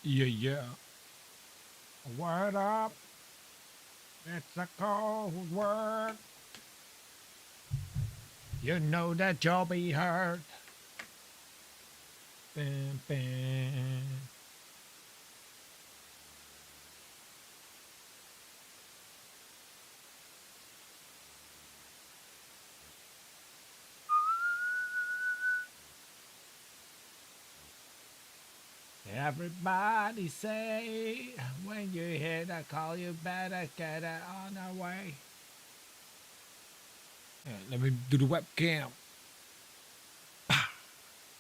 Yeah, yeah. What up? It's a cold word. You know that you'll be hurt. Bam, bam. Everybody say when you hear the call, you better get it on the way. Yeah, let me do the webcam.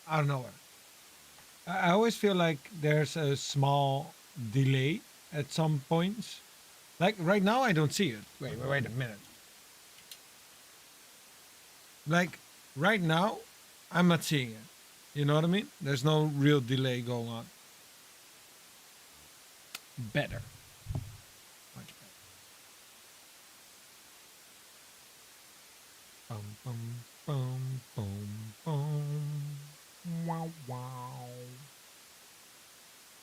I don't know. I always feel like there's a small delay at some points. Like right now, I don't see it. Wait a minute. Like right now, I'm not seeing it. You know what I mean? There's no real delay going on. Better. Much better. Bum, bum, bum, bum, bum. Wow, wow.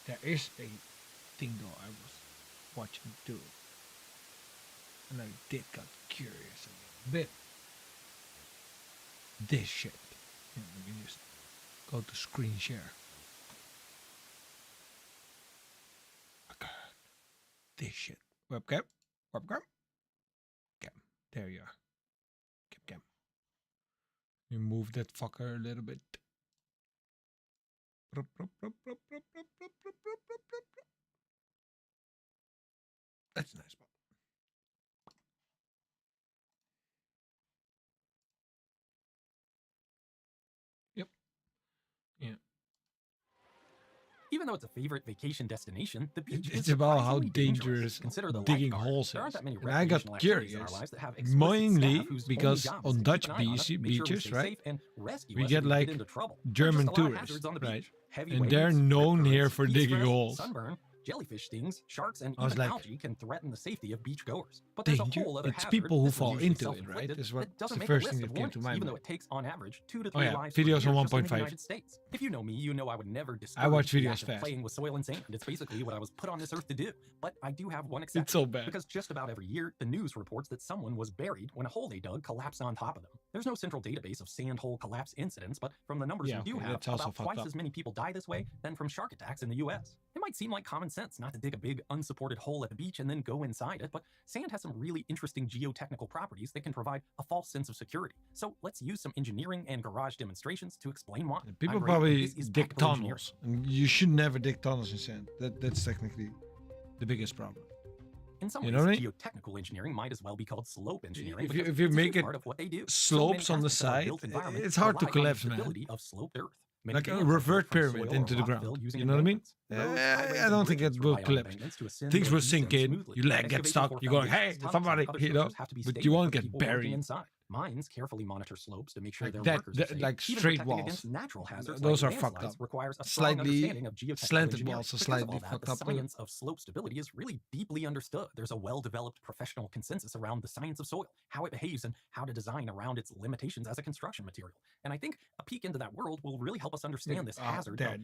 There is a thing though I was watching too. And I did got curious a little bit. This shit. Yeah, let me just go to screen share. Okay. This shit. Webcam. Webcam. Cam. There you are. Cam. You move that fucker a little bit. That's a nice spot. Yep. Yeah. Even though it's a favorite vacation destination, the beach It's is about how surprisingly dangerous Consider the digging lifeguard. holes There aren't is. that many And I got recreational activities in our curious, lives that have explicit mainly staff whose only because job is on to keep Dutch an eye on us, make sure we beaches, stay right, safe, and rescue we us get if we like get into trouble. There are German just a lot of tourists, hazards on the right? beach. Heavy And waves, they're rip known here currents, for heat digging stress, holes. sunburn, jellyfish stings, sharks, and I was even like, algae can threaten the safety of beachgoers. But there's a danger? whole other It's hazard, people who this one's fall usually into it, right? self-inflicted, Is what that doesn't the make a first thing list that of came to warnings, my even though mind. it takes on average 2 to Oh 3 yeah, lives per videos year on just in the 1.5. United States. If you know me, you know I would never I watch discourage the videos act of fast. playing with soil and sand. It's basically what I was put on this earth to do. But I do have one It's exception. so bad. Because just about every year, the news reports that someone was buried when a hole they dug collapsed on top of them. There's no central database of sand hole collapse incidents, but from the numbers Yeah, we do okay, have, that's also about fucked twice up. as many people die this way than from shark attacks in the US. It might seem like common sense not to dig a big unsupported hole at the beach and then go inside it, but sand has some really interesting geotechnical properties that can provide a false sense of security. So let's use some engineering and garage demonstrations to explain why. People I'm Ray, and probably this is dig Practical Engineering. tunnels, and you should never dig tunnels in sand. That's technically the biggest problem. In some You ways, know what I mean? geotechnical engineering might as well be called slope engineering. If you because if you it's a make huge it part of what they do. slopes So on many the aspects of our side, built environment it's hard to rely on the collapse, man. stability of sloped earth. Many Like a dams are built revert from pyramid soil into or the rock ground. fill using You know what I mean? embankments. Roads, highways, I and don't think bridges it will rely on collapse. embankments to ascend Things or will descend sink in. smoothly. Your leg gets Excavation stuck. for You're going, hey, foundations, tunnels, somebody, and other you know, structures have to be but stable you for won't the get people working buried. inside. Mines carefully monitor slopes to make sure Like their that, workers are safe. like Even straight protecting walls. against natural hazards Those like are fucked landslides up. requires a strong Slightly understanding of geotechnical slanted engineering. walls are Because of slightly all that, fucked the up too. science of slope stability is really deeply understood. There's a well-developed professional consensus around the science of soil, how it behaves, and how to design around its limitations as a construction material. And I think a peek into that world will really help us understand this hazard There.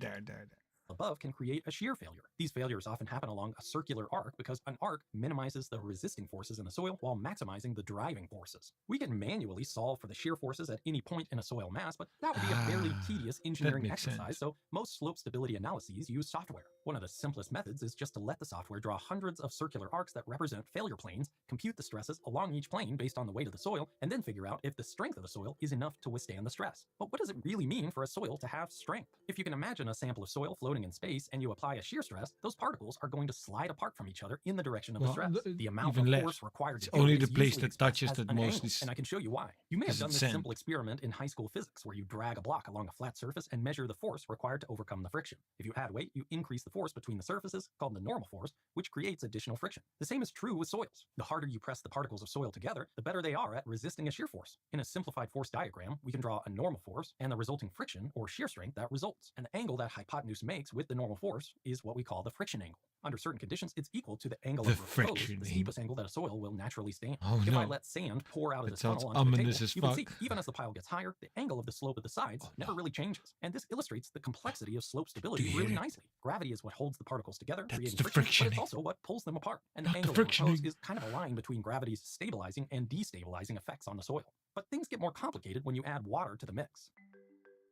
above can create a shear failure. These failures often happen along a circular arc because an arc minimizes the resisting forces in the soil while maximizing the driving forces. We can manually solve for the shear forces at any point in a soil mass, but that would be a fairly tedious engineering makes exercise, sense. so most slope stability analyses use software. One of the simplest methods is just to let the software draw hundreds of circular arcs that represent failure planes, compute the stresses along each plane based on the weight of the soil, and then figure out if the strength of the soil is enough to withstand the stress. But what does it really mean for a soil to have strength? If you can imagine a sample of soil floating in space and you apply a shear stress, those particles are going to slide apart from each other in the direction of the stress. The amount of force required to do only it the is place usually that expressed touches as that an angle, mostly and I can show you why. You may have is done this sand. simple experiment in high school physics where you drag a block along a flat surface and measure the force required to overcome the friction. If you add weight, you increase the force between the surfaces, called the normal force, which creates additional friction. The same is true with soils. The harder you press the particles of soil together, the better they are at resisting a shear force. In a simplified force diagram, we can draw a normal force and the resulting friction or shear strength that results. And the angle that hypotenuse makes makes with the normal force is what we call the friction angle. Under certain conditions, it's equal to the angle The of repose, friction the angle. steepest angle that a soil will naturally stand. Oh If I no. let sand pour out of That this sounds funnel onto the table, ominous as you can fuck. see, even as the pile gets higher, the angle of the slope of the sides never no. really changes. And this illustrates the complexity of slope Do stability you hear really it? nicely. Gravity is what holds the particles together, That's creating the friction, friction but it's angle. also what pulls them apart. And Not the the angle of friction repose angle. is kind of a line between gravity's stabilizing and destabilizing effects on the soil. But things get more complicated when you add water to the mix.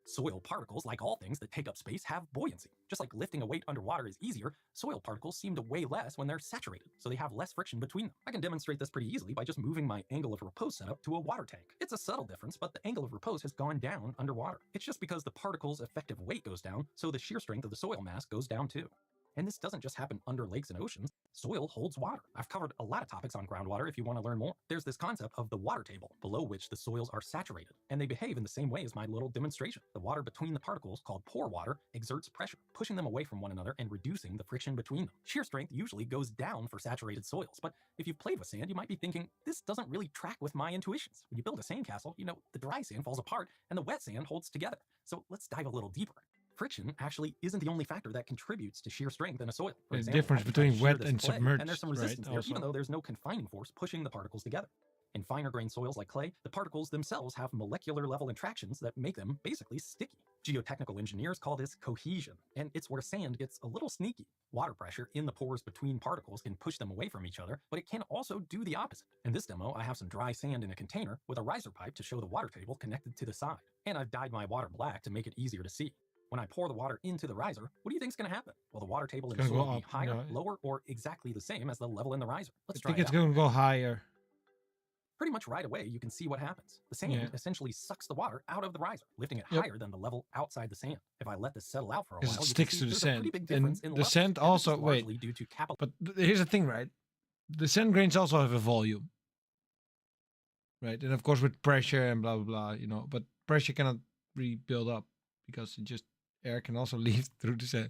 Soil particles, like all things that take up space, have buoyancy. Just like lifting a weight underwater is easier, soil particles seem to weigh less when they're saturated, so they have less friction between them. I can demonstrate this pretty easily by just moving my angle of repose setup to a water tank. It's a subtle difference, but the angle of repose has gone down underwater. It's just because the particle's effective weight goes down, so the shear strength of the soil mass goes down too. And this doesn't just happen under lakes and oceans. Soil holds water. I've covered a lot of topics on groundwater if you want to learn more. There's this concept of the water table, below which the soils are saturated, and they behave in the same way as my little demonstration. The water between the particles, called pore water, exerts pressure, pushing them away from one another and reducing the friction between them. Shear strength usually goes down for saturated soils, but if you've played with sand, you might be thinking, this doesn't really track with my intuitions. When you build a sandcastle, you know, the dry sand falls apart and the wet sand holds together. So let's dive a little deeper. Friction actually isn't the only factor that contributes to shear strength in a soil. For The example, difference I can try to between shear wet this and clay, submerged, and there's some right, resistance there, even also. though there's no confining force pushing the particles together. In finer grained soils like clay, the particles themselves have molecular level interactions that make them basically sticky. Geotechnical engineers call this cohesion, and it's where sand gets a little sneaky. Water pressure in the pores between particles can push them away from each other, but it can also do the opposite. In this demo, I have some dry sand in a container with a riser pipe to show the water table connected to the side, and I've dyed my water black to make it easier to see. When I pour the water into the riser, what do you think is going to happen? Will the water table in the It's gonna soil go be up, higher, yeah. lower, or exactly the same as the level in the riser? Let's I try think it it's out. gonna go higher. Pretty much right away, you can see what happens. The sand Yeah. essentially sucks the water out of the riser, lifting it Yep. higher than the level outside the sand. If I let this settle out for a Because while, it you can sticks see to the there's a pretty sand. big difference in And the levels. sand And this also, is wait, largely due to capillary. but here's the thing, right? The sand grains also have a volume. Right? And of course with pressure and blah, blah, blah, you know, but pressure cannot really build up because it just, air can also leave through the sand.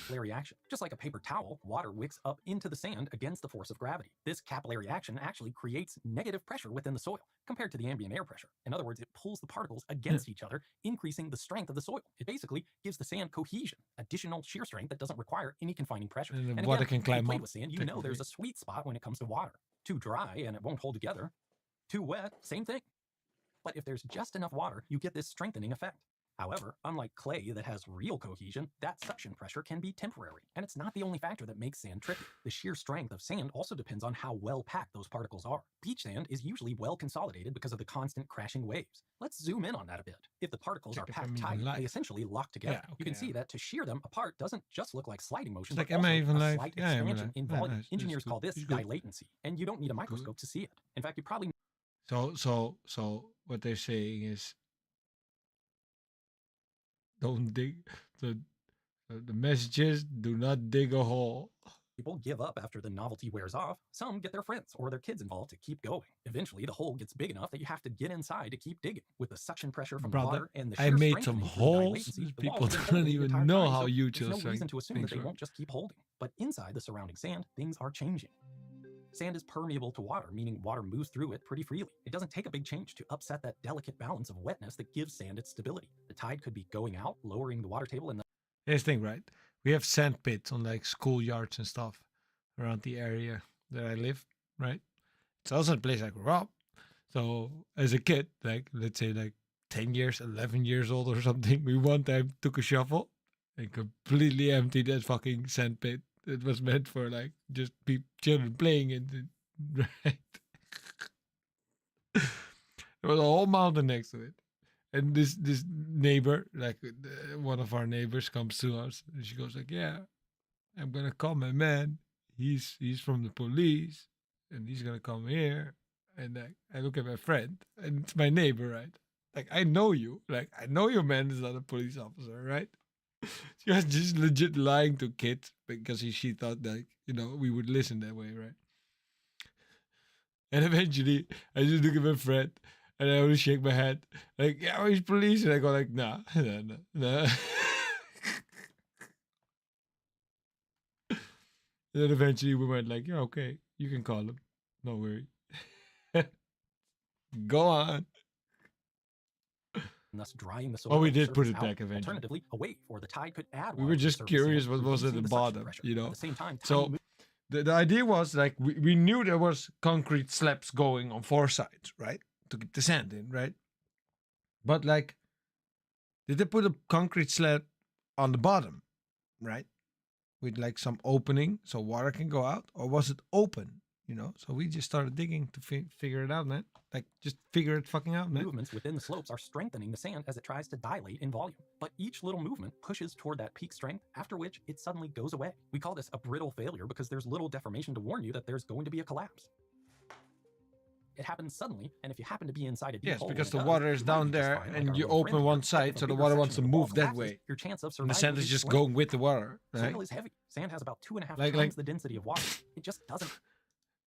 Capillary action. Just like a paper towel, water wicks up into the sand against the force of gravity. This capillary action actually creates negative pressure within the soil compared to the ambient air pressure. In other words, it pulls the particles against each other, increasing the strength of the soil. It basically gives the sand cohesion, additional shear strength that doesn't require any confining pressure. And the And water again, can if you climb played up, with sand, you know there's a sweet spot when it comes to water. Too dry and it won't hold together. Too wet, same thing. But if there's just enough water, you get this strengthening effect. However, unlike clay that has real cohesion, that suction pressure can be temporary, and it's not the only factor that makes sand tricky. The sheer strength of sand also depends on how well packed those particles are. Beach sand is usually well consolidated because of the constant crashing waves. Let's zoom in on that a bit. If the particles are Check if I'm packed even tight, live. they essentially lock together. Yeah, You can okay, see that to shear them apart doesn't just look like sliding motion, It's but like, am I also even a live? slight Yeah, I am expansion live. in Yeah, volume. nice. Engineers That's call good. this It's good. dilatancy, and you don't need a microscope to see it. In fact, you probably So what they're saying is, don't dig. The message is, do not dig a hole. people give up after the novelty wears off. Some get their friends or their kids involved to keep going. Eventually, the hole gets big enough that you have to get inside to keep digging. With the suction pressure from the Brother, water and the I shear made some strengthening through the holes. dilatancy, the People walls have been don't holding the even entire know time, how so huge there's no those reason to assume that things they are. won't just keep holding. But inside the surrounding sand, things are changing. Sand is permeable to water, meaning water moves through it pretty freely. It doesn't take a big change to upset that delicate balance of wetness that gives sand its stability. The tide could be going out, lowering the water table, and the Here's the thing, right? We have sand pits on like schoolyards and stuff around the area that I live, right? It's also the place I grew up. So as a kid, like let's say like 10 years, 11 years old or something, we one time took a shovel and completely emptied that fucking sand pit. It was meant for like just children playing in it, right? There was a whole mountain next to it. And this neighbor, like one of our neighbors, comes to us and she goes like, "Yeah, I'm gonna call my man. He's from the police, and he's gonna come here." And I look at my friend, and it's my neighbor, right? Like I know you, like I know your man is not a police officer, right? She was just legit lying to kids because she thought that we would listen that way, right? And eventually, I just look at my friend, and I only shake my head, like, "Yeah, he's police," and I go like, "Nah, nah, nah, nah." And then eventually we went like, "Yeah, okay, you can call him. No worry. Go on." and thus drying the soil. Oh, we and the did put surface it out. back eventually. Alternatively, a wave or the tide could add We water were to the just surface curious sand, what was at reducing the suction bottom, pressure. you know. At the same time, So tiny the idea was like we knew there was concrete slabs going on 4 sides, right, to get the sand in, right? But like, did they put a concrete slab on the bottom, right, with like some opening so water can go out, or was it open? You know, so we just started digging to figure it out, man. Like, just figure it fucking out, man. movements within the slopes are strengthening the sand as it tries to dilate in volume. But each little movement pushes toward that peak strength, after which it suddenly goes away. We call this a brittle failure because there's little deformation to warn you that there's going to be a collapse. It happens suddenly, and if you happen to be inside a deep Yes, hole because when the it does, water is you might down be just there, fine, like and our you little friend open here, one but if side, a so the bigger water section wants of to the wall move that collapses, way. your chance of And the surviving sand will is be just slim. going with the water, right? Soil is heavy. Sand has about 2.5 Like- times the density of water. It just doesn't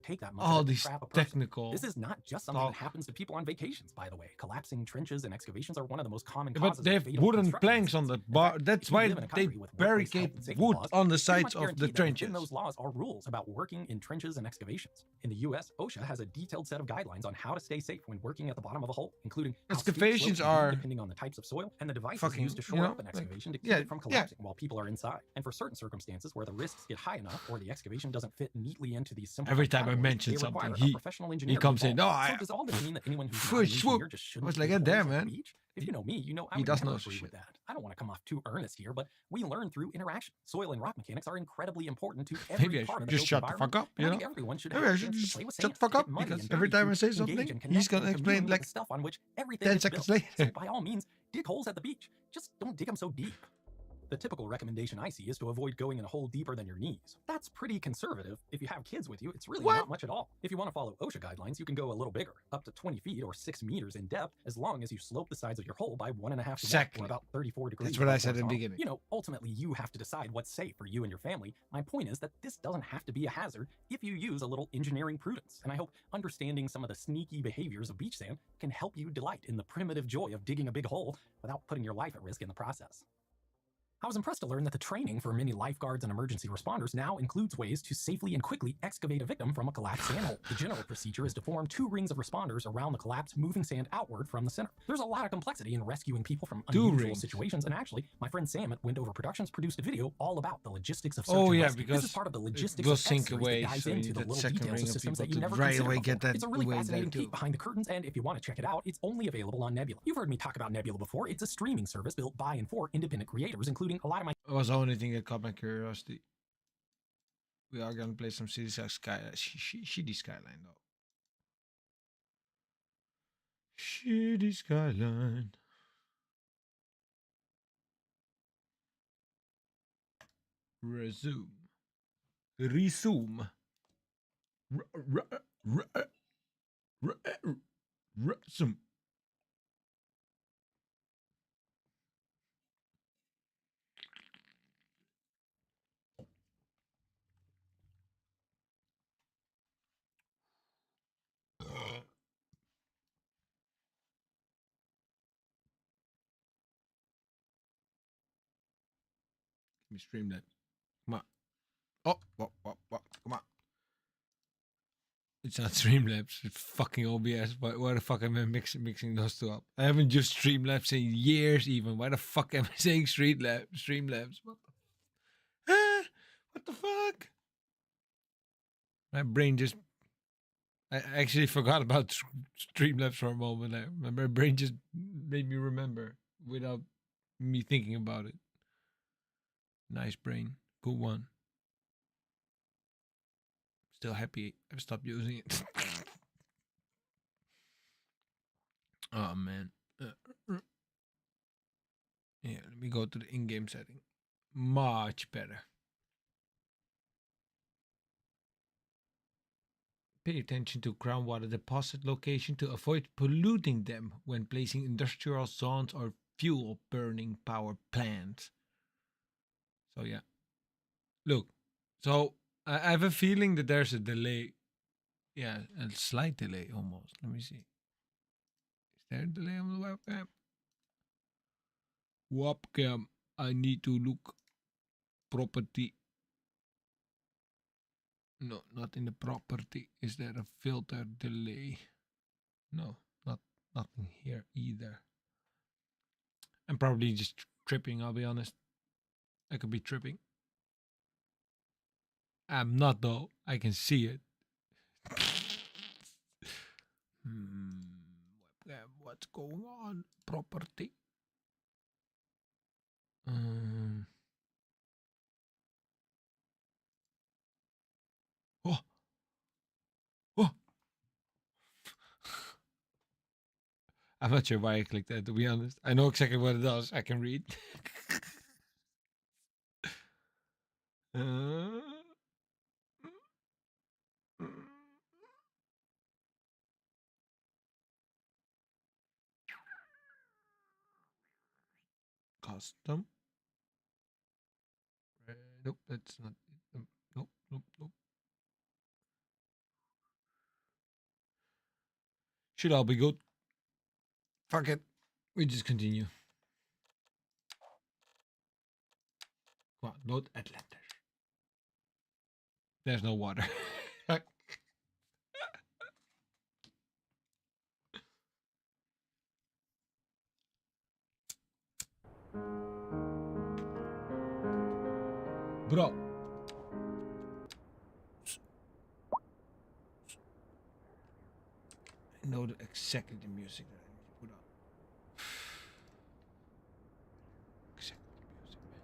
take that much All of it to these trap a person. technical. This is not just something that talk. happens to people on vacations, by the way. Collapsing trenches and excavations are one of the most common Yeah, causes but they of have fatal wooden construction planks on the accidents. In bar. fact, That's if you why live in a they country with workplace health barricade and safety wood laws, on the pretty sides much of guarantee the that trenches. within those laws are rules about working in trenches and excavations. In the U.S., OSHA has a detailed set of guidelines on how to stay safe when working at the bottom of a hole, including how steep Excavations slopes can be are depending on the types of soil and the devices fucking, used to you shore know, up an like, excavation to keep yeah, it from collapsing while people are inside. And for certain circumstances where the risks get high enough or the excavation doesn't fit neatly into these simple Every time I categories, mention they something, require a professional engineer he to comes be in. No, involved. I So does all this mean that anyone who's not Whoosh, an swoop. engineer just I shouldn't was like, dig "God damn, holes at the man." beach? If you know me, you know I He would does never know agree shit. with that. I don't want to come off too earnest here, but we learn through interaction. Soil and rock mechanics are incredibly important to every Maybe I part should of just the shut the environment, fuck up, and you I know? think everyone should Maybe have I a should chance to just play with shut sand, the fuck get up, muddy because and every dirty time I to say engage something, and he's connect gonna and explain commune with like the stuff on which everything 10 is seconds built. So later. by all means, dig holes at the beach. Just don't dig them so deep. The typical recommendation I see is to avoid going in a hole deeper than your knees. That's pretty conservative. If you have kids with you, it's really What? not much at all. If you want to follow OSHA guidelines, you can go a little bigger, up to 20 feet or 6 meters in depth, as long as you slope the sides of your hole by 1.5 to 1, Exactly. or about 34 degrees. That's what I above said in the horizontal. beginning. You know, ultimately you have to decide what's safe for you and your family. My point is that this doesn't have to be a hazard if you use a little engineering prudence. And I hope understanding some of the sneaky behaviors of beach sand can help you delight in the primitive joy of digging a big hole without putting your life at risk in the process. I was impressed to learn that the training for many lifeguards and emergency responders now includes ways to safely and quickly excavate a victim from a collapsed sand hole. The general procedure is to form 2 rings of responders around the collapse, moving sand outward from the center. There's a lot of complexity in rescuing people from 2 unusual rings. situations, and actually, my friend Sam at Windover Productions produced a video all about the logistics of search Oh and yeah, rescue. because This is part of the logistics will of sink X-series away, that dives so you into need the that little second details ring of of systems people that you to never right considered away before. get that It's a really away fascinating there peek too. behind the curtains, and if you want to check it out, it's only available on Nebula. You've heard me talk about Nebula before. It's a streaming service built by and for independent creators, including a lot of my It was the only thing that caught my curiosity. We are gonna play some City Skyline. Shitty Skyline though. Shitty Skyline. Resume. Resume. Resume. Let me stream that. Come on. Oh, come on. It's not Streamlabs. It's fucking OBS. Why the fuck am I mixing those two up? I haven't used Streamlabs in years even. Why the fuck am I saying Streamlabs? What the fuck? My brain just... I actually forgot about Streamlabs for a moment. My brain just made me remember without me thinking about it. Nice brain. Good one. Still happy I've stopped using it. Oh man. Yeah, let me go to the in-game setting. Much better. Pay attention to groundwater deposit location to avoid polluting them when placing industrial zones or fuel burning power plants. So yeah. Look, so I have a feeling that there's a delay. Yeah, a slight delay almost. Let me see. Is there a delay on the webcam? Webcam. I need to look property. No, not in the property. Is there a filter delay? No, nothing here either. I'm probably just tripping, I'll be honest. I could be tripping. I'm not though. I can see it. What's going on? Property. Um, oh, oh. I'm not sure why I clicked that, to be honest. I know exactly what it does. I can read. uh, Custom. Nope, that's not it. Nope, nope, nope. Should all be good. Fuck it. We just continue. Come on, not Atlantis. There's no water. Bro. I know exactly the music that I need to put on. Exactly the music, man.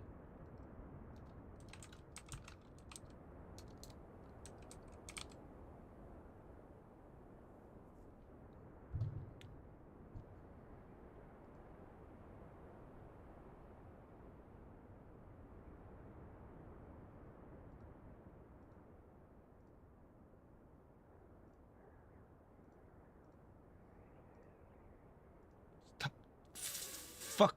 Stop. Fuck.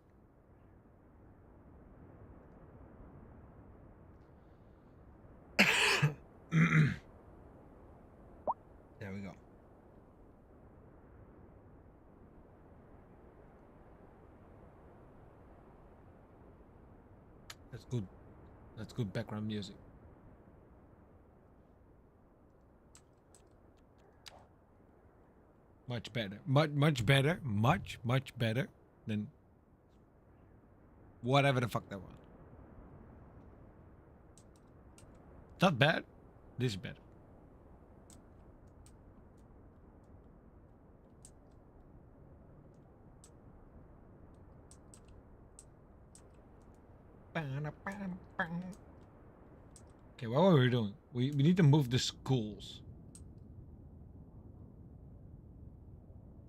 There we go. That's good. That's good background music. Much better. Much better. Much better than whatever the fuck that was. Not bad. This is better. Okay, what were we doing? We need to move the schools.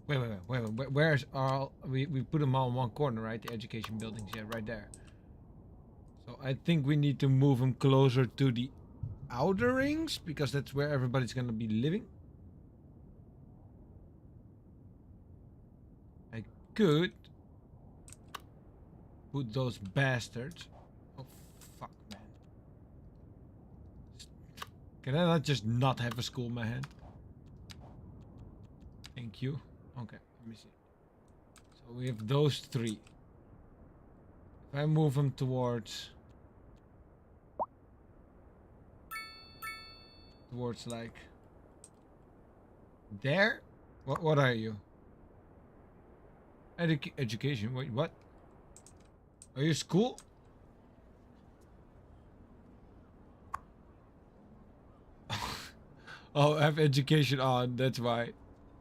Wait. Where's all? We put them all in one corner, right? The education buildings, yeah, right there. So I think we need to move them closer to the outer rings because that's where everybody's gonna be living. I could put those bastards. Oh fuck, man! Can I not just not have a school, man? Thank you. Okay, let me see. So we have those three. If I move them towards like there. What are you? Education. Wait, what? Are you school? Oh, I have education on. That's why.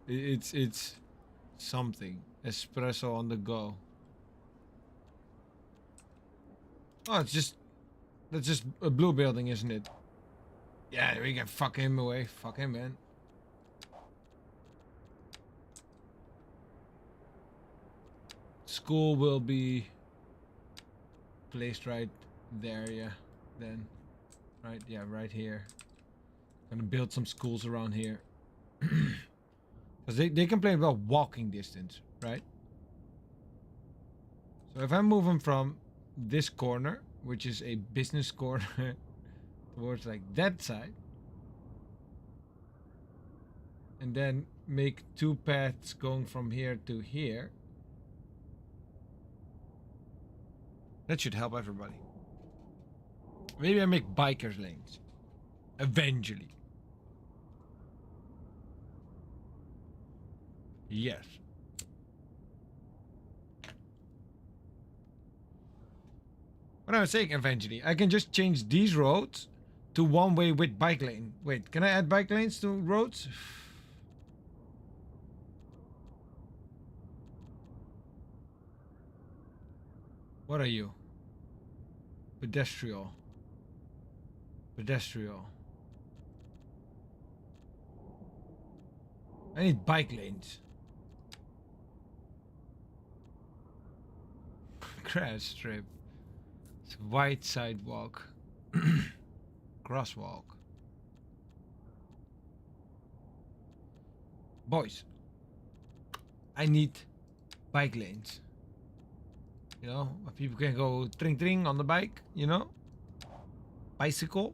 It's something. Espresso on the go. Oh, that's just a blue building, isn't it? Yeah, we can fuck him away. Fuck him, man. School will be placed right there, yeah. Then, right, yeah, right here. Gonna build some schools around here. Because they complain about walking distance, right? So if I move them from this corner, which is a business corner, towards like that side, and then make two paths going from here to here, that should help everybody. Maybe I make bikers lanes. Eventually. Yes. What I was saying eventually, I can just change these roads to one way with bike lane. Wait, can I add bike lanes to roads? What are you? Pedestrian. Pedestrian. I need bike lanes. Grass strip. It's white sidewalk. Crosswalk. Boys, I need bike lanes. You know, where people can go tring tring on the bike, you know? Bicycle.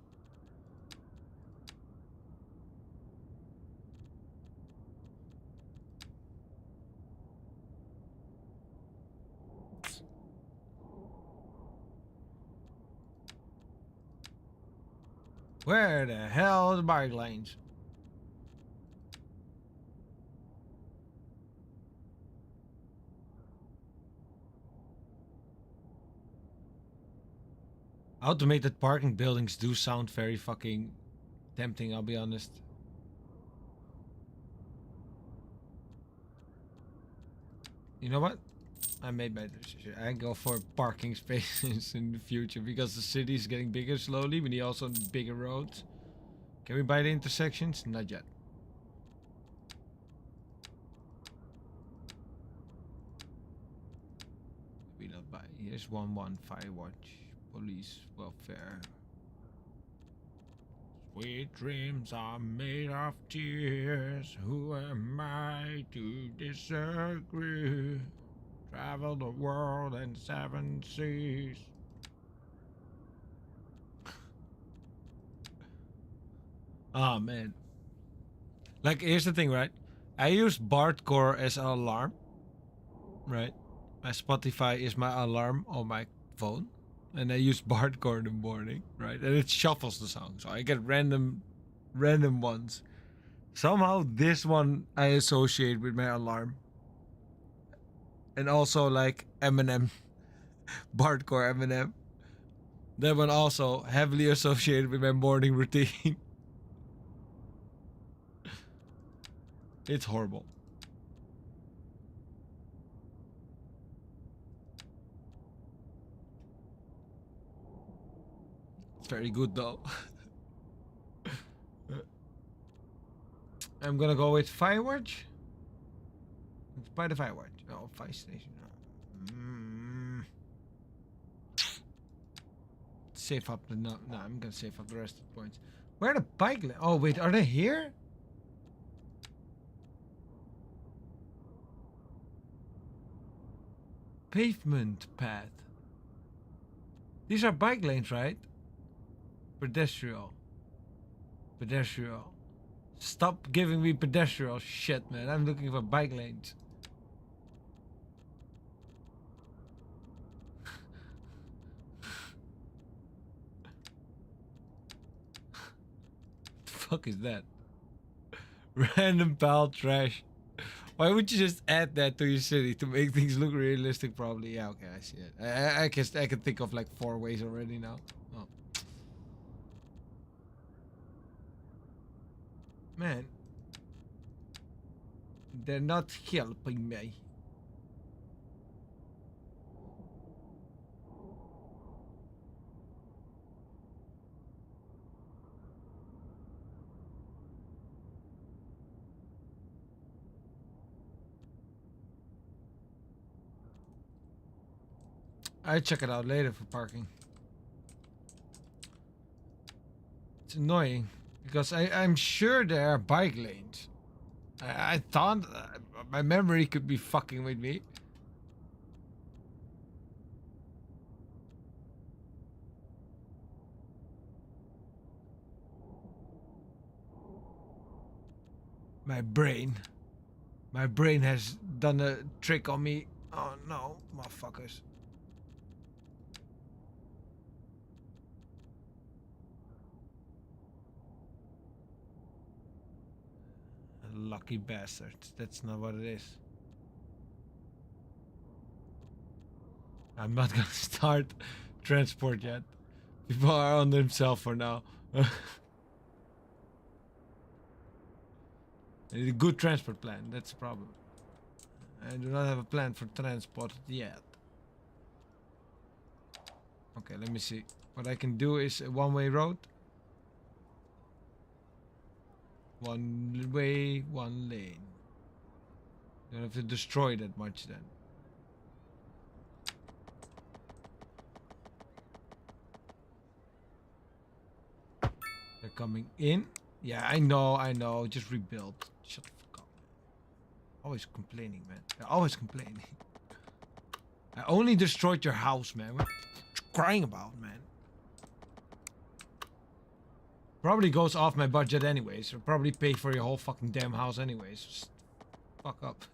Where the hell are the bike lanes? Automated parking buildings do sound very fucking tempting, I'll be honest. You know what? I made my decision. I go for parking spaces in the future because the city is getting bigger slowly. We need also bigger roads. Can we buy the intersections? Not yet. We not buy. Here's 1-1 Firewatch. Police welfare. Sweet dreams are made of tears. Who am I to disagree? Travel the world and 7 seas. Oh man. Like, here's the thing, right? I use Bardcore as an alarm, right? My Spotify is my alarm on my phone. And I use Bardcore in the morning, right? And it shuffles the song. So I get random ones. Somehow this one I associate with my alarm. And also like Eminem. Bardcore Eminem. That one also heavily associated with my morning routine. It's horrible. It's very good though. I'm gonna go with Firewatch. Let's buy the Firewatch. Oh, Fire Station. Save up the no. I'm gonna save up the rest of the points. Where are the bike lanes? Oh wait, are they here? Pavement path. These are bike lanes, right? Pedestrian. Pedestrian. Stop giving me pedestrian shit, man. I'm looking for bike lanes. The fuck is that? Random pile trash. Why would you just add that to your city to make things look realistic? Probably. Yeah. Okay, I see it. I can think of like 4 ways already now. Oh. Man, they're not helping me. I check it out later for parking. It's annoying because I'm sure there are bike lanes. I thought my memory could be fucking with me. My brain has done a trick on me. Oh no, motherfuckers. Lucky bastards. That's not what it is. I'm not gonna start transport yet. People are on themselves for now. I need a good transport plan. That's the problem. I do not have a plan for transport yet. Okay, let me see. What I can do is a one-way road. One way, one lane. Don't have to destroy that much then. They're coming in. Yeah, I know. Just rebuild. Shut the fuck up, man. Always complaining, man. They're always complaining. I only destroyed your house, man. What you crying about, man? Probably goes off my budget anyways. I'll probably pay for your whole fucking damn house anyways. Just fuck up.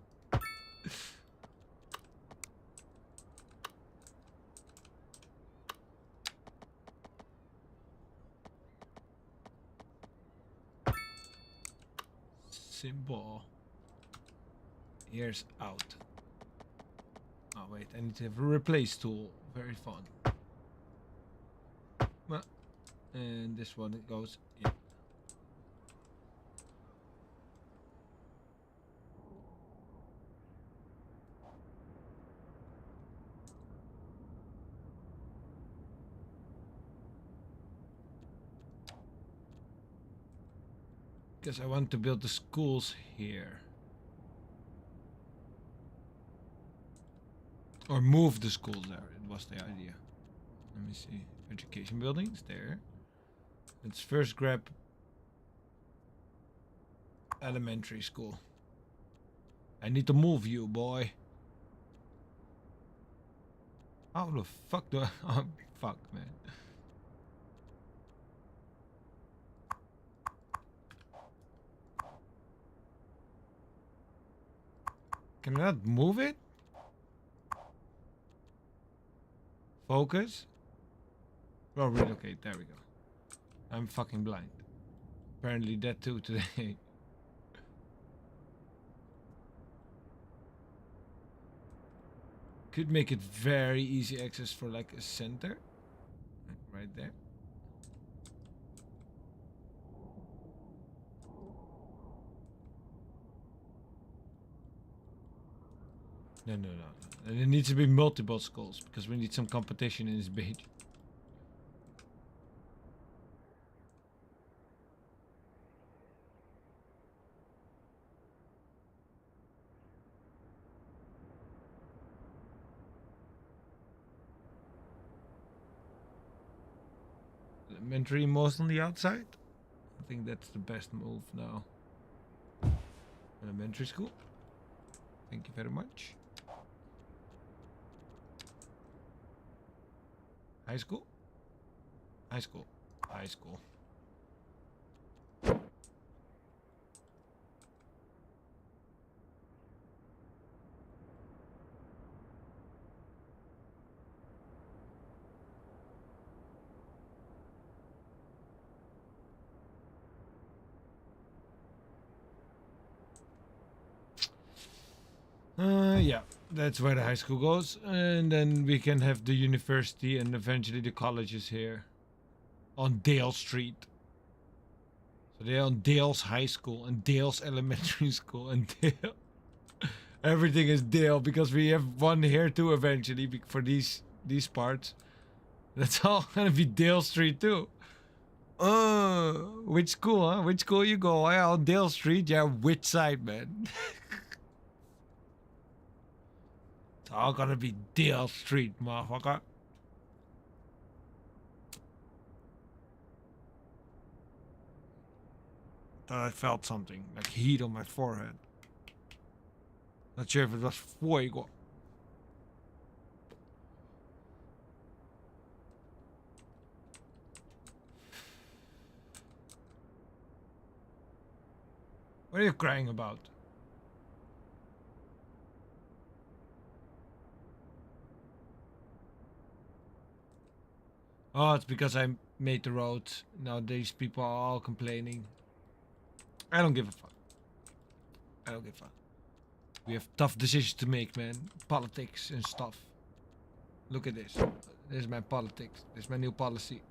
Simple. Here's out. Oh wait, I need to have a replace tool. Very fun. Well, and this one it goes in. Because I want to build the schools here. Or move the schools there. It was the idea. Let me see. Education buildings there. Let's first grab elementary school. I need to move you, boy. How the fuck do I... Oh, fuck, man. Can I not move it? Focus? Oh, relocate. There we go. I'm fucking blind. Apparently that too today. Could make it very easy access for like a center. Right there. No. And it needs to be multiple schools because we need some competition in this bitch. Elementary most on the outside. I think that's the best move now. Elementary school. Thank you very much. High school? High school. High school. Yeah, that's where the high school goes. And then we can have the university and eventually the colleges here. On Dale Street. So they're on Dale's High School and Dale's Elementary School and Dale. Everything is Dale because we have one here too eventually for these parts. That's all gonna be Dale Street too. Which school, huh? Which school you go? Yeah, on Dale Street. Yeah, which side, man? It's all gonna be Dale Street, motherfucker. Thought I felt something, like heat on my forehead. Not sure if it was fuego. What are you crying about? Oh, it's because I made the road. Now these people are all complaining. I don't give a fuck. I don't give a fuck. We have tough decisions to make, man. Politics and stuff. Look at this. This is my politics. This is my new policy.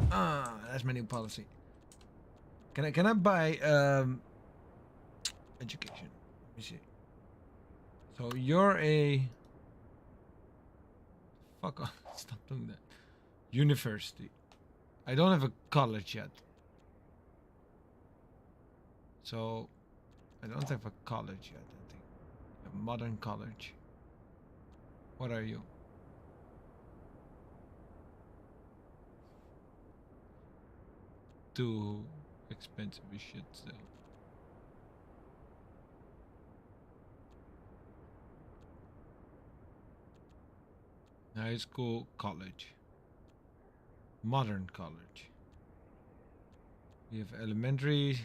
That's my new policy. Can I buy education? Let me see. So you're a fuck off. Stop doing that. University. I don't have a college yet. So I don't have a college yet, I think. A modern college. What are you? Too expensive as shit still. High school, college. Modern college. We have elementary.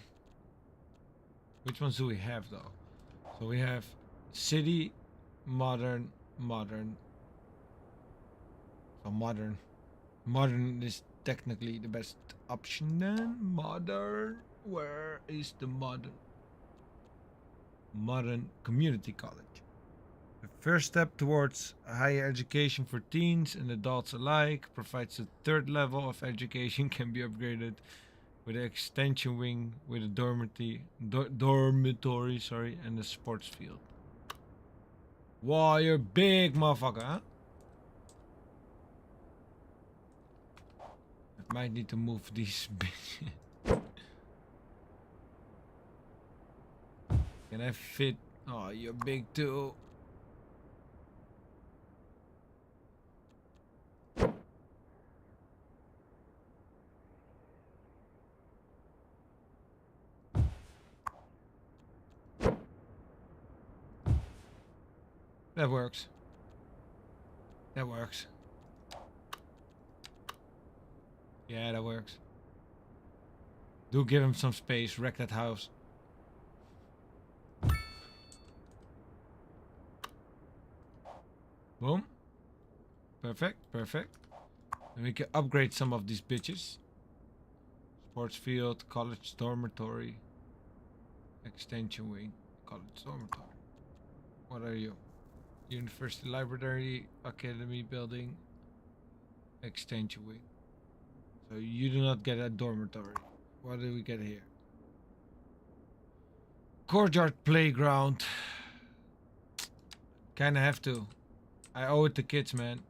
Which ones do we have though? So we have city, modern, modern. So modern. Modern is technically the best option then. Modern. Where is the modern? Modern community college. The first step towards higher education for teens and adults alike, provides a third level of education can be upgraded with an extension wing with a dormitory, sorry, and a sports field. Wow, you're big, motherfucker, huh? I might need to move these bitches. Can I fit? Oh, you're big too. That works. That works. Yeah, that works. Do give him some space. Wreck that house. Boom. Perfect, perfect. And we can upgrade some of these bitches. Sports field, college dormitory, extension wing, college dormitory. What are you? University library, academy building, extension wing. So you do not get a dormitory. What do we get here? Courtyard playground. Kinda have to. I owe it to kids, man.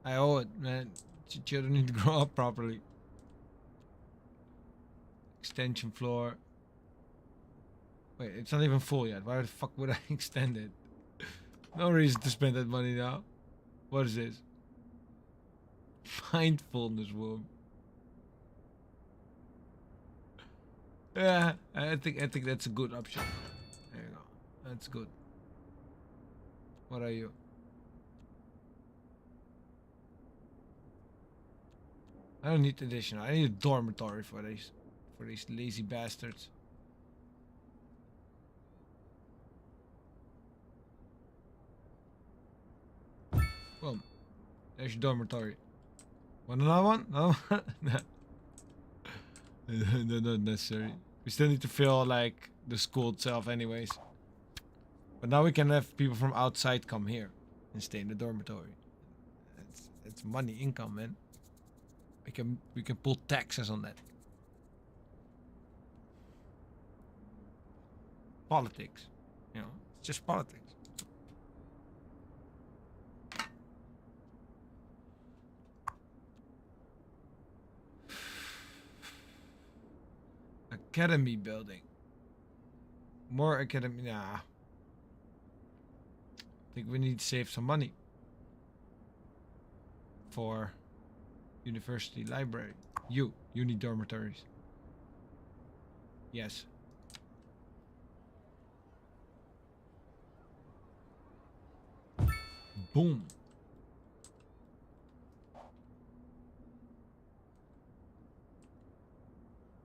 I owe it, man. Children need to grow up properly. Extension floor. Wait, it's not even full yet. Why the fuck would I extend it? No reason to spend that money now. What is this? Mindfulness room. Yeah, I think that's a good option. There you go. That's good. What are you? I don't need additional. I need a dormitory for these lazy bastards. Boom. There's your dormitory. Want another one? No? No, not necessary. We still need to fill like the school itself anyways. But now we can have people from outside come here and stay in the dormitory. It's money, income, man. We can pull taxes on that. Politics. You know, it's just politics. Academy building. More academy. Nah. I think we need to save some money for university library. You need dormitories. Yes. Boom.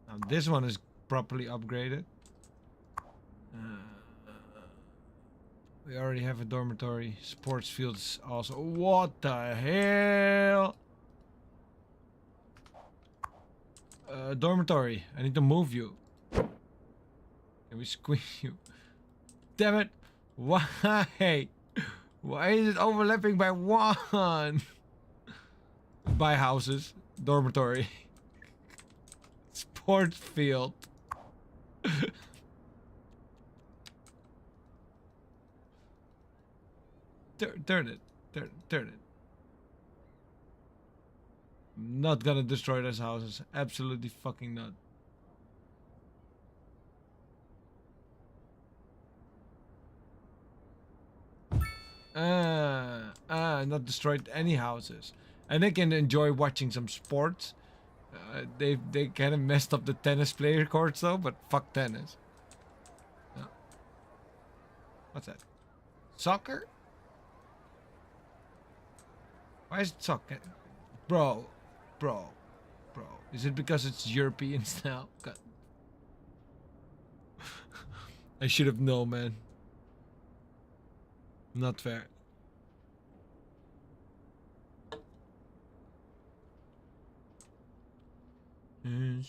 Now this one is properly upgraded. We already have a dormitory. Sports fields also. What the hell? Dormitory. I need to move you. Can we squeeze you? Damn it. Why? Why is it overlapping by one? By houses. Dormitory. Sports field. Turn it. Turn it. I'm not gonna destroy those houses. Absolutely fucking not. Not destroyed any houses. And they can enjoy watching some sports. They kind of messed up the tennis player courts though, but fuck tennis. What's that? Soccer? Why is it soccer? Bro. Is it because it's Europeans now? God. I should have known, man. Not fair.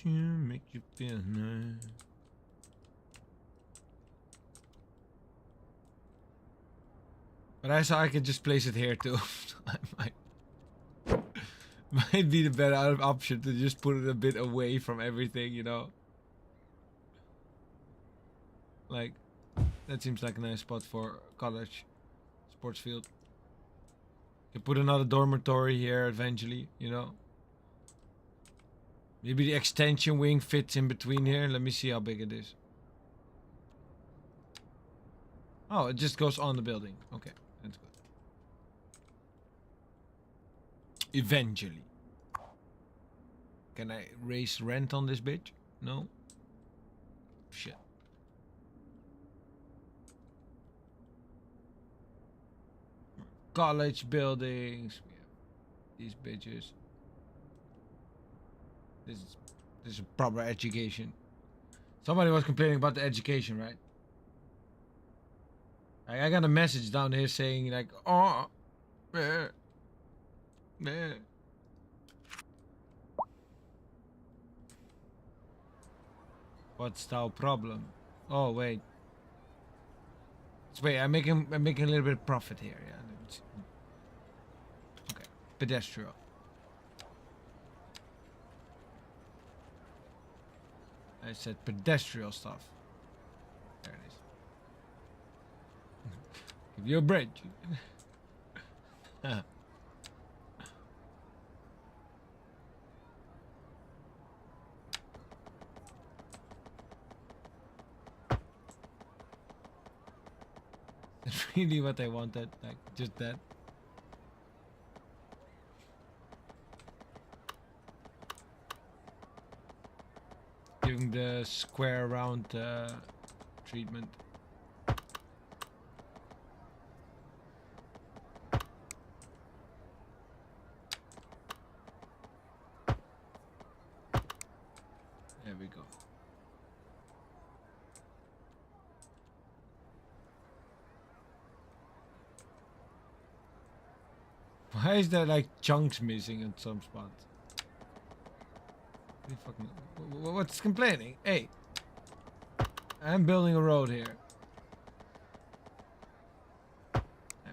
Make you feel nice. But I saw I could just place it here too. I might be the better option to just put it a bit away from everything, you know. Like, that seems like a nice spot for college sports field. You put another dormitory here eventually, you know. Maybe the extension wing fits in between here. Let me see how big it is. Oh, it just goes on the building. Okay, that's good. Eventually. Can I raise rent on this bitch? No? Shit. College buildings. We have these bitches. This is a proper education. Somebody was complaining about the education, right? I got a message down here saying like, oh, meh. What's our problem? Oh wait. Wait, I'm making a little bit of profit here. Yeah. Okay. Pedestrian. I said pedestrian stuff. There it is. Give you a bridge. That's really what I wanted. Like, just that. Giving the square round treatment. There we go. Why is there like chunks missing in some spots? What's complaining? Hey, I'm building a road here. There we go.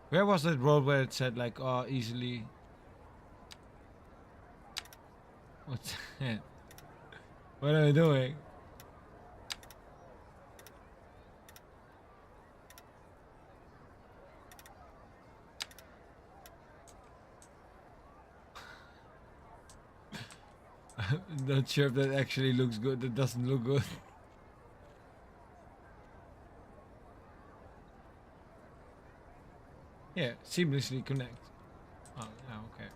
Where was that road where it said like, oh, easily? What's that? What am I doing? I'm not sure if that actually looks good. That doesn't look good. Yeah, seamlessly connect. Oh, yeah, okay.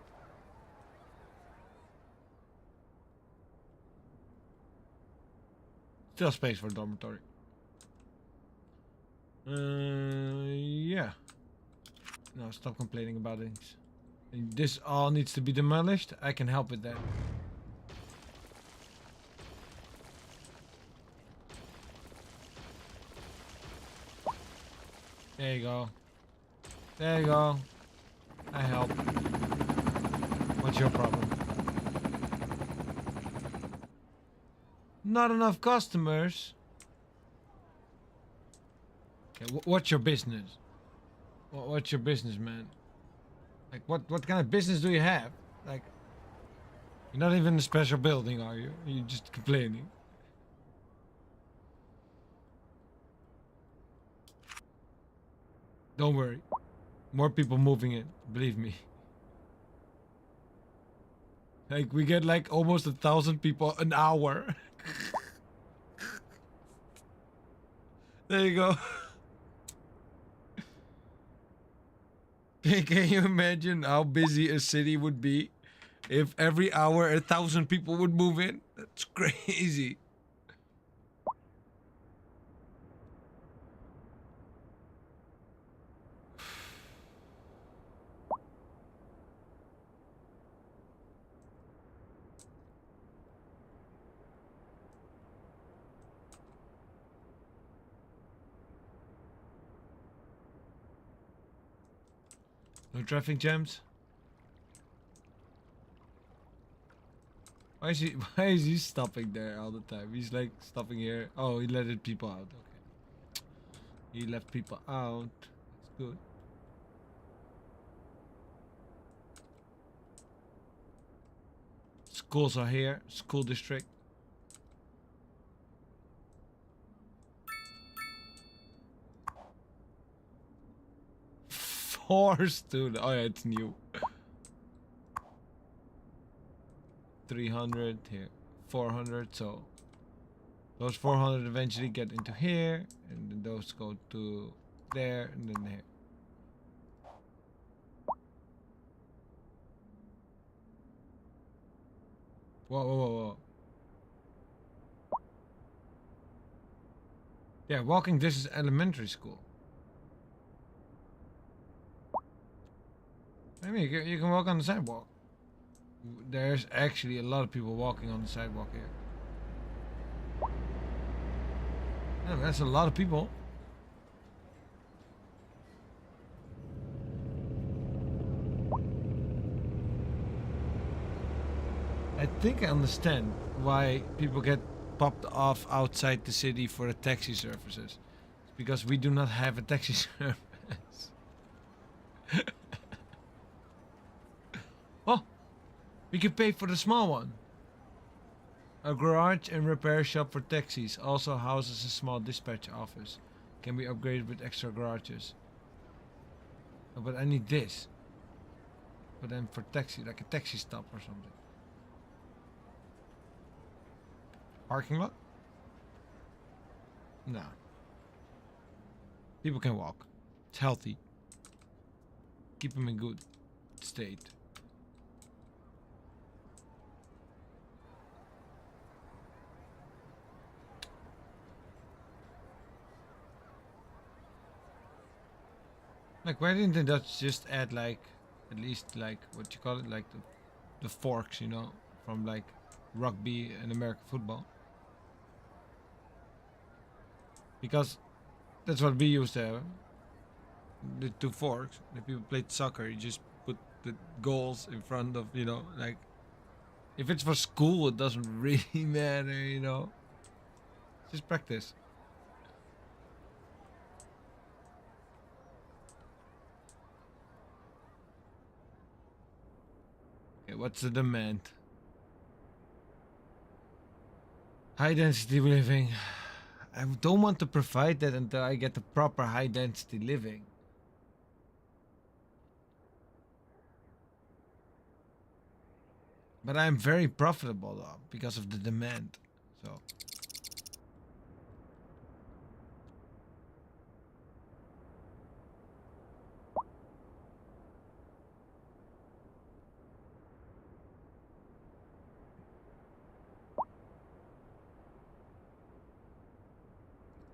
Still space for dormitory. Yeah. No, stop complaining about things. This all needs to be demolished. I can help with that. There you go. There you go. I help. Watch That's your problem. Not enough customers. Okay, what's your business? What's your business, man? Like, what kind of business do you have? Like, you're not even in a special building, are you? You're just complaining. Don't worry. More people moving in, believe me. Like, we get like almost 1,000 people an hour. There you go. Can you imagine how busy a city would be if every hour 1,000 people would move in? That's crazy. No traffic jams? Why is he why is he stopping there all the time? He's like stopping here. Oh, he let people out. Okay. He left people out. That's good. Schools are here. School district. Four students. Oh yeah, it's new. 300 here. 400. So those 400 eventually get into here, and then those go to there, and then here. Whoa, whoa, whoa, whoa. Yeah, walking distance elementary school. I mean, you can walk on the sidewalk. There's actually a lot of people walking on the sidewalk here. Yeah, that's a lot of people. I think I understand why people get popped off outside the city for the taxi services. It's because we do not have a taxi service. Oh, we can pay for the small one. A garage and repair shop for taxis also houses a small dispatch office. Can be upgraded with extra garages. Oh, but I need this. But then for taxi, like a taxi stop or something. Parking lot? No. People can walk. It's healthy. Keep them in good state. Like, why didn't the Dutch just add like, at least like, what you call it, like the forks, you know, from like rugby and American football? Because that's what we used to have. The two forks. If people played soccer, you just put the goals in front of, you know, like, if it's for school, it doesn't really matter, you know. Just practice. Okay, what's the demand? High density living. I don't want to provide that until I get the proper high density living. But I'm very profitable though because of the demand. So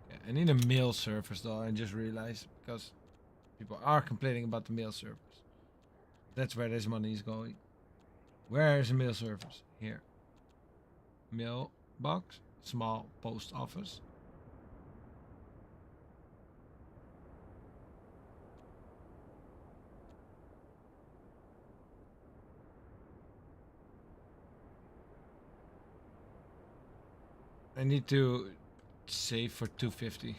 yeah, I need a mail service though. I just realized because people are complaining about the mail service. That's where this money is going. Where is the mail service? Here. Mailbox. Small post office. I need to save for 250.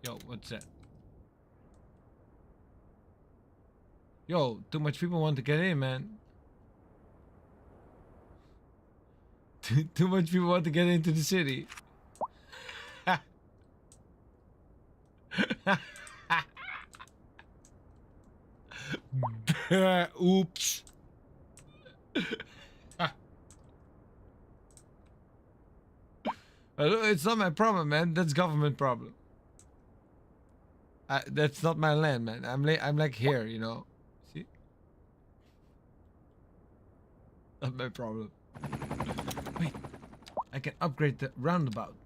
Yo, what's that? Yo, too much people want to get in, man. Too much people want to get into the city. Oops. It's not my problem, man. That's government problem. That's not my land, man. I'm like here, you know. See? Not my problem. Wait, I can upgrade the roundabout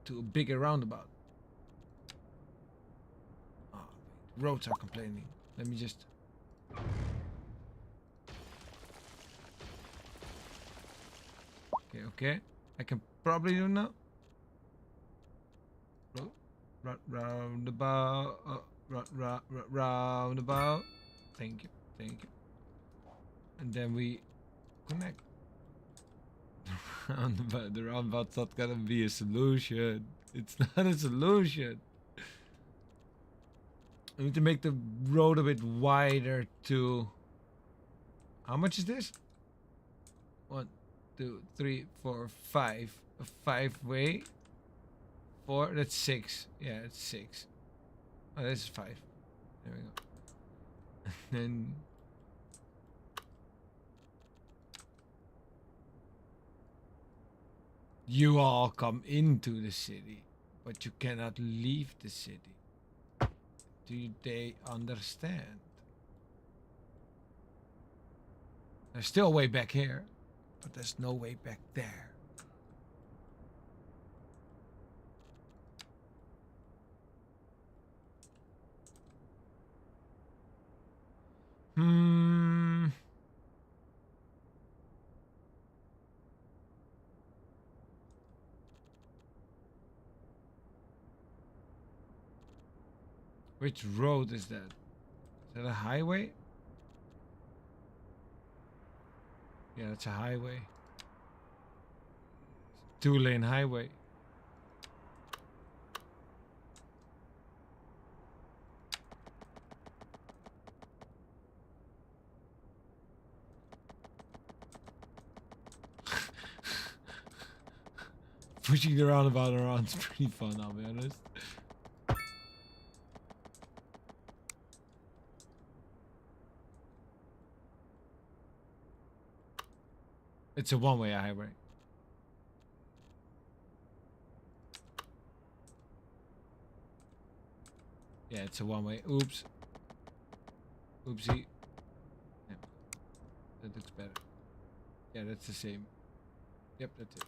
to a bigger roundabout. Oh, roads are complaining. Let me just. Okay. I can probably do now. Roundabout. Roundabout. Thank you. And then we connect. The roundabout's not gonna be a solution. It's not a solution. I need to make the road a bit wider too. How much is this? 1, 2, 3, 4, 5. A 5-way. 4. That's 6. Yeah, it's 6. Oh, this is 5. There we go. And then. You all come into the city, but you cannot leave the city. Do they understand? There's still a way back here, but there's no way back there. Which road is that? Is that a highway? Yeah, it's a highway. It's a 2-lane highway. Pushing the roundabout around is pretty fun, I'll be honest. It's a one-way highway. Yeah, it's a one-way. Oops. Oopsie. Yeah. That looks better. Yeah, that's the same. Yep, that's it.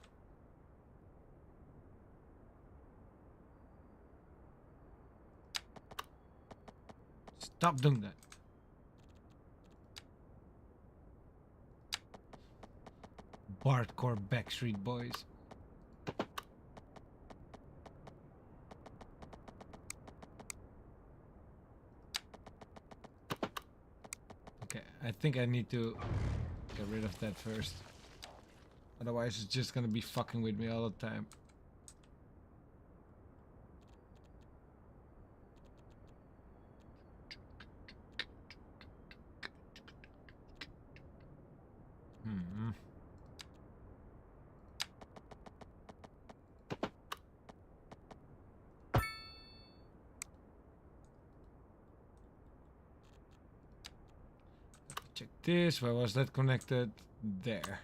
Stop doing that. Hardcore Backstreet Boys. Okay, I think I need to get rid of that first. Otherwise it's just gonna be fucking with me all the time. Check this. Where was that connected? There.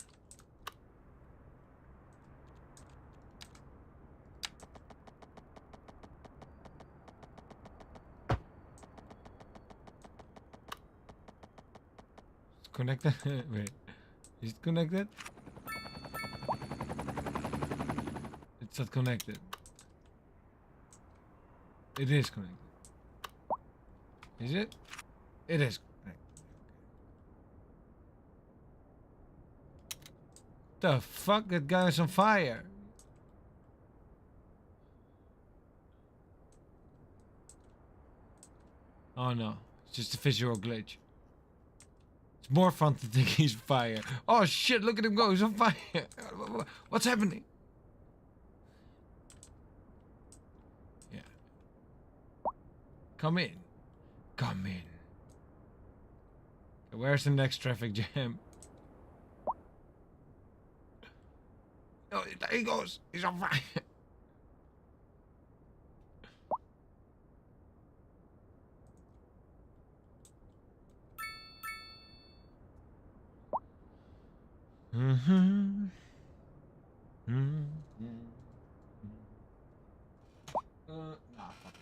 It's connected? Wait. Is it connected? It's not connected. It is connected. Is it? It is connected. The fuck? That guy's on fire. Oh no, it's just a visual glitch. It's more fun to think he's fire. Oh shit, look at him go, he's on fire. What's happening? Yeah. Come in. Come in. Where's the next traffic jam? Oh, there he goes. He's on fire. Mm-hmm. Mm-hmm. Nah, fuck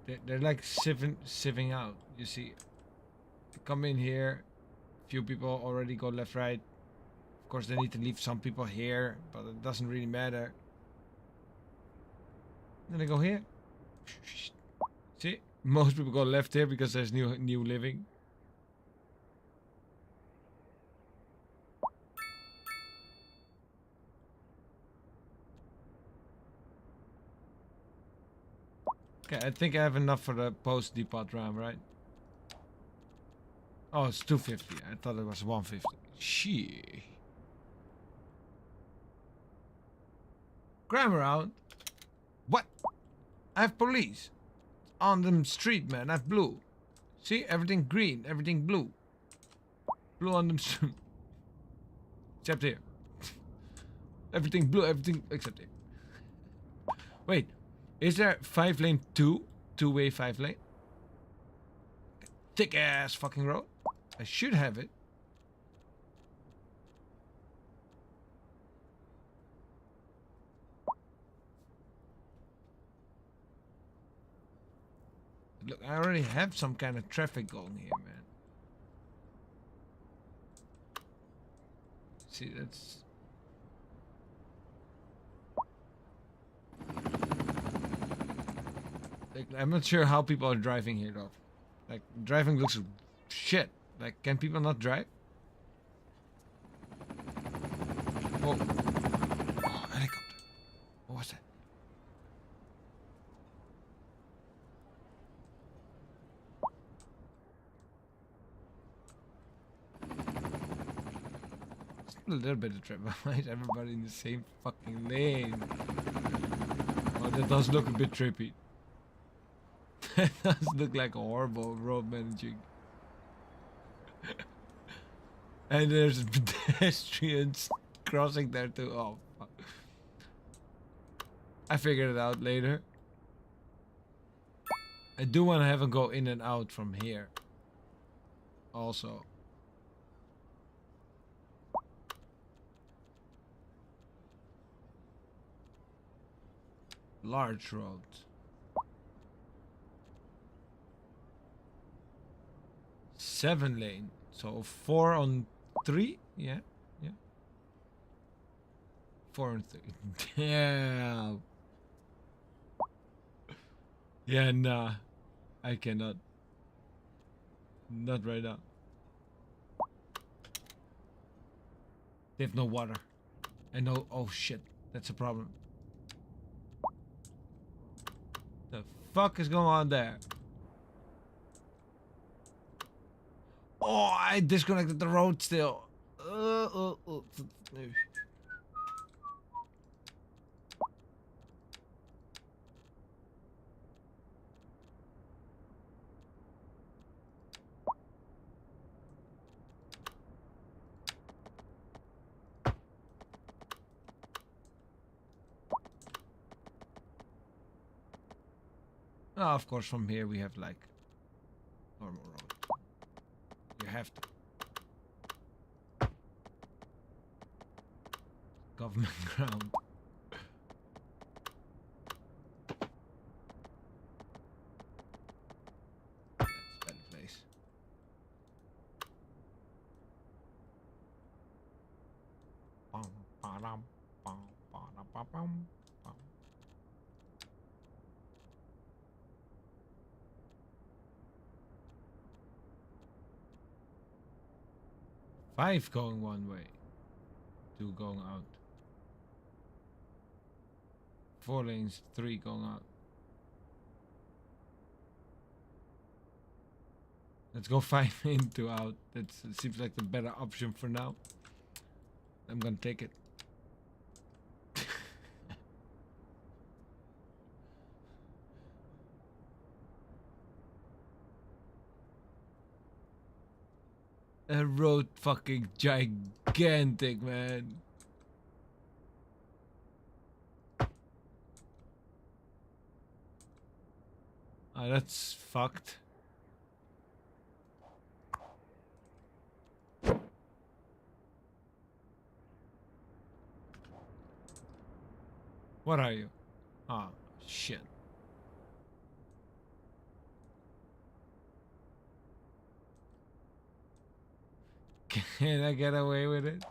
it. They're like sieving out. You see, they come in here. Few people already go left, right. Of course, they need to leave some people here, but it doesn't really matter. Then they go here. See, most people go left here because there's new living. Okay, I think I have enough for the post depot round, right? Oh, it's 250. I thought it was 150. Shit. Crime around. What? I have police on the street, man. I have blue. See, everything green, everything blue. Blue on them street. Except here. Everything blue, everything except here. Wait, is there 5-lane 2? Two-way 5-lane? Thick ass fucking road. I should have it. Look, I already have some kind of traffic going here, man. See, that's... Like, I'm not sure how people are driving here, though. Like, driving looks shit. Like, can people not drive? Whoa. Oh, helicopter. What was that? A little bit of traffic. Why is everybody in the same fucking lane? Oh, that does look a bit trippy. That does look like a horrible road managing. And there's pedestrians crossing there too. Oh, fuck. I figured it out later. I do want to have him go in and out from here. Also. Large road. Seven lane. So 4 on 3? Yeah. Yeah. 4 on 3. Damn. Yeah, nah. I cannot. Not right now. They have no water. And no... Oh, shit. That's a problem. The fuck is going on there? Oh, I disconnected the road still. Oh, of course, from here we have like normal road. You have to. Government ground. That's a better place. Bum, ba-dum, bum, ba-dum, ba-bum, bum. 5 going one way. 2 going out. 4 lanes, 3 going out. Let's go 5 in, 2 out. That seems like the better option for now. I'm gonna take it. That road fucking gigantic, man. Oh, that's fucked. What are you? Ah, shit. Can I get away with it?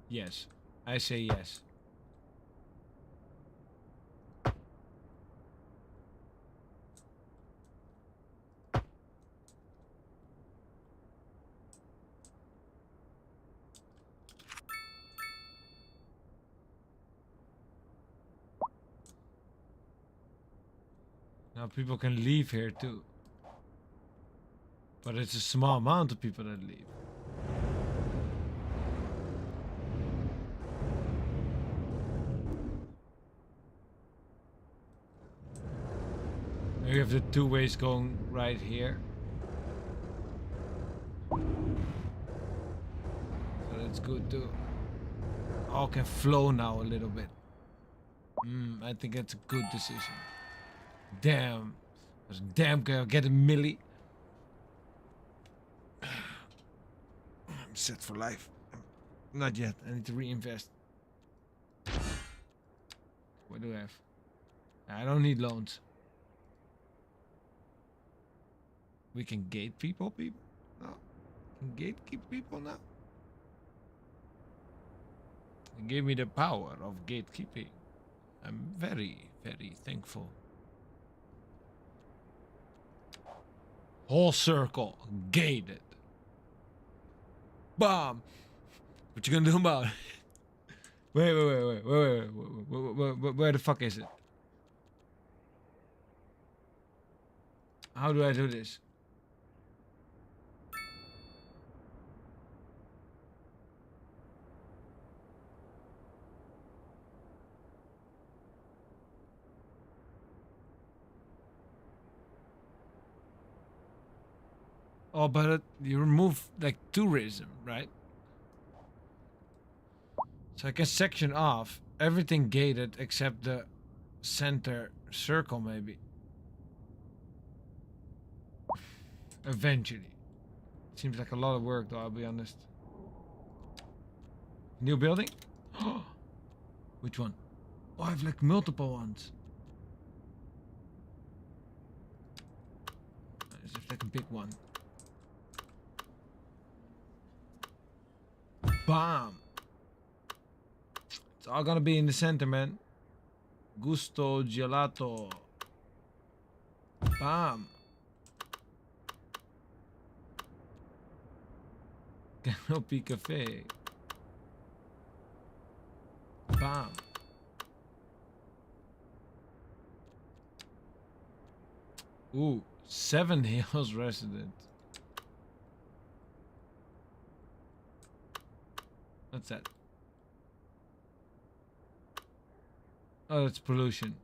Yes. I say yes. Now people can leave here too. But it's a small amount of people that leave. We have the 2 ways going right here. So that's good too. All can flow now a little bit. I think that's a good decision. Damn. Damn, can I get a milli? I'm set for life. Not yet. I need to reinvest. What do I have? I don't need loans. We can gate people? No. Can gatekeep people now? It gave me the power of gatekeeping. I'm very, very thankful. Whole circle gated. Bomb. What you gonna do about it? Wait. Where the fuck is it? How do I do this? Oh, but you remove like tourism, right? So I can section off everything gated except the center circle, maybe. Eventually. Seems like a lot of work, though, I'll be honest. New building? Which one? Oh, I have like multiple ones. Let's have like a big one. Bam! It's all gonna be in the center, man. Gusto gelato. Bam! Canopy Cafe. Bam! Ooh, 7 Hills resident. What's that? Oh, that's pollution.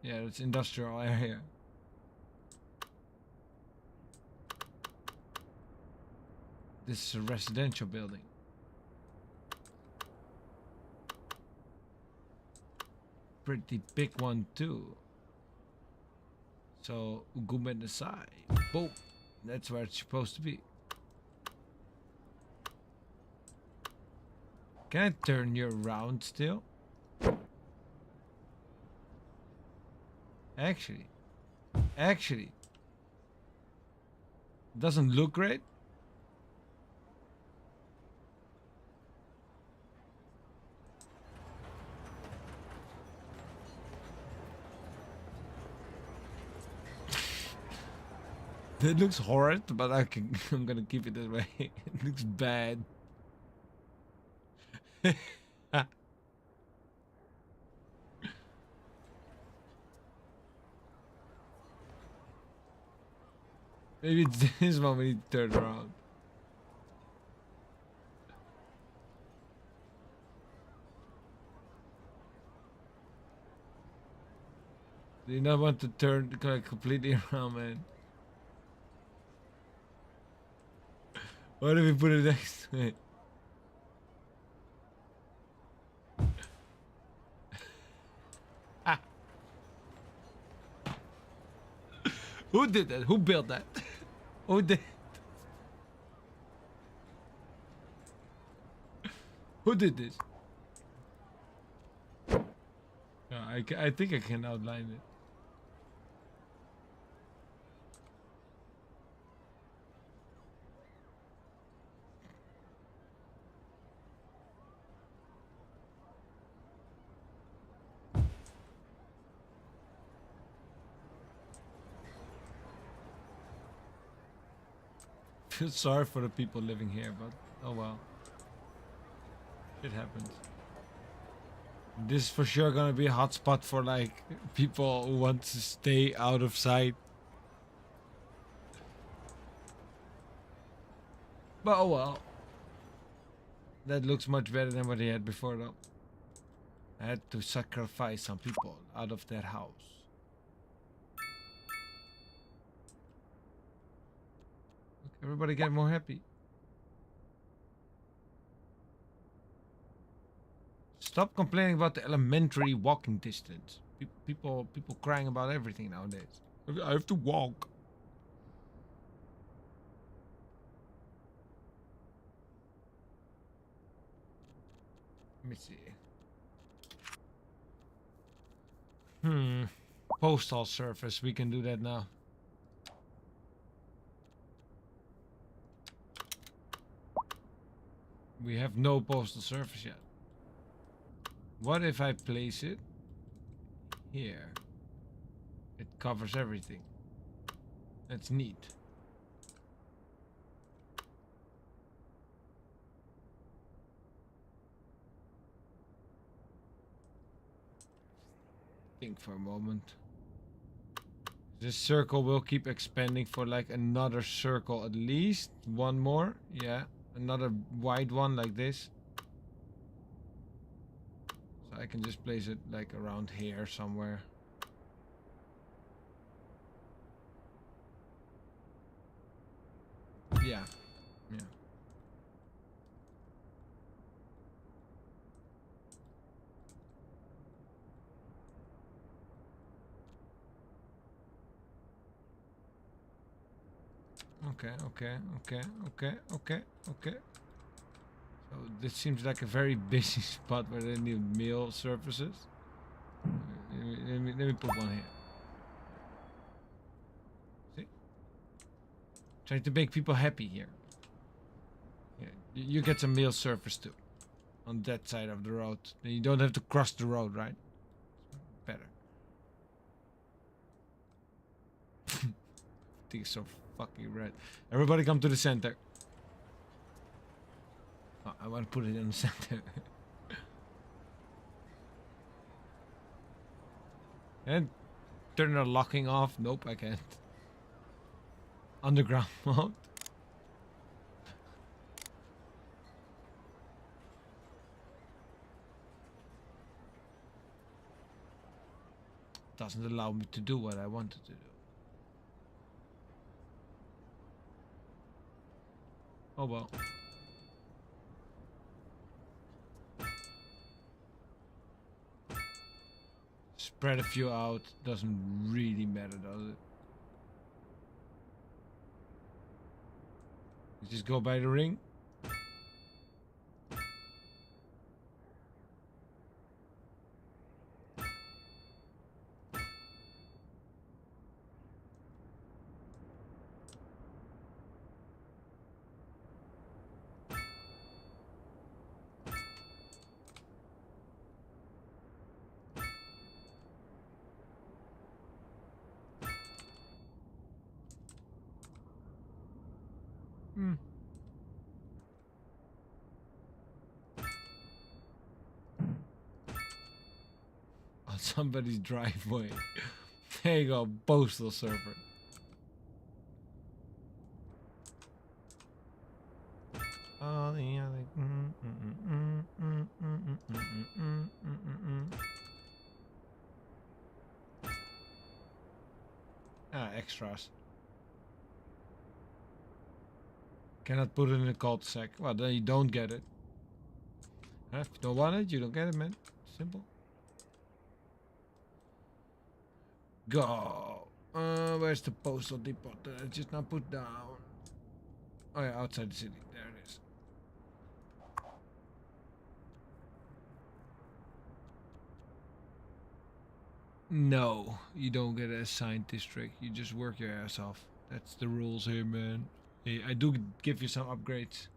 Yeah, it's industrial area. This is a residential building. Pretty big one too. So, Ugumen aside. Boom. That's where it's supposed to be. Can I turn you around still? Actually. Doesn't look great. That looks horrid, but I'm gonna keep it that way. It looks bad. Maybe it's this one we need to turn around. Do you not want to turn like completely around, man? What if we put it next to it? Who did that? Who built that? Who did? Who did this? I think I can outline it. Feel sorry for the people living here, but oh well. It happens. This is for sure gonna be a hotspot for like people who want to stay out of sight. But oh well. That looks much better than what he had before though. I had to sacrifice some people out of that house. Look, everybody get more happy. Stop complaining about the elementary walking distance. People crying about everything nowadays. I have to walk. Let me see. Postal service. We can do that now. We have no postal service yet. What if I place it here? It covers everything. That's neat. Think for a moment. This circle will keep expanding for like another circle at least. One more. Yeah. Another wide one like this. So I can just place it like around here somewhere. Yeah. Yeah. Okay. So this seems like a very busy spot where they need meal services. Let me put one here. See? Trying to make people happy here. Yeah, you get some meal service too. On that side of the road. Then you don't have to cross the road, right? Better. Think so fucking red. Everybody come to the center. Oh, I want to put it in the center. And turn the locking off. Nope, I can't. Underground mode. Doesn't allow me to do what I wanted to do. Oh well. Spread a few out. Doesn't really matter, does it? You just go by the ring. on somebody's driveway. There you go, postal server. All the other. Extras. Cannot put it in a cul-de-sac. Well, then you don't get it. If you don't want it, you don't get it, man. Simple. Go. Where's the postal depot that I just now put down? Oh yeah, outside the city. There it is. No, you don't get an assigned district. You just work your ass off. That's the rules here, man. Hey, I do give you some upgrades.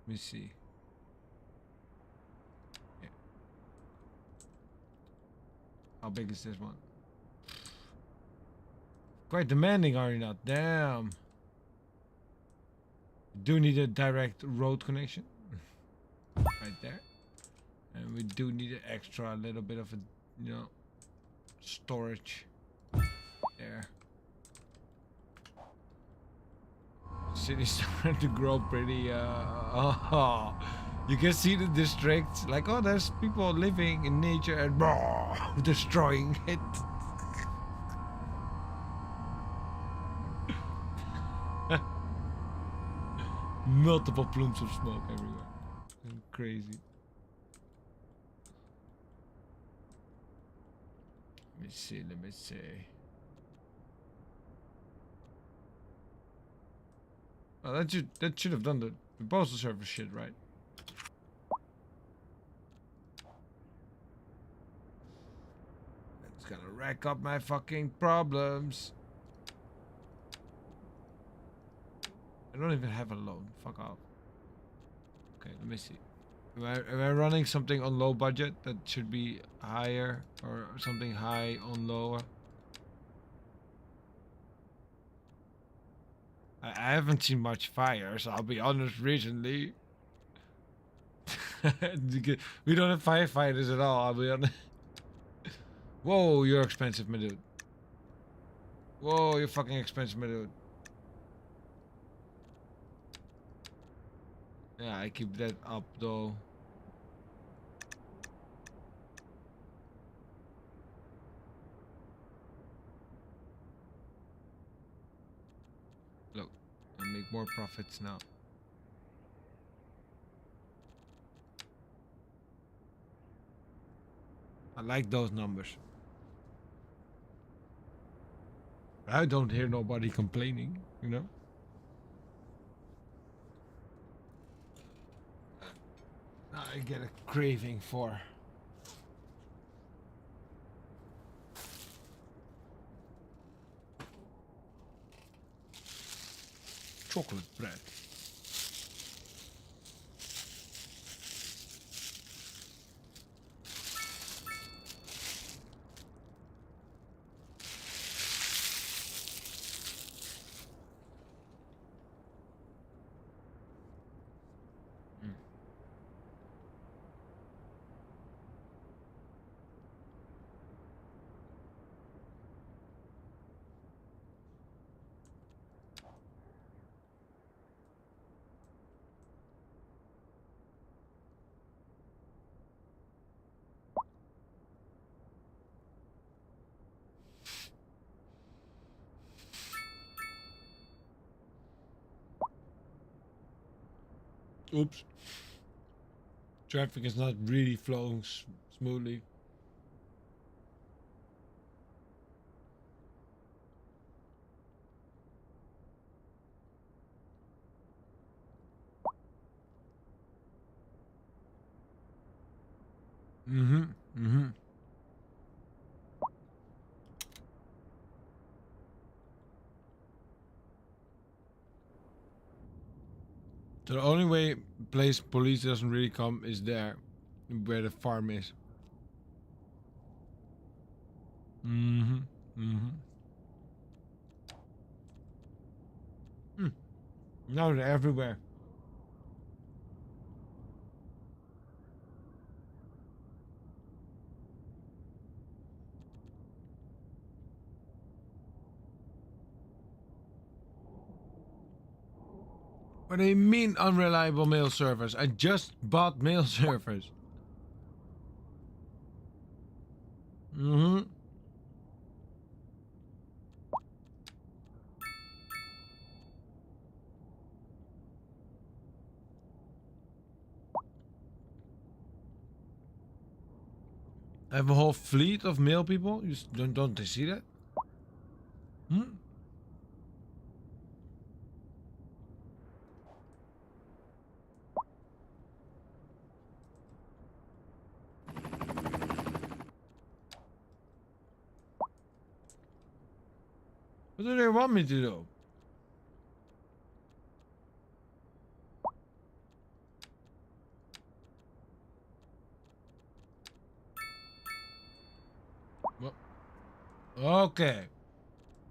Let me see. Yeah. How big is this one? Quite demanding, are you not? Damn. Do need a direct road connection. Right there. And we do need an extra little bit of a, you know, storage. There. City's starting to grow pretty, oh, you can see the district, like, oh, there's people living in nature and destroying it. Multiple plumes of smoke everywhere. Crazy. Let me see. Oh, that should have done the postal service shit, right? That's gonna rack up my fucking problems. I don't even have a loan. Fuck off. Okay, let me see. Am I running something on low budget that should be higher, or something high on lower? I haven't seen much fires, I'll be honest, recently. We don't have firefighters at all, I'll be honest. Whoa, you're expensive, my dude. Whoa, you're fucking expensive, my dude. Yeah, I keep that up though. Look, I make more profits now. I like those numbers. I don't hear nobody complaining, you know? I get a craving for chocolate bread. Oops. Traffic is not really flowing smoothly. So the only way place police doesn't really come is there, where the farm is. Now they're everywhere. What do you mean unreliable mail servers? I just bought mail servers. Mm-hmm. I have a whole fleet of mail people. You don't they see that? Hmm? What do they want me to do? Well, okay.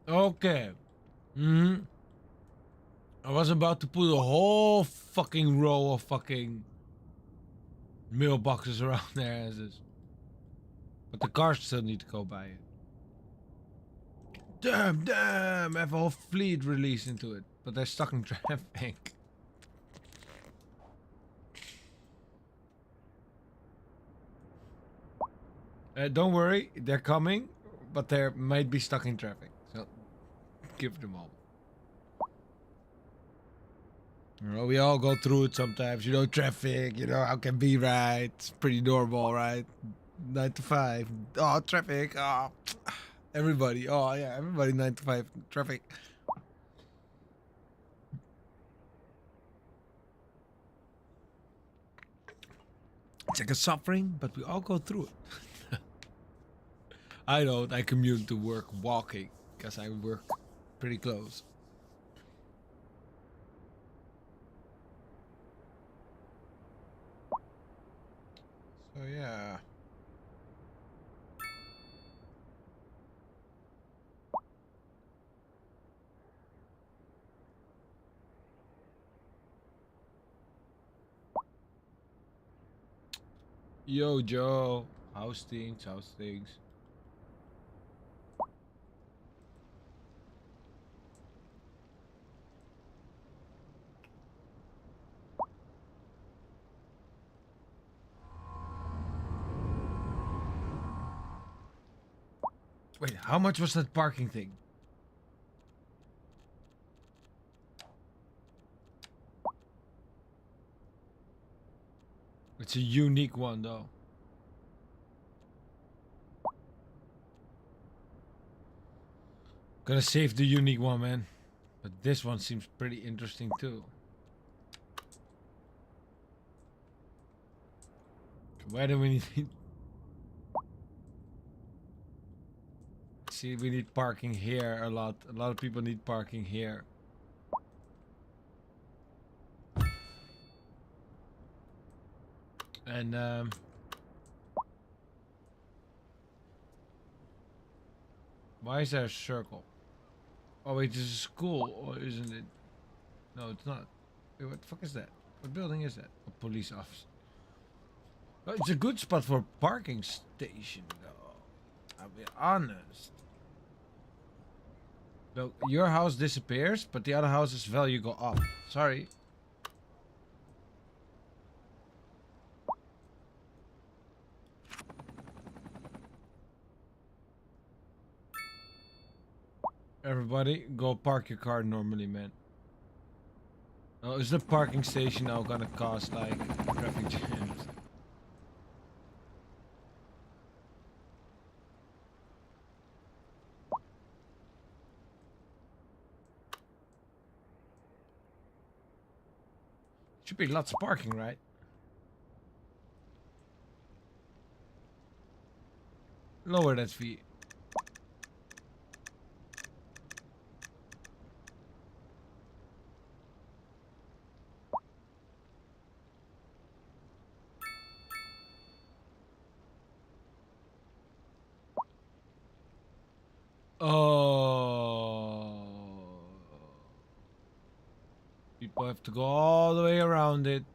Okay. Hmm. I was about to put a whole fucking row of fucking mailboxes around their asses. But the cars still need to go by it. Damn! I have a whole fleet released into it. But they're stuck in traffic. Don't worry, they're coming. But they might be stuck in traffic. So, give them all. You know, we all go through it sometimes. You know, traffic, you know, how can be, right? It's pretty normal, right? 9 to 5. Oh, traffic. Oh, everybody. Oh, yeah, everybody 9 to 5. Traffic. It's like a suffering, but we all go through it. I don't. I commute to work walking because I work pretty close. So, yeah. Yo, Joe. How's things? How's things? Wait, how much was that parking thing? It's a unique one, though. Gonna save the unique one, man. But this one seems pretty interesting, too. Why do we need... See, we need parking here a lot. A lot of people need parking here. And, why is there a circle? Oh, wait, this is a school, or isn't it? No, it's not. Wait, what the fuck is that? What building is that? A police office. Oh, it's a good spot for a parking station, though. I'll be honest. Look, your house disappears, but the other house's value go up. Sorry. Everybody, go park your car normally, man. Oh, is the parking station now gonna cause, like, traffic jams? Should be lots of parking, right? Lower that fee. Oh. People have to go all the way around it.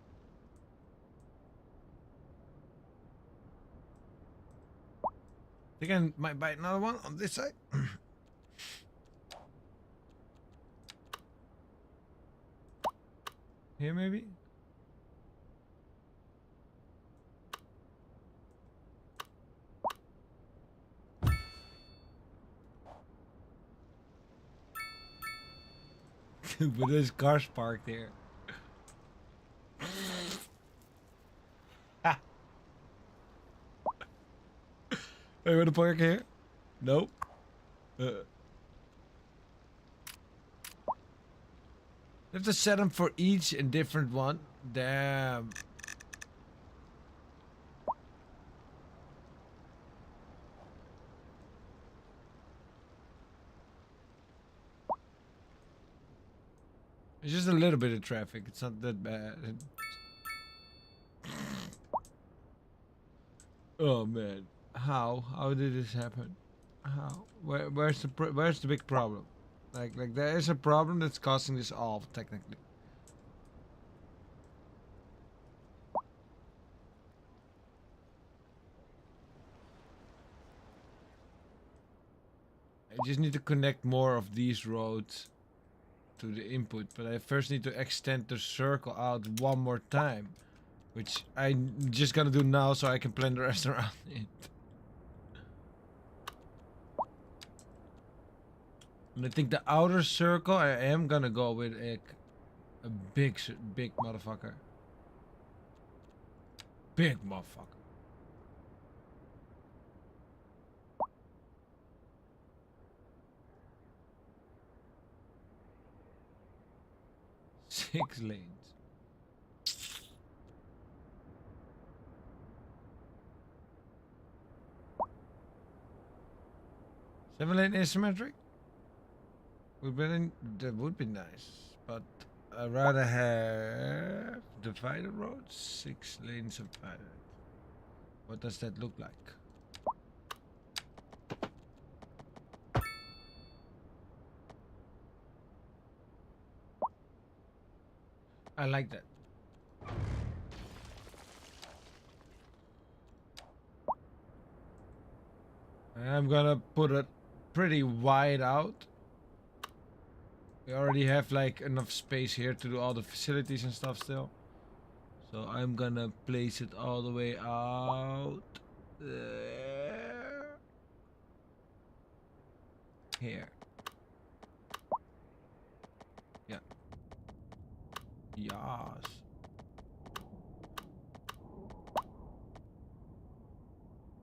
Think I might buy another one on this side. Here maybe? But there's cars parked here. Ah. Hey, want to park here? Nope. You have to set them for each a different one. Damn. It's just a little bit of traffic. It's not that bad. Oh man, how? How did this happen? How? Where's the big problem? Like there is a problem that's causing this all technically. I just need to connect more of these roads to the input, but I first need to extend the circle out one more time, which I'm just gonna do now so I can plan the rest around it. And I think the outer circle, I am gonna go with a big motherfucker. Big motherfucker. Six lanes. Seven lane asymmetric? That would be nice, but I'd rather have divided roads, 6 lanes of divided. What does that look like? I like that. I'm gonna put it pretty wide out. We already have like enough space here to do all the facilities and stuff still. So I'm gonna place it all the way out there. Here. Yeah. Yes.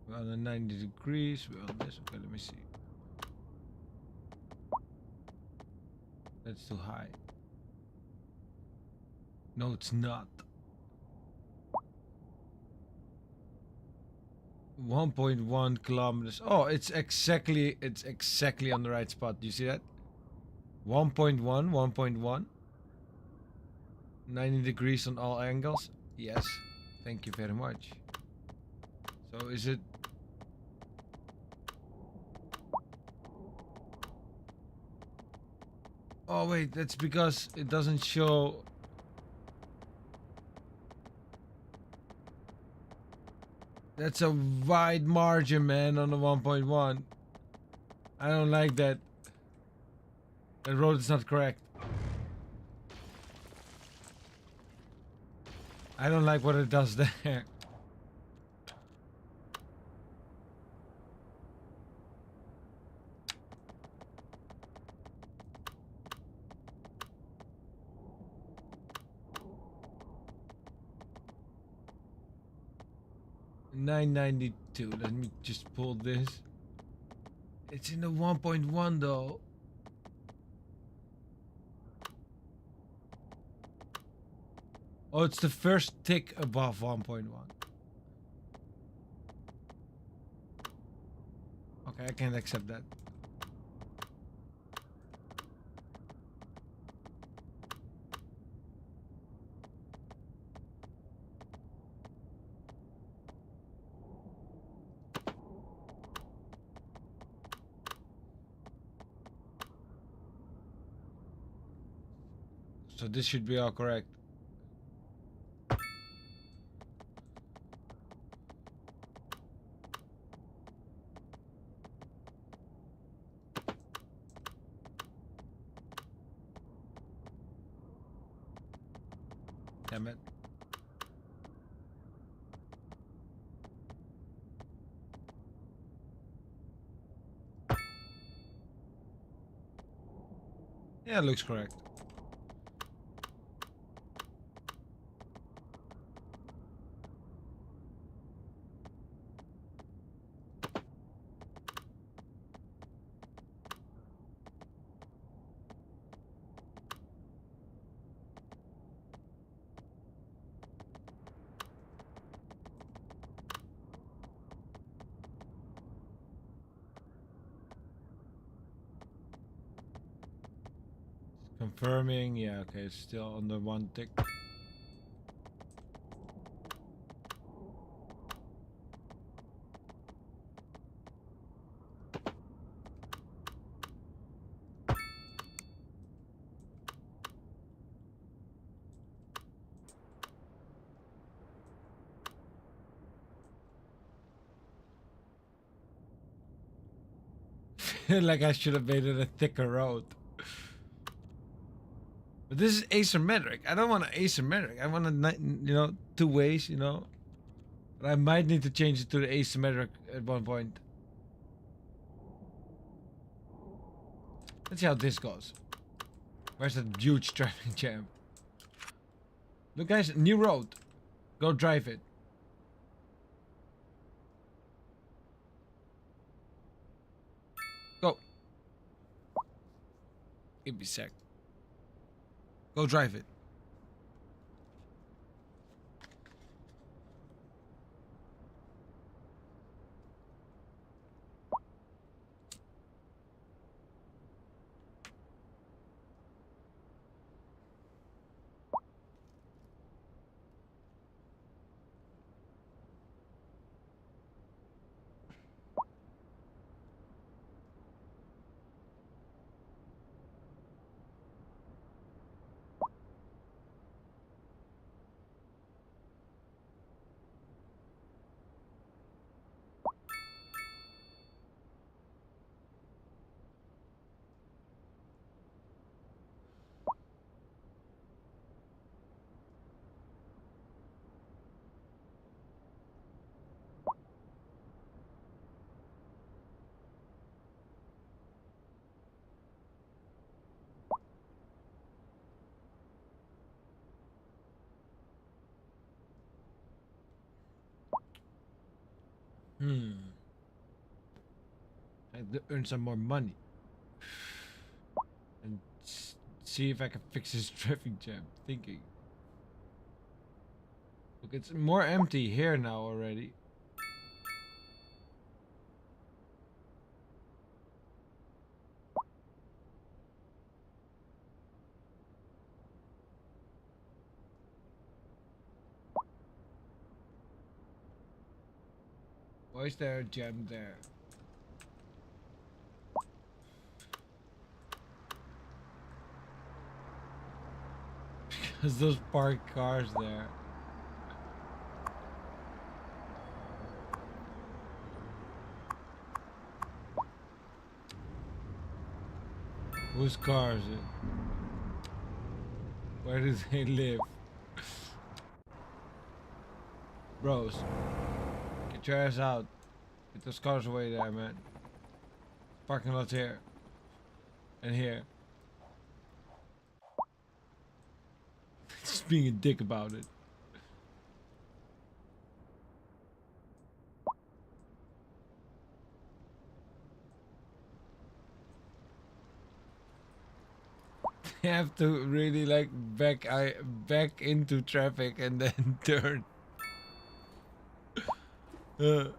We're on the 90 degrees. We're on this. Okay, let me see. That's too high. No, it's not. 1.1 kilometers. Oh, it's exactly on the right spot. Do you see that? 1.1, 1.1. 90 degrees on all angles. Yes. Thank you very much. So is it... Oh wait, that's because it doesn't show... That's a wide margin, man, on the 1.1. I don't like that. That road is not correct. I don't like what it does there. $9.92. Let me just pull this. It's in the 1.1 though. Oh, it's the first tick above 1.1. Okay, I can't accept that. So this should be all correct. Damn it. Yeah, it looks correct. Confirming, yeah, okay, it's still under one tick. Like I should have made it a thicker road. But this is asymmetric. I don't want an asymmetric. I want a, you know, two ways, you know. But I might need to change it to the asymmetric at one point. Let's see how this goes. Where's that huge traffic jam? Look guys, new road. Go drive it. Go. Give me a sec. Go drive it. I have to earn some more money. And see if I can fix this traffic jam. Thinking. Look, it's more empty here now already. Why is there a jam there? Because those parked cars there. Whose car is it? Where do they live? Bros, get your ass out. Get those cars away there, man. Parking lot's here. And here. Just being a dick about it. They have to really like back into traffic and then turn. Man.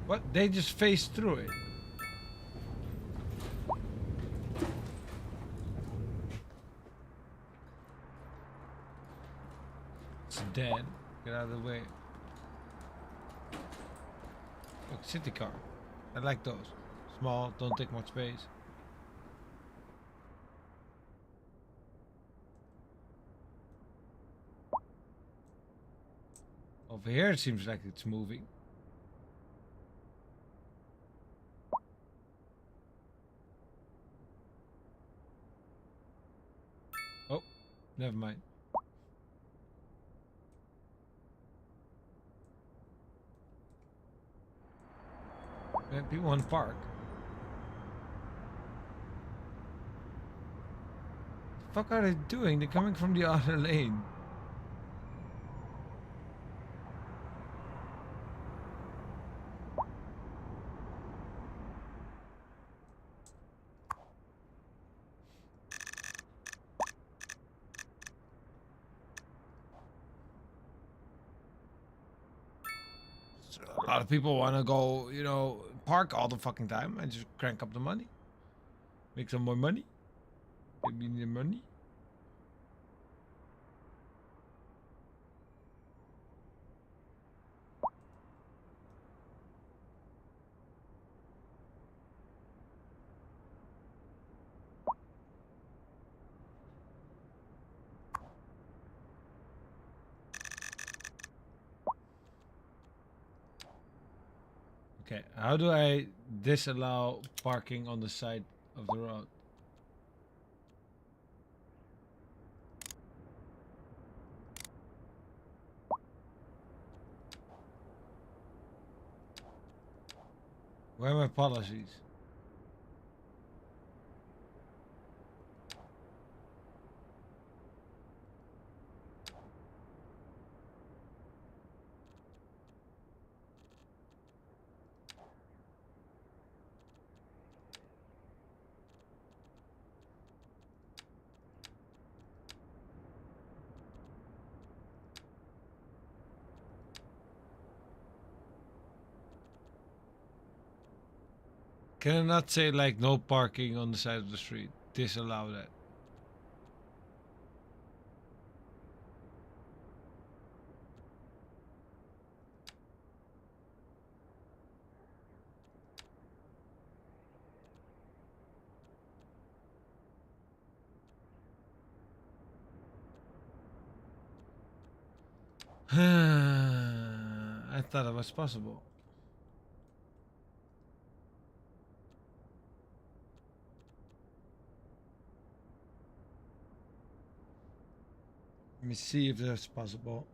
What? They just phased through it. It's dead. Get out of the way. Look, city car. I like those. Small, don't take much space. Over here it seems like it's moving. Oh, never mind. Man, people want to park. The fuck are they doing? They're coming from the other lane. So a lot of people want to go, you know, park all the fucking time and just crank up the money. Make some more money. Give me the money. Okay, how do I disallow parking on the side of the road? Where are my policies? Can I not say like no parking on the side of the street? Disallow that. I thought it was possible. Let me see if that's possible.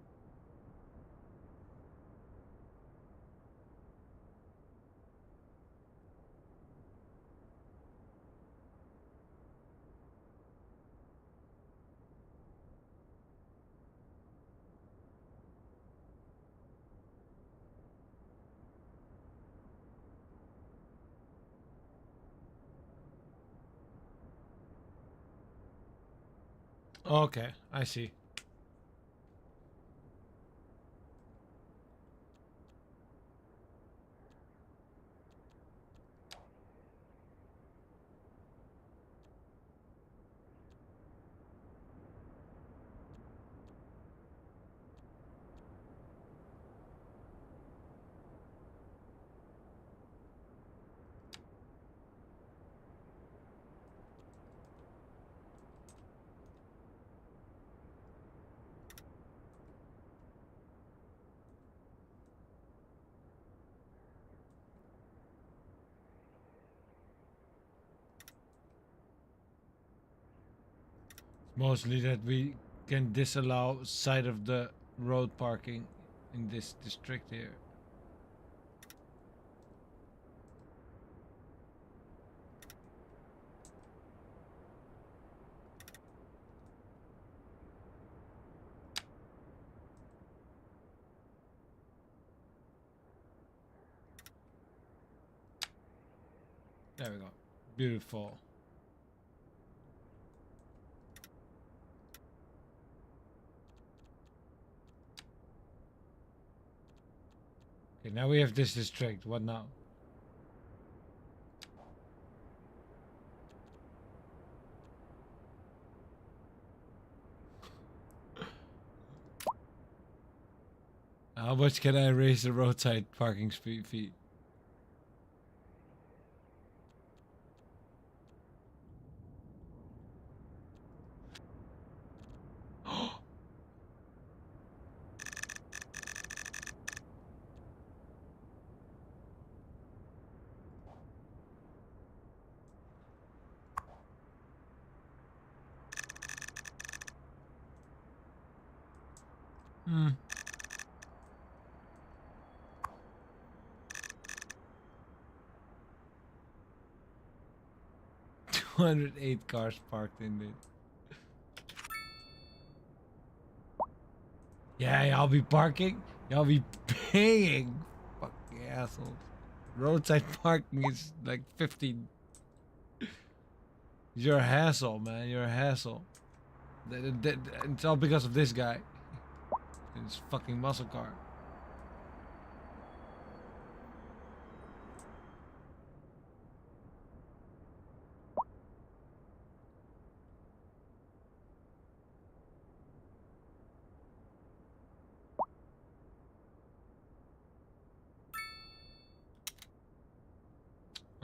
Okay, I see. Mostly that we can disallow side of the road parking in this district here. There we go. Beautiful. Okay, now we have this district. What now? How much can I raise the roadside parking fee? Hmm. 208 cars parked in it. Yeah, y'all be parking. Y'all be paying. Fucking assholes. Roadside parking is like 15. You're a hassle, man. You're a hassle. It's all because of this guy. And his fucking muscle car.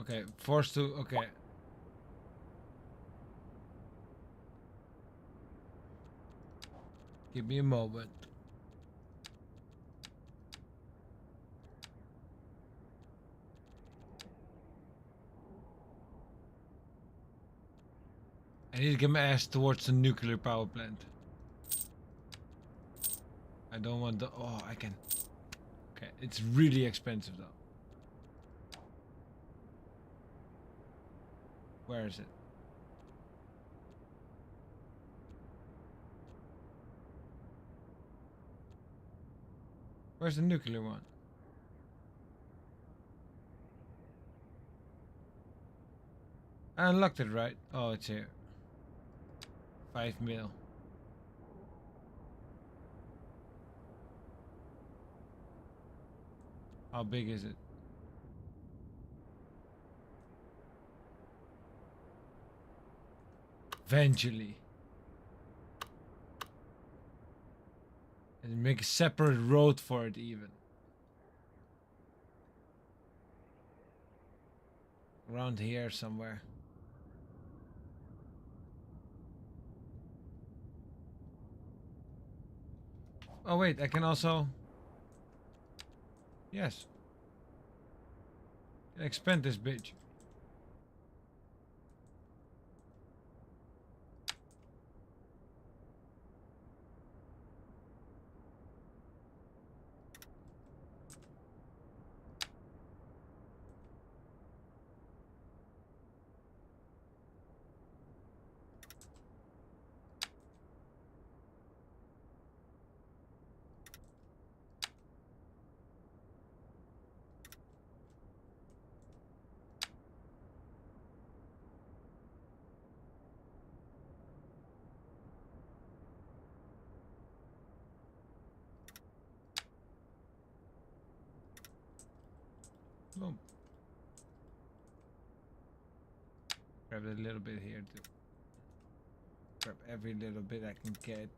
Okay, forced to. Okay. Give me a moment. I need to get my ass towards the nuclear power plant. I don't want the. Oh, I can. Okay, it's really expensive though. Where is it? Where's the nuclear one? I unlocked it, right? Oh, it's here. 5 mil. How big is it? Eventually. And make a separate road for it even. Around here somewhere. Oh wait, I can also... Yes. Expand this bitch. Boom. Grab a little bit here too. Grab every little bit I can get.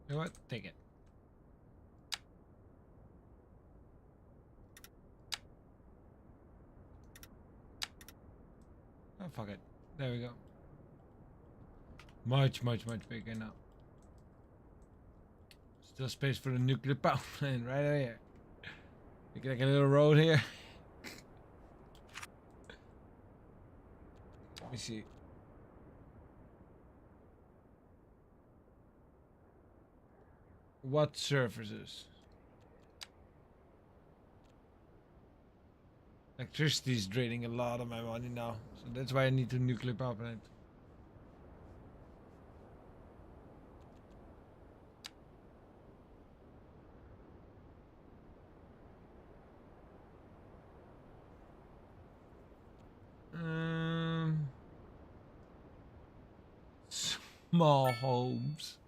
You know what? Take it. Oh, fuck it. There we go. Much bigger now. Still space for the nuclear power plant right here. Make like a little road here. Let me see. What surfaces? Electricity is draining a lot of my money now, so that's why I need the nuclear power plant. Small homes.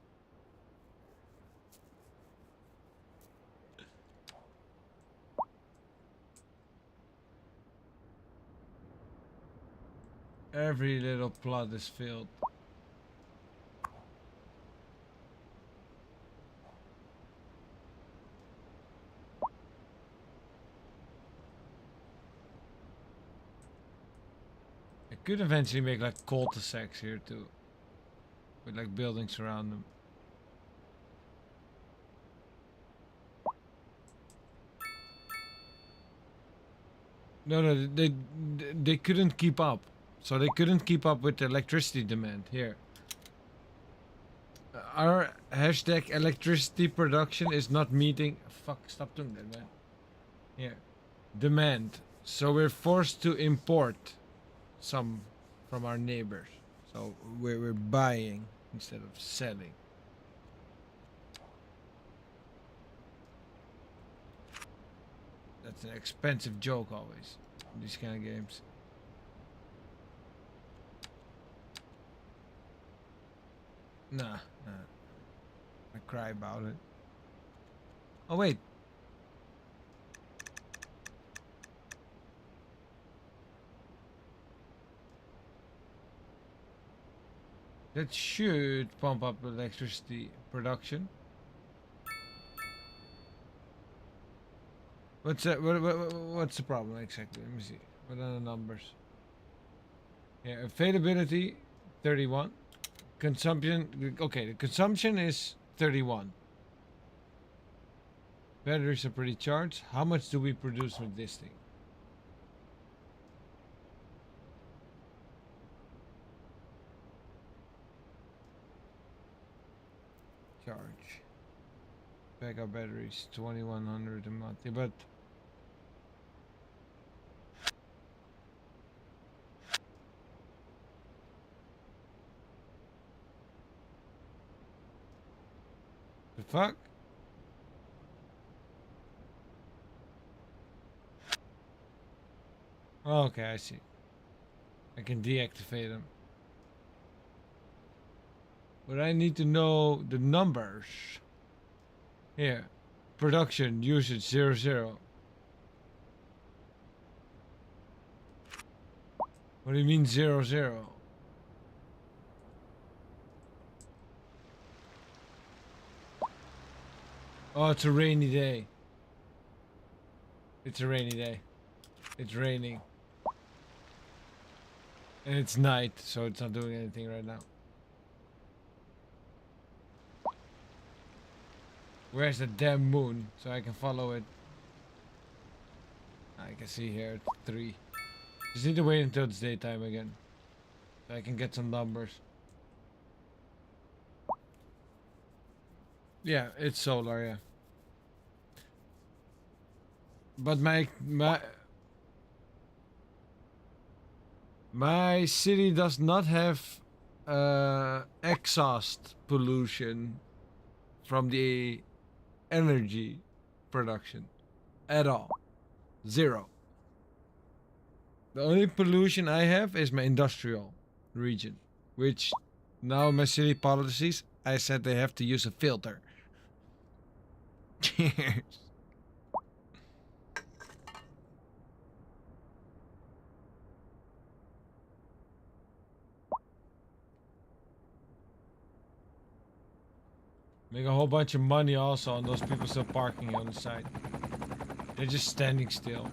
Every little plot is filled. I could eventually make like cul-de-sacs here too. With like buildings around them. No, they couldn't keep up. So they couldn't keep up with the electricity demand here. Our hashtag electricity production is not meeting. Fuck, stop doing that, man. Here. Demand. So we're forced to import some from our neighbors. So we're buying instead of selling. That's an expensive joke always in these kind of games. Nah. I cry about it. Oh wait. That should pump up electricity production. What's what's the problem exactly? Let me see. What are the numbers? Yeah, availability 31. Consumption, okay, the consumption is 31. Batteries are pretty charged. How much do we produce with this thing? Charge. Backup batteries 2100 a month. Yeah, but the fuck? Oh, okay, I see. I can deactivate them. But I need to know the numbers. Here. Production usage 00. What do you mean 00? Oh, it's a rainy day. It's a rainy day. It's raining. And it's night, so it's not doing anything right now. Where's the damn moon? So I can follow it. I can see here, it's 3. Just need to wait until it's daytime again. So I can get some numbers. Yeah, it's solar, yeah. But my city does not have exhaust pollution from the energy production at all. 0. The only pollution I have is my industrial region, which now in my city policies, I said they have to use a filter. Cheers. Make a whole bunch of money also on those people still parking on the side. They're just standing still.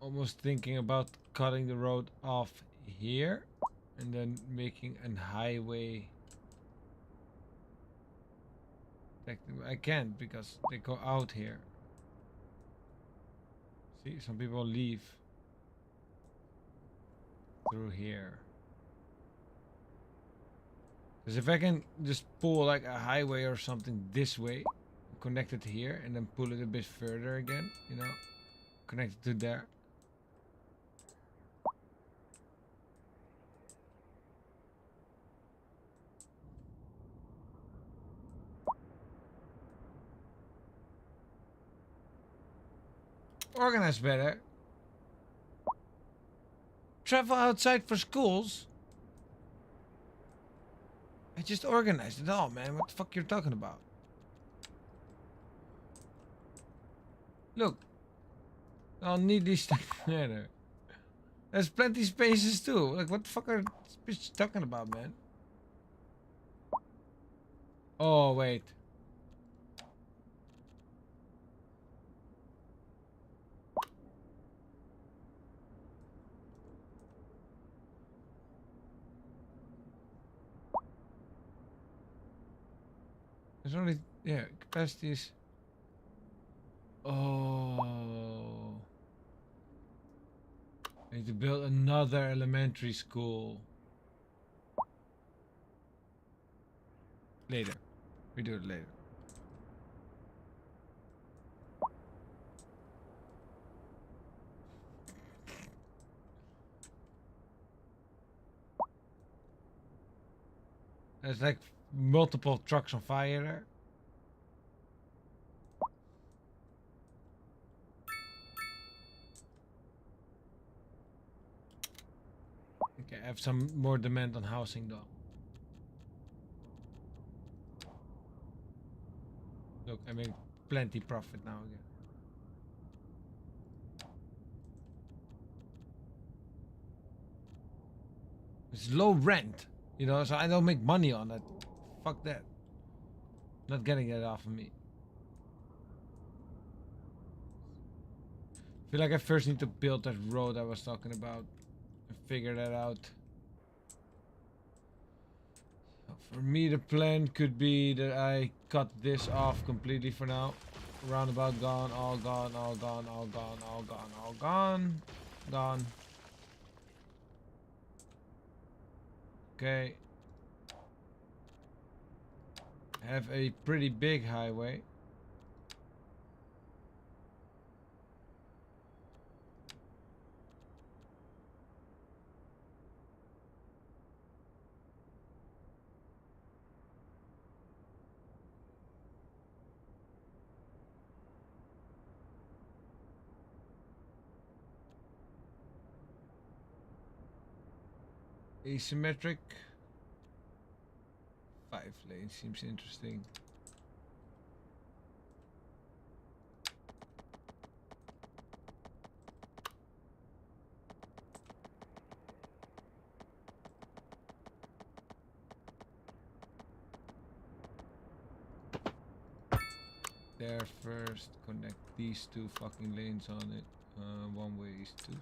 Almost thinking about cutting the road off here and then making a highway. I can't because they go out here. See, some people leave through here. Because if I can just pull like a highway or something this way, connect it here, and then pull it a bit further again, you know, connect it to there. Organize better. Travel outside for schools. I just organized it all, man. What the fuck you're talking about? Look. I'll need these things together. There's plenty spaces too. Like, what the fuck are this bitch talking about, man? Oh, wait. There's only, yeah, capacities. Oh. I need to build another elementary school. Later. We do it later. There's like multiple trucks on fire there. Okay, I have some more demand on housing though. Look, I make plenty profit now again. It's low rent, you know, so I don't make money on it. Fuck that. Not getting it off of me. Feel like I first need to build that road I was talking about and figure that out. So for me, the plan could be that I cut this off completely for now. Roundabout gone, all gone, all gone, all gone, all gone, all gone, gone. Okay. Have a pretty big highway. Asymmetric. 5 lanes seems interesting. There first, connect these 2 fucking lanes on it. One way is 2.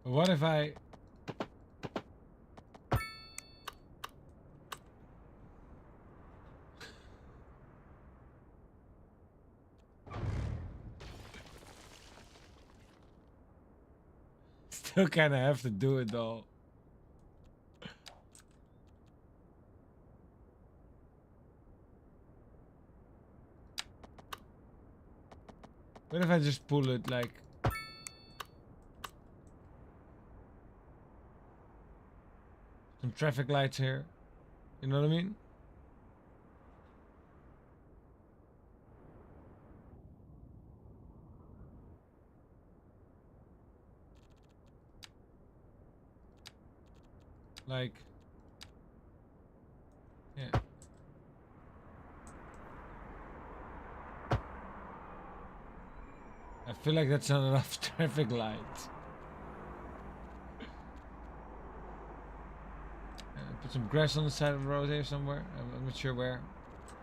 What if I... Still kinda have to do it though. What if I just pull it like... Some traffic lights here. You know what I mean? Like... Yeah. I feel like that's not enough traffic lights. Put some grass on the side of the road here somewhere. I'm not sure where.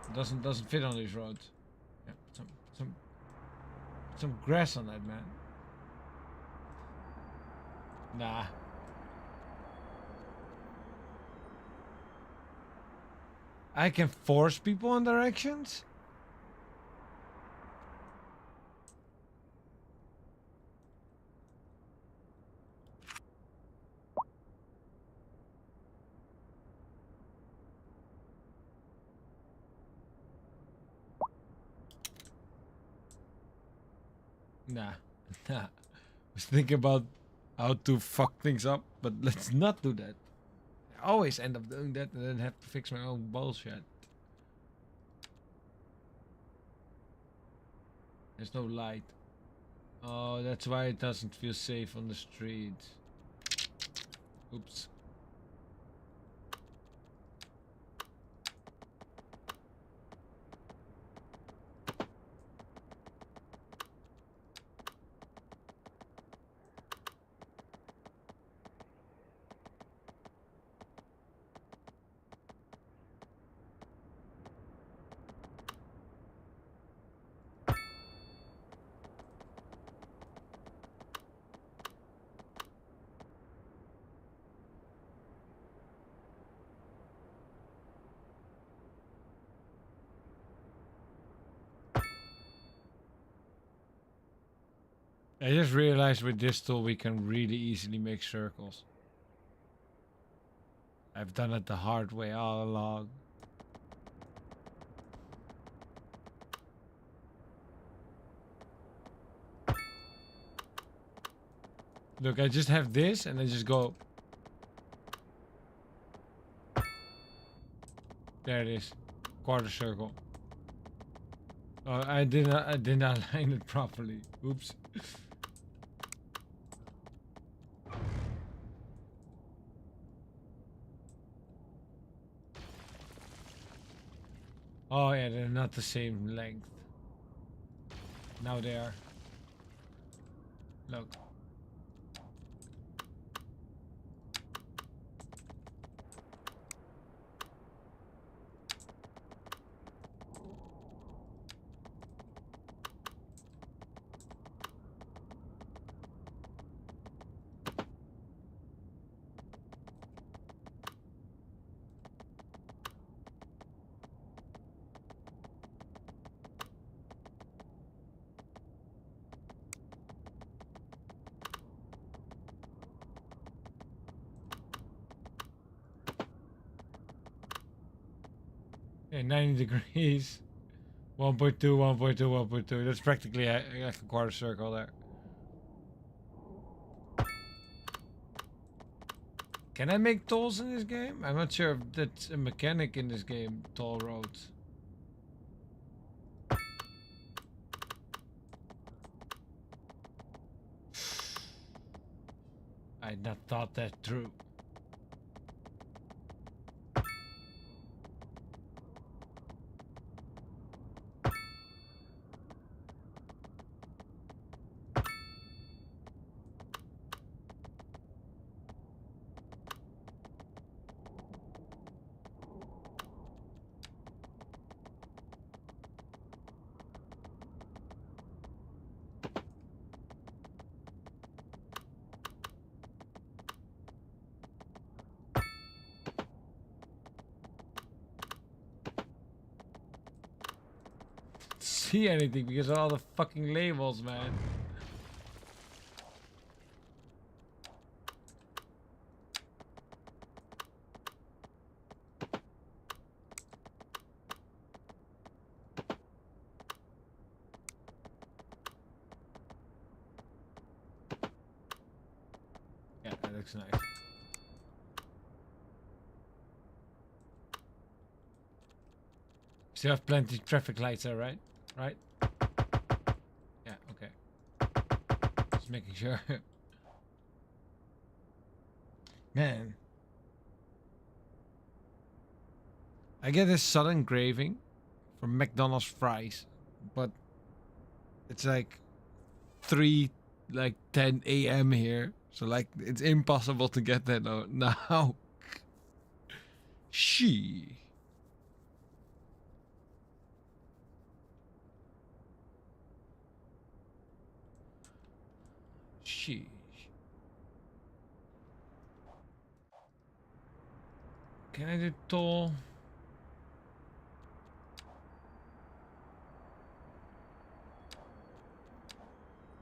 It doesn't fit on these roads. Yeah, put some grass on that, man. Nah. I can force people on directions? Nah. Nah. I was thinking about how to fuck things up, but let's not do that. I always end up doing that and then have to fix my own bullshit. There's no light. Oh, that's why it doesn't feel safe on the street. Oops. I just realized with this tool we can really easily make circles. I've done it the hard way all along. Look, I just have this and I just go. There it is. Quarter circle. Oh, I did not align it properly. Oops. Oh yeah, they're not the same length. Now they are. Look. Yeah, 90 degrees. 1.2, 1.2, 1.2. That's practically like a quarter circle there. Can I make tolls in this game? I'm not sure if that's a mechanic in this game, toll roads. I had not thought that through. See anything because of all the fucking labels, man. Yeah, that looks nice. Still have plenty of traffic lights there, right? Right? Yeah, okay. Just making sure. Man. I get this sudden craving for McDonald's fries, but it's like 3 like 10 a.m. here, so like it's impossible to get there now. She. Can I do toll?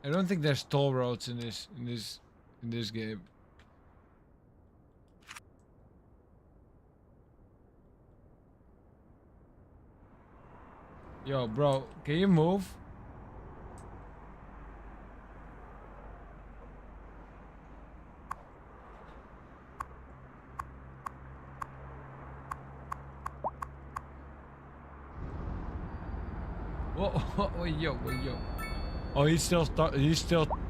I don't think there's toll roads in this game. Yo, bro, can you move? Whoa, yo. Oh, he's still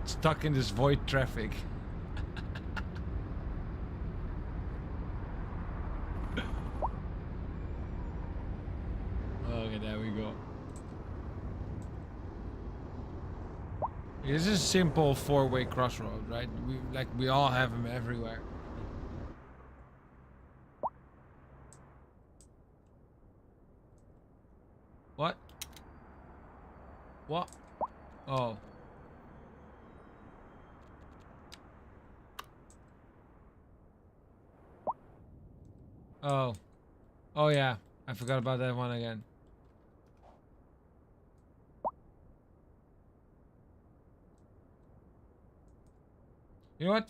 stuck in this void traffic. Okay, there we go. This is a simple 4-way crossroad, right? We all have them everywhere. What? What? Oh. Oh. Oh yeah. I forgot about that one again. You know what?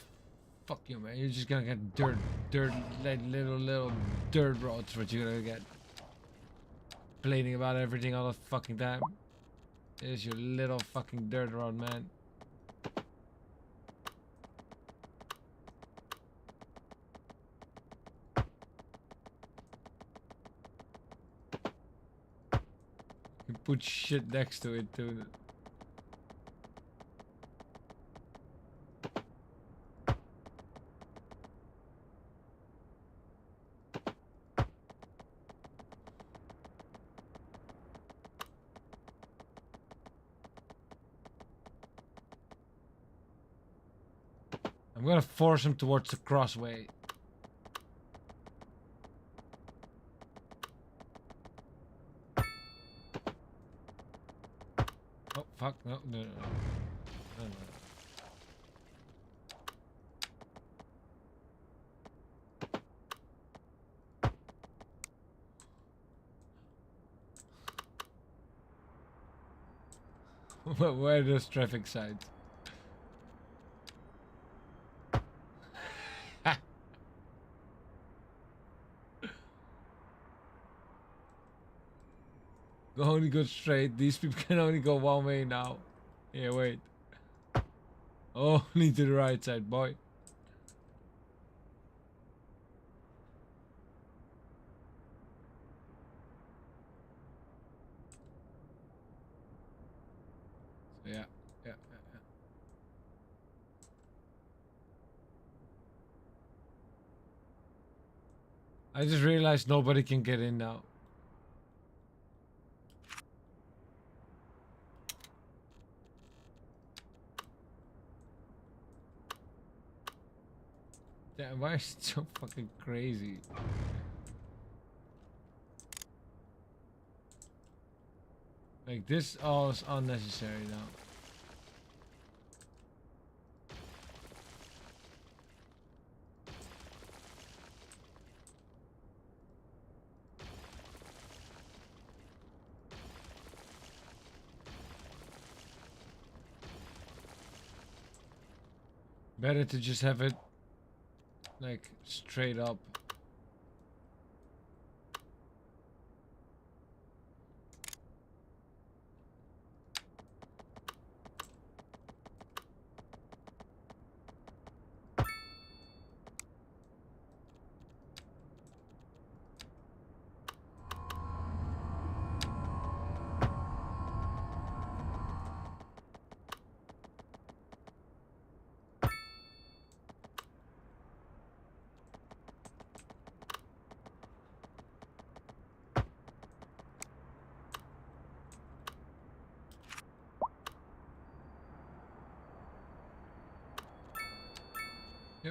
Fuck you, man. You're just gonna get dirt, like little dirt roads. What you're gonna get? Complaining about everything all the fucking time. Is your little fucking dirt road, man. You put shit next to it too. I'm gonna force him towards the crossway. Oh fuck! No. Where are those traffic signs? Only go straight. These people can only go one way now. Yeah, wait. Only to the right side, boy. So yeah. I just realized nobody can get in now. Damn, why is it so fucking crazy? Like, this all is unnecessary now. Better to just have it, like, straight up.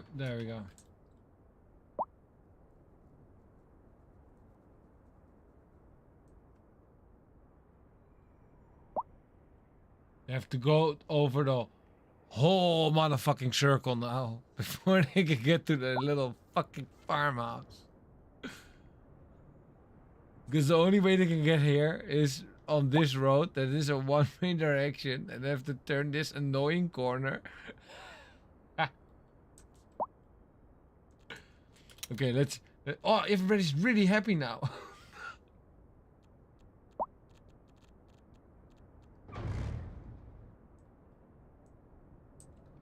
Yep, there we go. They have to go over the whole motherfucking circle now before they can get to the little fucking farmhouse. Because the only way they can get here is on this road that is a one-way direction, and they have to turn this annoying corner. Okay, let's. Oh, everybody's really happy now.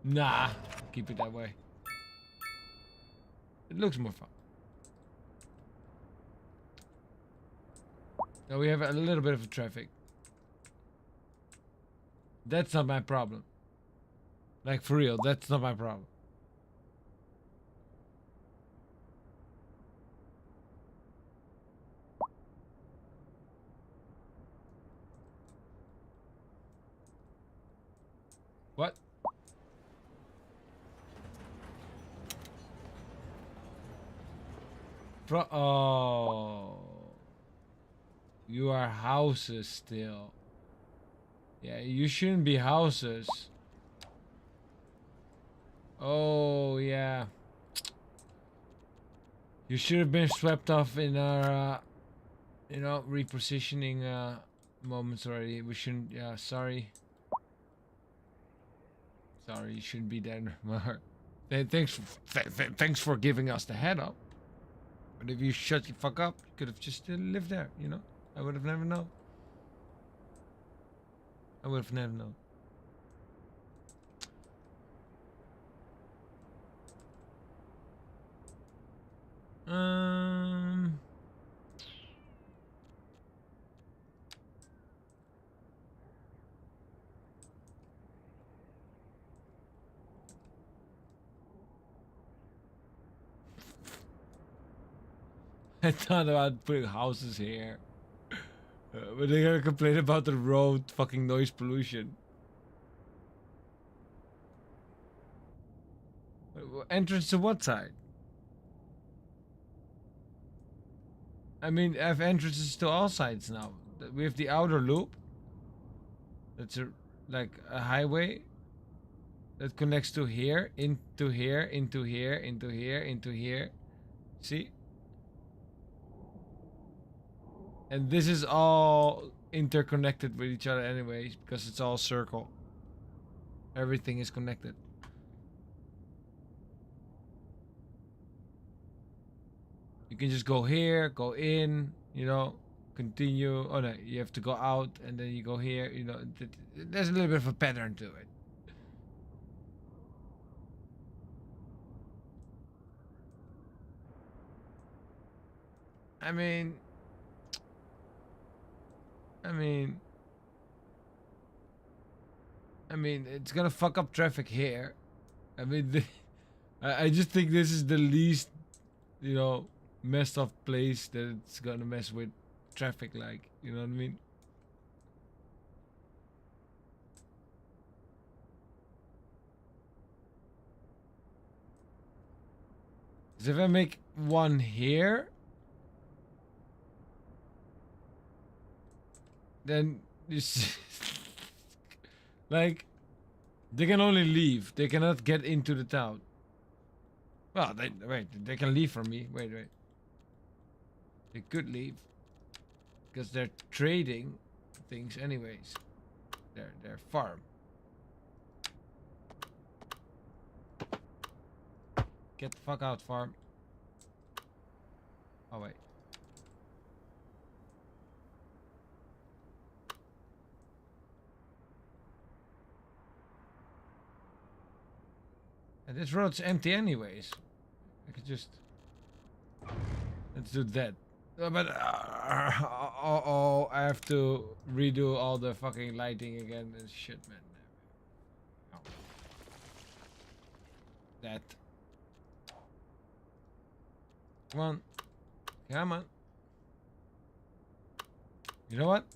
Nah, keep it that way. It looks more fun. Now we have a little bit of traffic. That's not my problem. Like, for real, that's not my problem. What? Oh. You are houses still. Yeah, you shouldn't be houses. Oh, yeah. You should have been swept off in our, repositioning moments already. We shouldn't, yeah, sorry. Sorry, you shouldn't be there anymore. Thanks for giving us the head up. But if you shut the fuck up, you could have just lived there, you know? I would have never known. I would have never known. I thought about putting houses here. But they're gonna complain about the road fucking noise pollution. Entrance to what side? I mean, I have entrances to all sides now. We have the outer loop. That's like a highway that connects to here, into here, into here, into here, into here. See? And this is all interconnected with each other anyways, because it's all circle. Everything is connected. You can just go here, go in, continue. Oh no, you have to go out and then you go here, there's a little bit of a pattern to it. I mean, it's gonna fuck up traffic here. I mean, I just think this is the least, messed up place that it's gonna mess with traffic, like, you know what I mean? Because if I make one here, then this, like, they can only leave. They cannot get into the town. Well, they can leave from me. Wait. They could leave. Because they're trading things anyways. Their farm. Get the fuck out, farm. Oh, wait. And this road's empty anyways. I could just... Let's do that. But, I have to redo all the fucking lighting again and shit, man. Oh. That. Come on. Come on. You know what?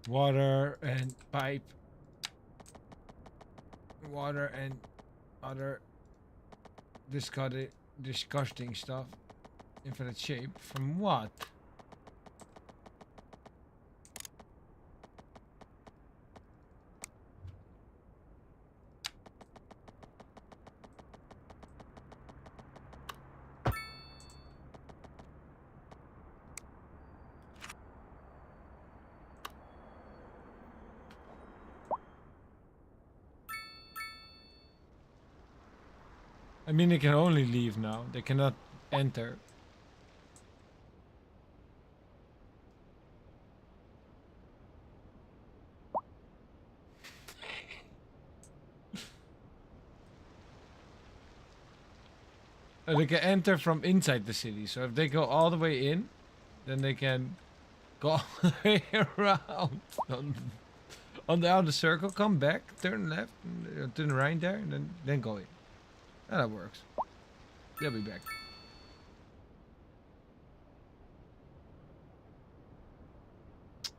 Water and pipe. Water and other disgusting stuff. Infinite shape. From what? I mean, they can only leave now. They cannot enter. They can enter from inside the city. So if they go all the way in, then they can go all the way around on the outer circle, come back, turn left, turn right there, and then go in. And that works. They'll be back.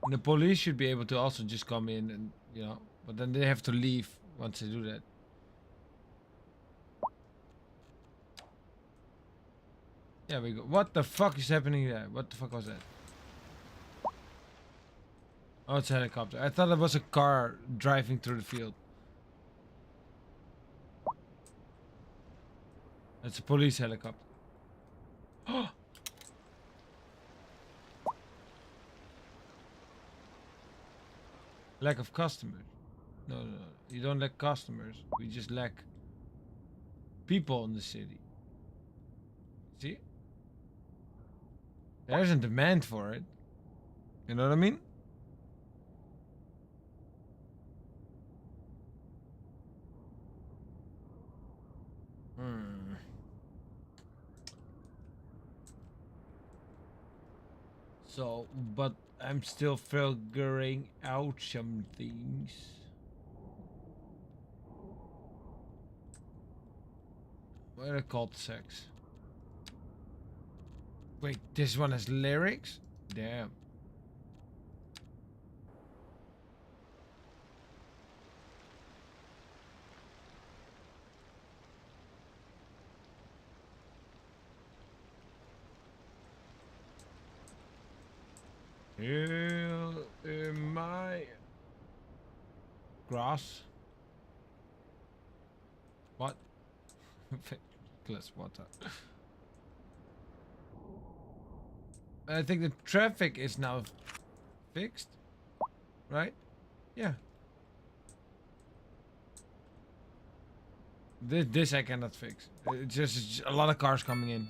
And the police should be able to also just come in and, you know, but then they have to leave once they do that. Yeah, we go. What the fuck is happening there? What the fuck was that? Oh, it's a helicopter. I thought it was a car driving through the field. It's a police helicopter. Lack of customers. No, no, no. You don't lack customers. We just lack people in the city. See? There's a demand for it. You know what I mean? Hmm. So, but I'm still figuring out some things. What are called sex? Wait, this one has lyrics? Damn. Here in my grass. What? Glass water. I think the traffic is now fixed, right? Yeah. This I cannot fix. It's just a lot of cars coming in.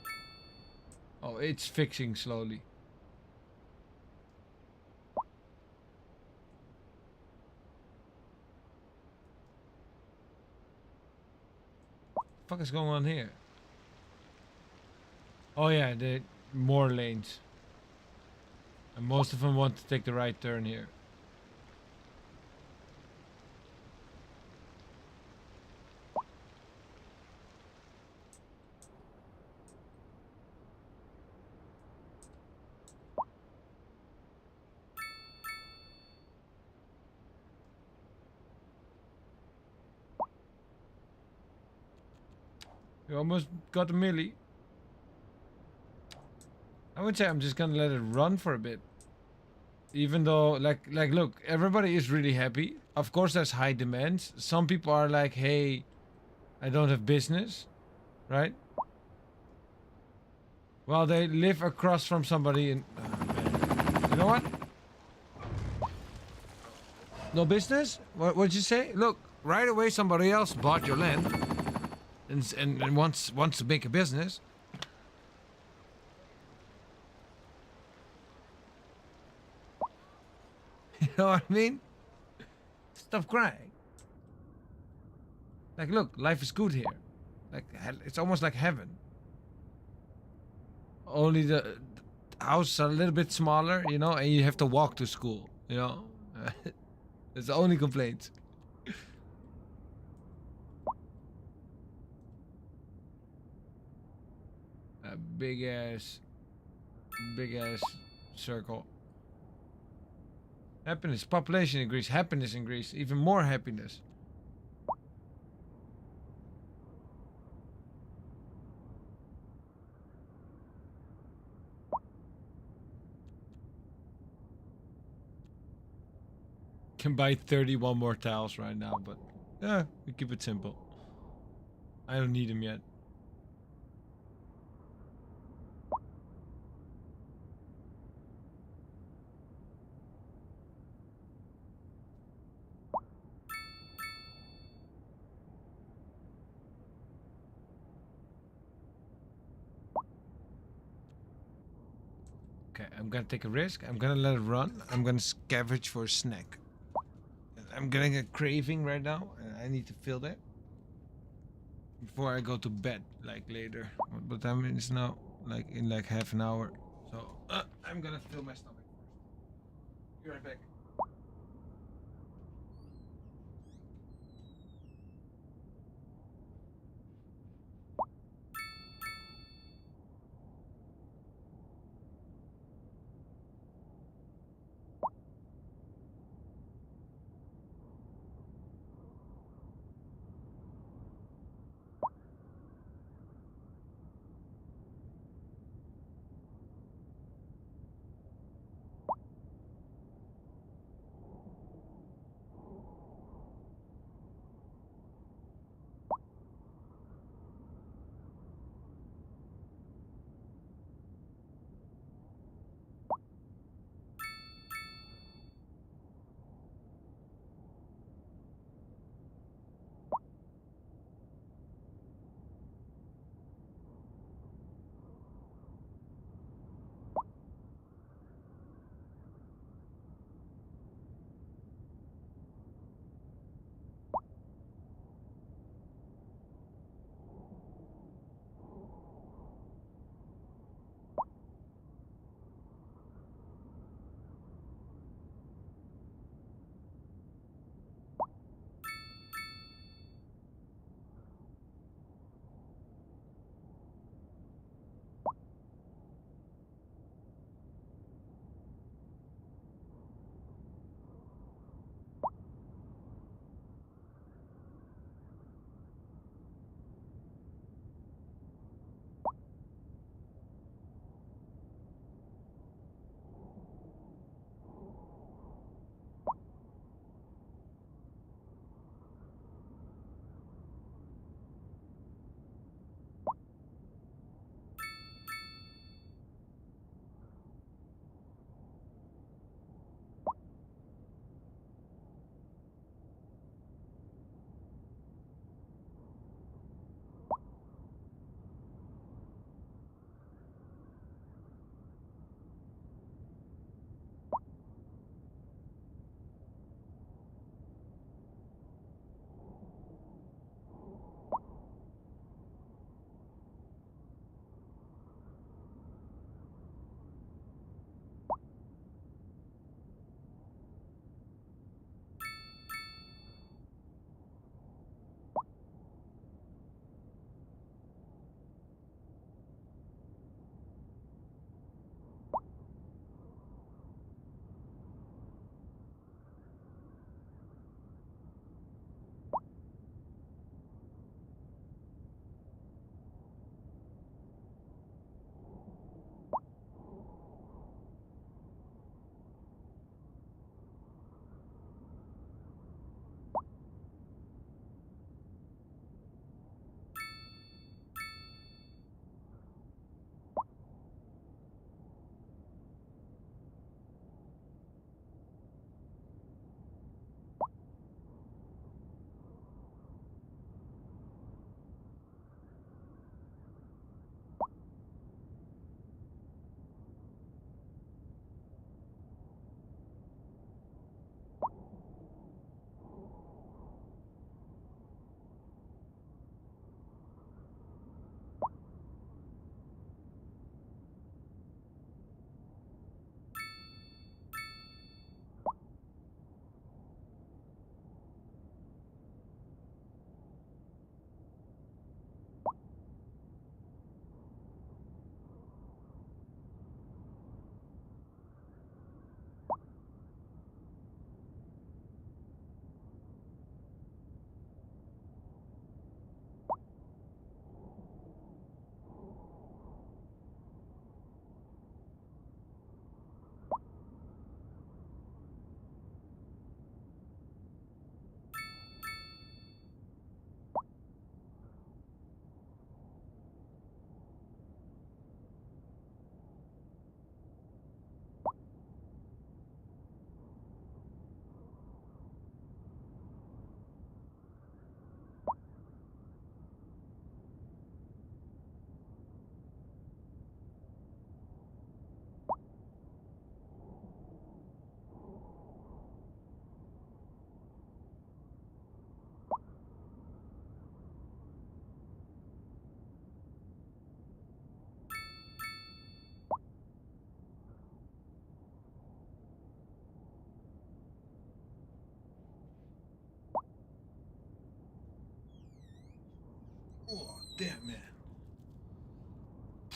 Oh, it's fixing slowly. What the fuck is going on here? Oh yeah, the more lanes. And most of them want to take the right turn here. You almost got a milli. I would say I'm just gonna let it run for a bit. Even though, like, look, everybody is really happy. Of course, there's high demands. Some people are like, hey, I don't have business, right? Well, they live across from somebody and... you know what? No business? What'd you say? Look, right away somebody else bought your land and wants to make a business. You know what I mean? Stop crying. Like, look, life is good here. Like, it's almost like heaven. Only the house are a little bit smaller, you know, and you have to walk to school, you know. It's the only complaint. A big ass circle. Happiness, population increase, happiness increase, even more happiness. Can buy 31 more tiles right now, but yeah, we keep it simple. I don't need them yet. Okay, I'm gonna take a risk. I'm gonna let it run. I'm gonna scavenge for a snack. I'm getting a craving right now, and I need to fill that before I go to bed, like later. But I mean, it's now like in like half an hour, so I'm gonna fill my stomach first. Be right back.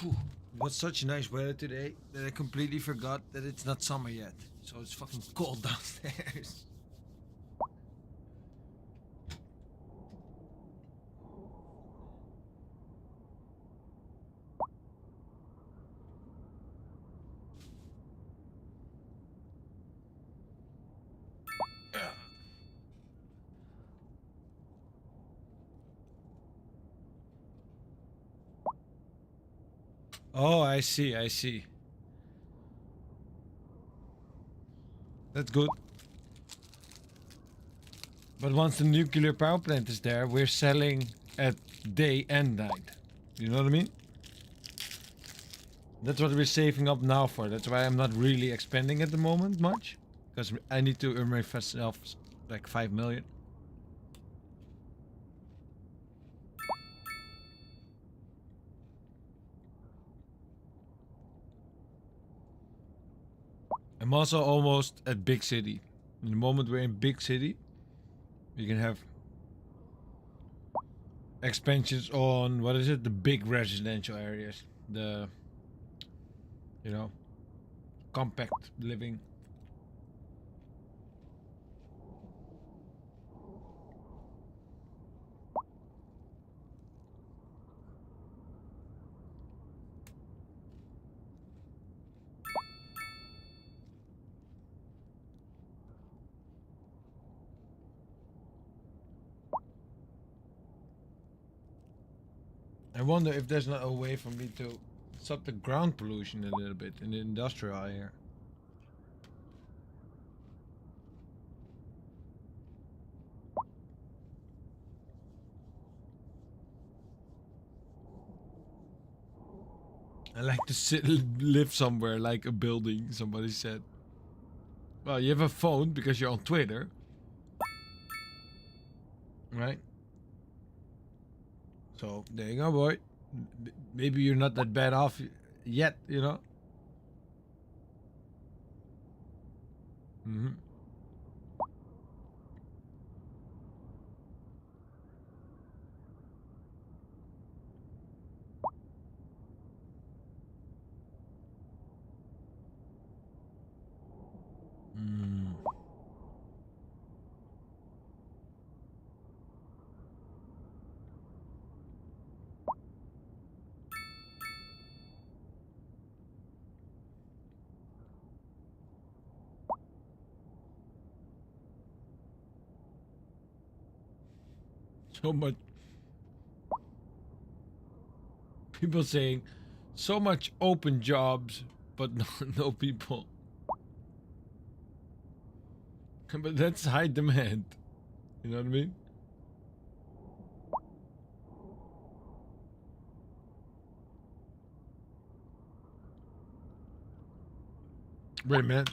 Phew. It was such nice weather today that I completely forgot that it's not summer yet. So it's fucking cold downstairs. Oh, I see, I see. That's good. But once the nuclear power plant is there, we're selling at day and night. You know what I mean? That's what we're saving up now for. That's why I'm not really expanding at the moment much. Because I need to earn myself like 5 million. I'm also almost at big city. In the moment we're in big city, we can have expansions on, what is it? The big residential areas. The, you know, compact living. I wonder if there's not a way for me to stop the ground pollution a little bit in the industrial area. I like to live somewhere like a building, somebody said. Well, you have a phone because you're on Twitter. Right? So, there you go, boy. Maybe you're not that bad off yet, you know? Mm-hmm. Mm. So much people saying so much open jobs, but no people. But that's high demand. You know what I mean? Wait a minute.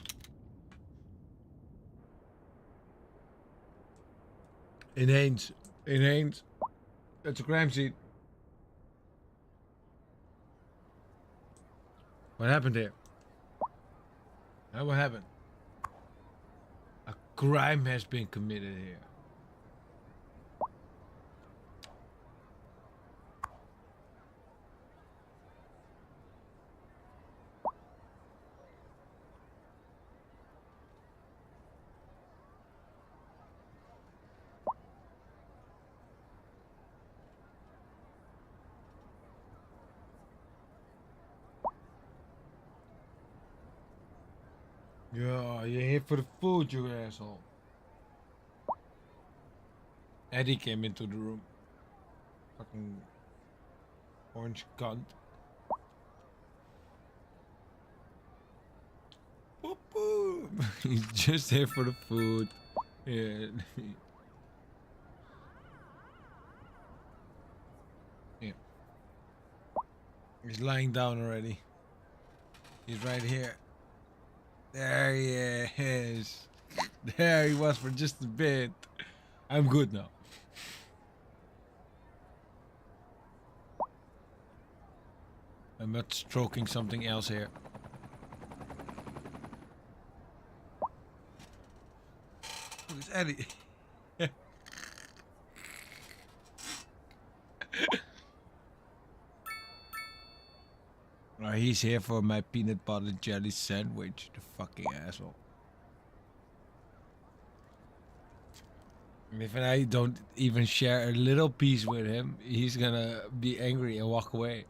In Haynes. In Haynes. That's a crime scene. What happened here? What happened? A crime has been committed here. Yeah, you're here for the food, you asshole. Eddie came into the room. Fucking orange cunt. Boop, boop. He's just here for the food. Yeah. Yeah. He's lying down already. He's right here. There he is. There he was for just a bit. I'm good now. I'm not stroking something else here. Look, it's Eddie. he's here for my peanut butter jelly sandwich. The fucking asshole. If I don't even share a little piece with him, he's gonna be angry and walk away.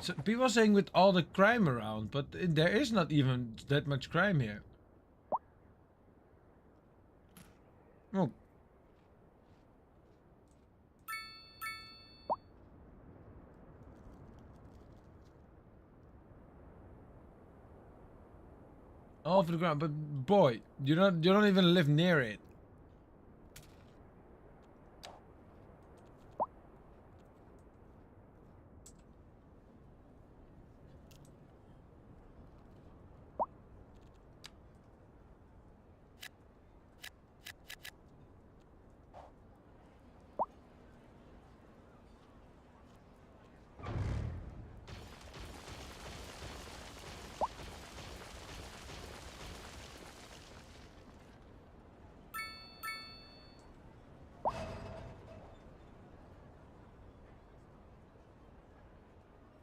So people are saying with all the crime around, but there is not even that much crime here. Oh. All over the ground, but boy, you don't even live near it.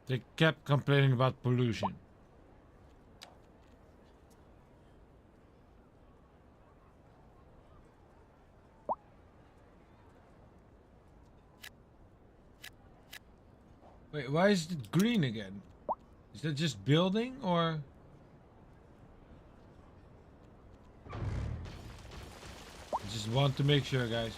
They kept complaining about pollution. Wait, why is it green again? Is that just building or? I just want to make sure, guys.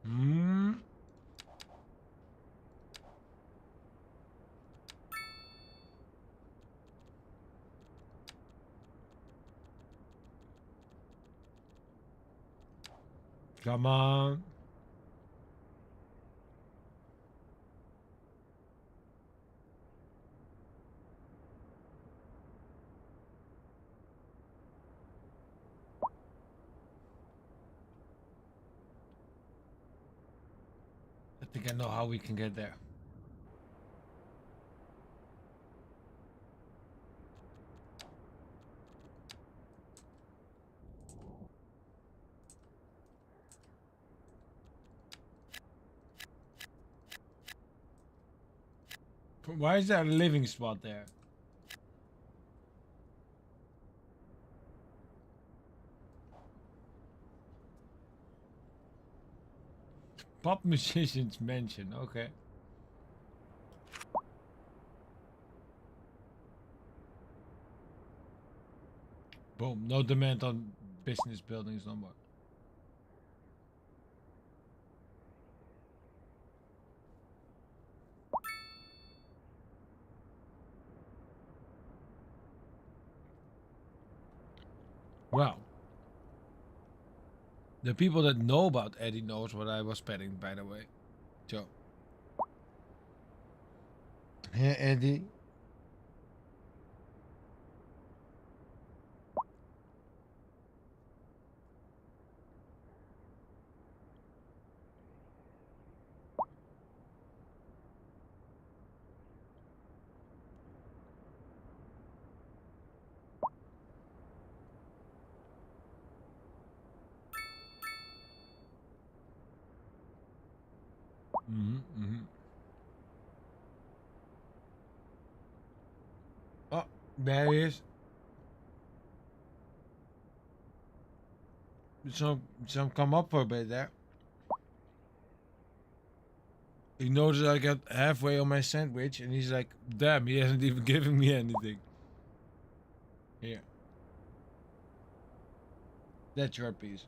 Hmm. Come on. I think I know how we can get there. Why is there a living spot there? Pop musicians mention, okay. Boom, no demand on business buildings no more. Well, the people that know about Eddie knows what I was petting, by the way. So, hey Eddie. Oh, there he is. Some come up for a bit there. He noticed I got halfway on my sandwich and he's like, damn, he hasn't even given me anything. Here. That's your piece.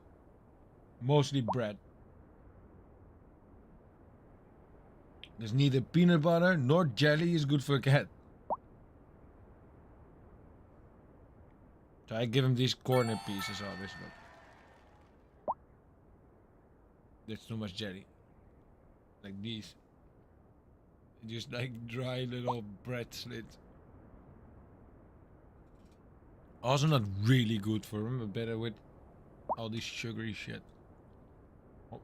Mostly bread. There's neither peanut butter nor jelly is good for a cat. So I give him these corner pieces, obviously. That's too much jelly. Like these. Just like dry little bread slits. Also not really good for them, but better with all this sugary shit. Oh.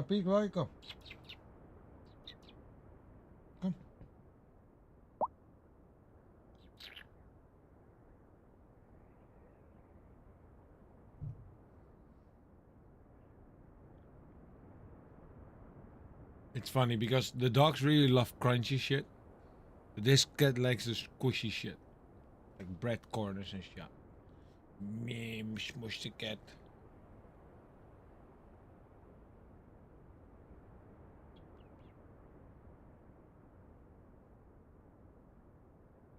Piek, waar je kom? Kom. It's funny because the dogs really love crunchy shit. But this cat likes the squishy shit. Like bread corners and shit. Mmm, smush the cat.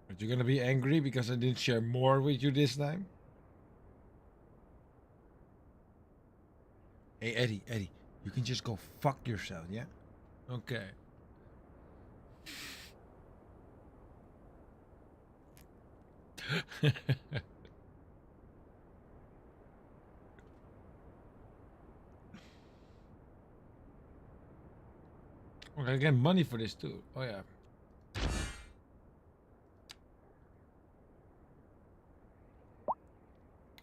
But you're gonna be angry because I didn't share more with you this time? Hey, Eddie, you can just go fuck yourself, yeah? Okay. We're gonna get money for this too. Oh yeah.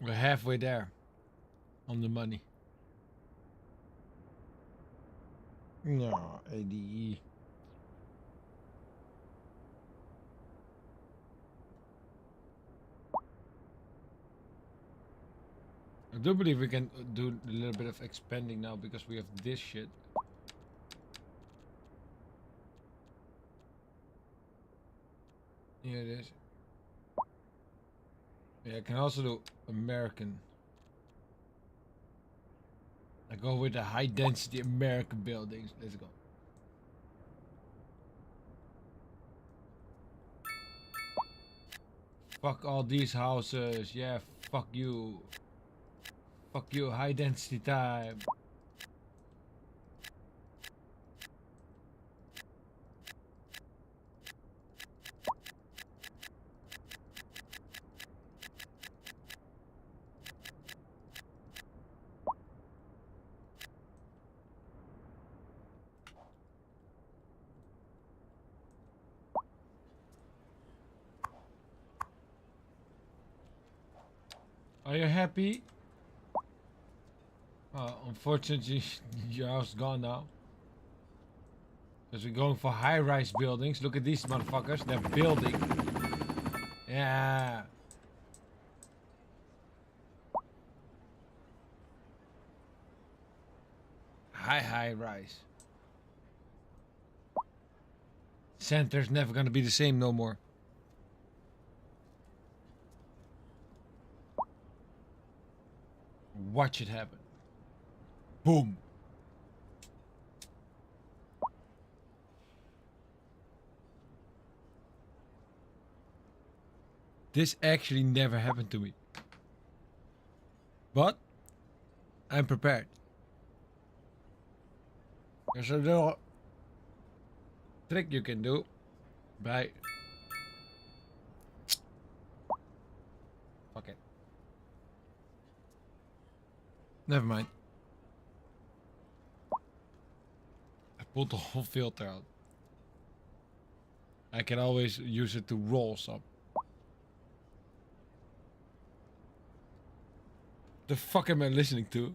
We're halfway there on the money. No, ADE. I do believe we can do a little bit of expanding now because we have this shit. Yeah, it is. Yeah, I can also do American. I go with the high density American buildings. Let's go. Fuck all these houses. Yeah, fuck you. Fuck you, high density time. Are you happy? Unfortunately, your house is gone now. Because we're going for high-rise buildings. Look at these motherfuckers. They're building. Yeah. High rise. Center's never gonna be the same no more. Watch it happen. Boom. This actually never happened to me. But I'm prepared. There's a little trick you can do. By fuck it. Never mind. I pulled the whole filter out. I can always use it to roll some. The fuck am I listening to?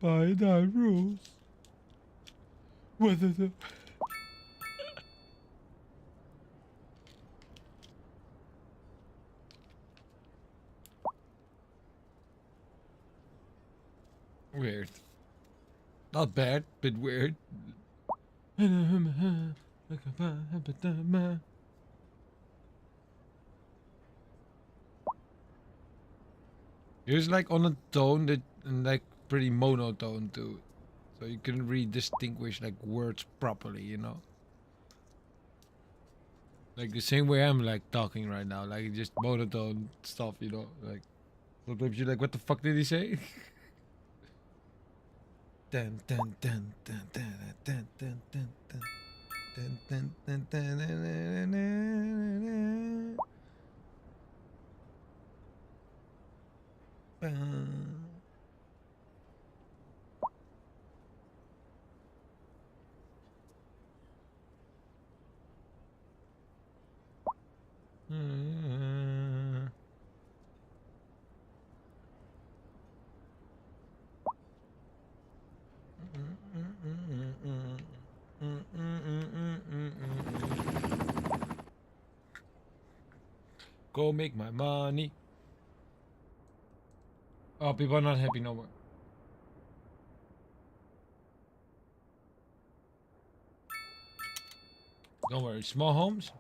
By the rules. Whether the weird. Not bad, but weird. It's like on a tone that like pretty monotone too. So you can really distinguish like words properly, you know? Like the same way I'm like talking right now, like just monotone stuff, you know. Like sometimes you're like, what the fuck did he say? Dun, dun, dun, dun, dun, dun, dun, dun, dun. Dun, dun, dun, dun, dun, dun, dun, dun, dun. Go make my money. Oh, people are not happy no more. Don't worry, small homes.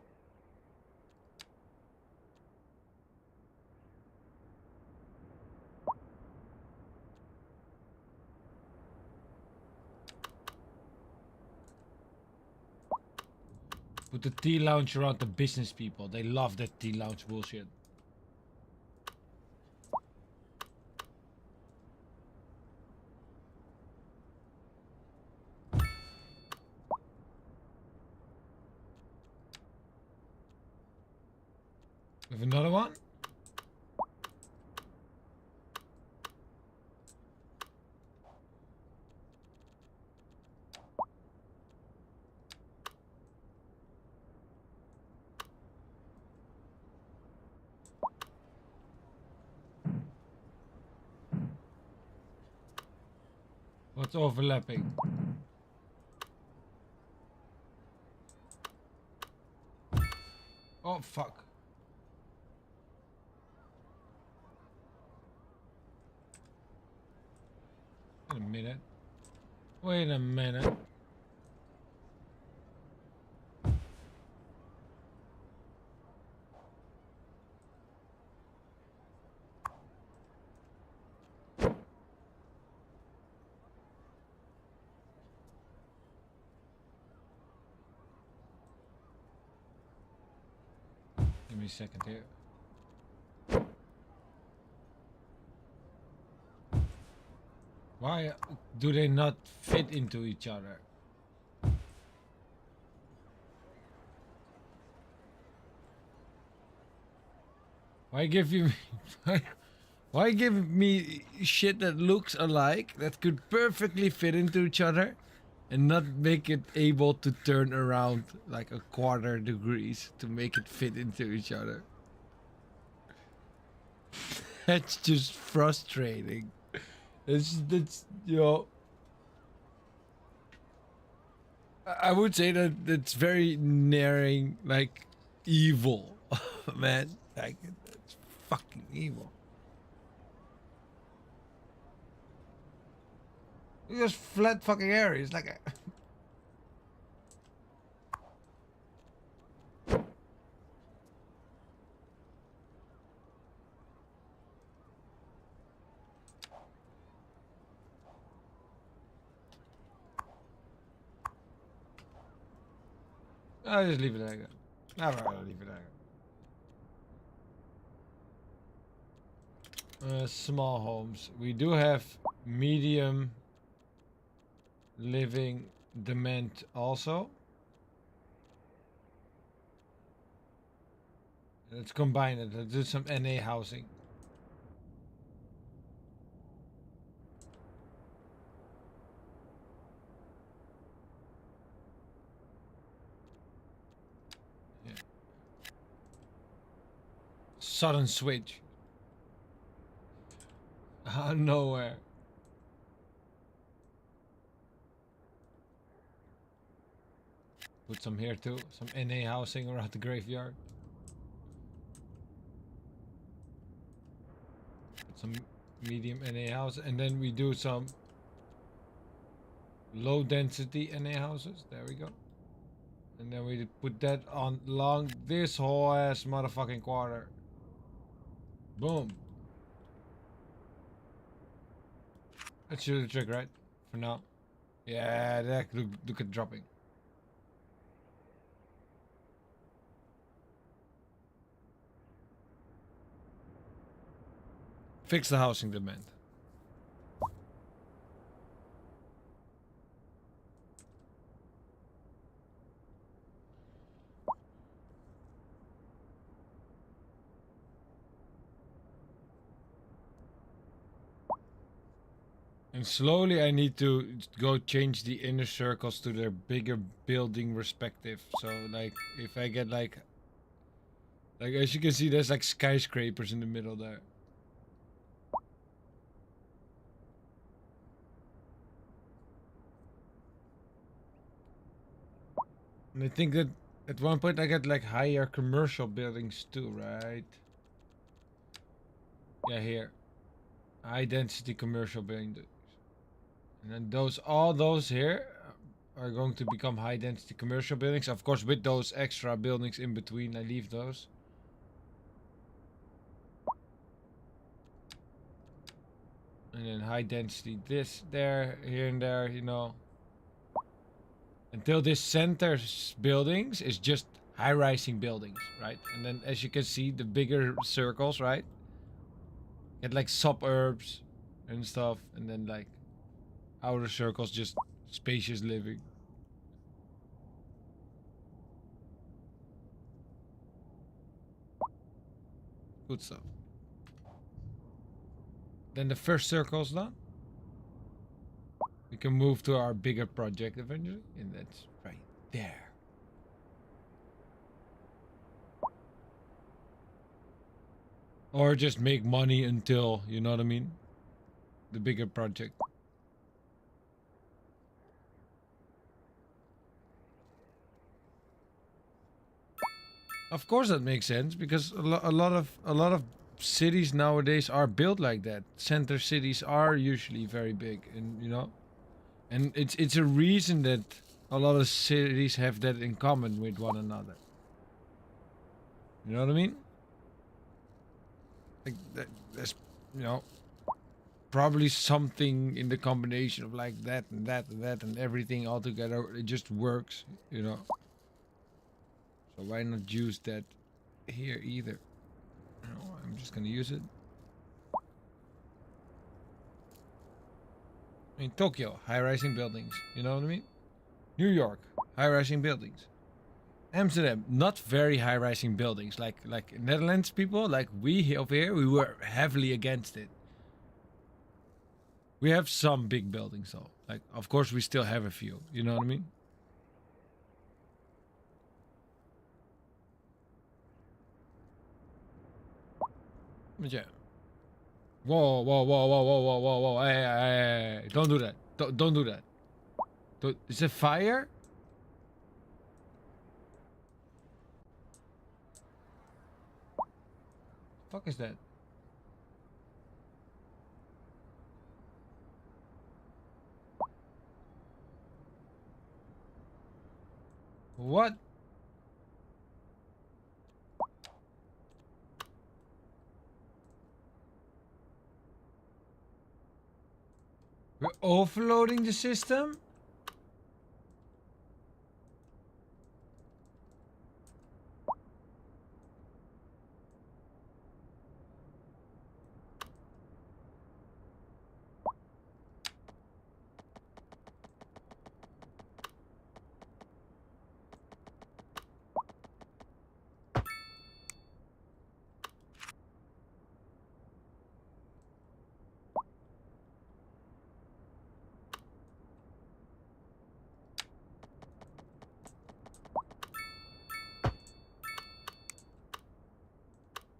Put the tea lounge around the business people. They love that tea lounge bullshit. Have another one? What's overlapping? Oh, fuck. Wait a minute. Wait a minute. Give me a second here. Why do they not fit into each other? Why give you why give me shit that looks alike that could perfectly fit into each other and not make it able to turn around like a quarter degrees to make it fit into each other? That's just frustrating. That's you know I would say that it's very nearing like evil, man. Like it's fucking evil. It's just flat fucking areas like a I'll just leave it like that. I'll leave it like that. Small homes. We do have medium living demand also. Let's combine it. Let's do some NA housing. Yeah. Sudden switch. Out of nowhere. Put some here too. Some NA housing around the graveyard. Put some medium NA house. And then we do some low density NA houses. There we go. And then we put that on along this whole ass motherfucking quarter. Boom. That should do the trick, right? For now. Yeah, that look at dropping. Fix the housing demand. And slowly I need to go change the inner circles to their bigger building respective. So like if I get like as you can see there's like skyscrapers in the middle there. And I think that at one point I got like higher commercial buildings too, right? Yeah, here. High density commercial buildings. And then all those here are going to become high density commercial buildings. Of course, with those extra buildings in between, I leave those. And then high density this, there, here and there, you know. Until this center buildings is just high-rising buildings, right? And then as you can see, the bigger circles, right? Get like suburbs and stuff. And then like outer circles, just spacious living. Good stuff. Then the first circle's done. We can move to our bigger project eventually, and that's right there. Or just make money until, you know what I mean? The bigger project. Of course that makes sense because a lot of cities nowadays are built like that. Center cities are usually very big, and you know, and it's a reason that a lot of cities have that in common with one another. You know what I mean? Like there's, you know, probably something in the combination of like that and that and that and everything all together. It just works, you know. So why not use that here either? No, I'm just gonna use it. I mean, Tokyo, high-rising buildings. You know what I mean? New York, high-rising buildings. Amsterdam, not very high-rising buildings. Like Netherlands people, like we over here, we were heavily against it. We have some big buildings though. Like, of course, we still have a few. You know what I mean? But yeah. Whoa, whoa, whoa, whoa, whoa, whoa, whoa, whoa! Hey, don't do that! Don't do that! Is it fire? Fuck is that? What? We're overloading the system?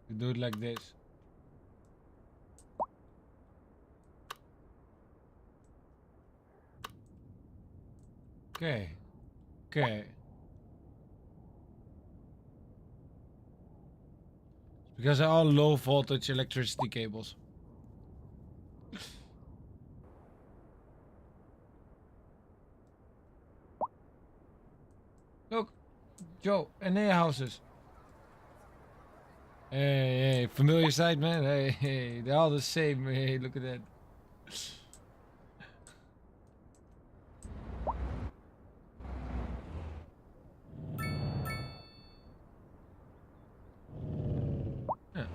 We do it like this. Okay. Okay. Because they're all low voltage electricity cables. Look, Joe, NA houses. Hey, familiar sight, man. Hey, they're all the same. Hey, look at that. Yeah.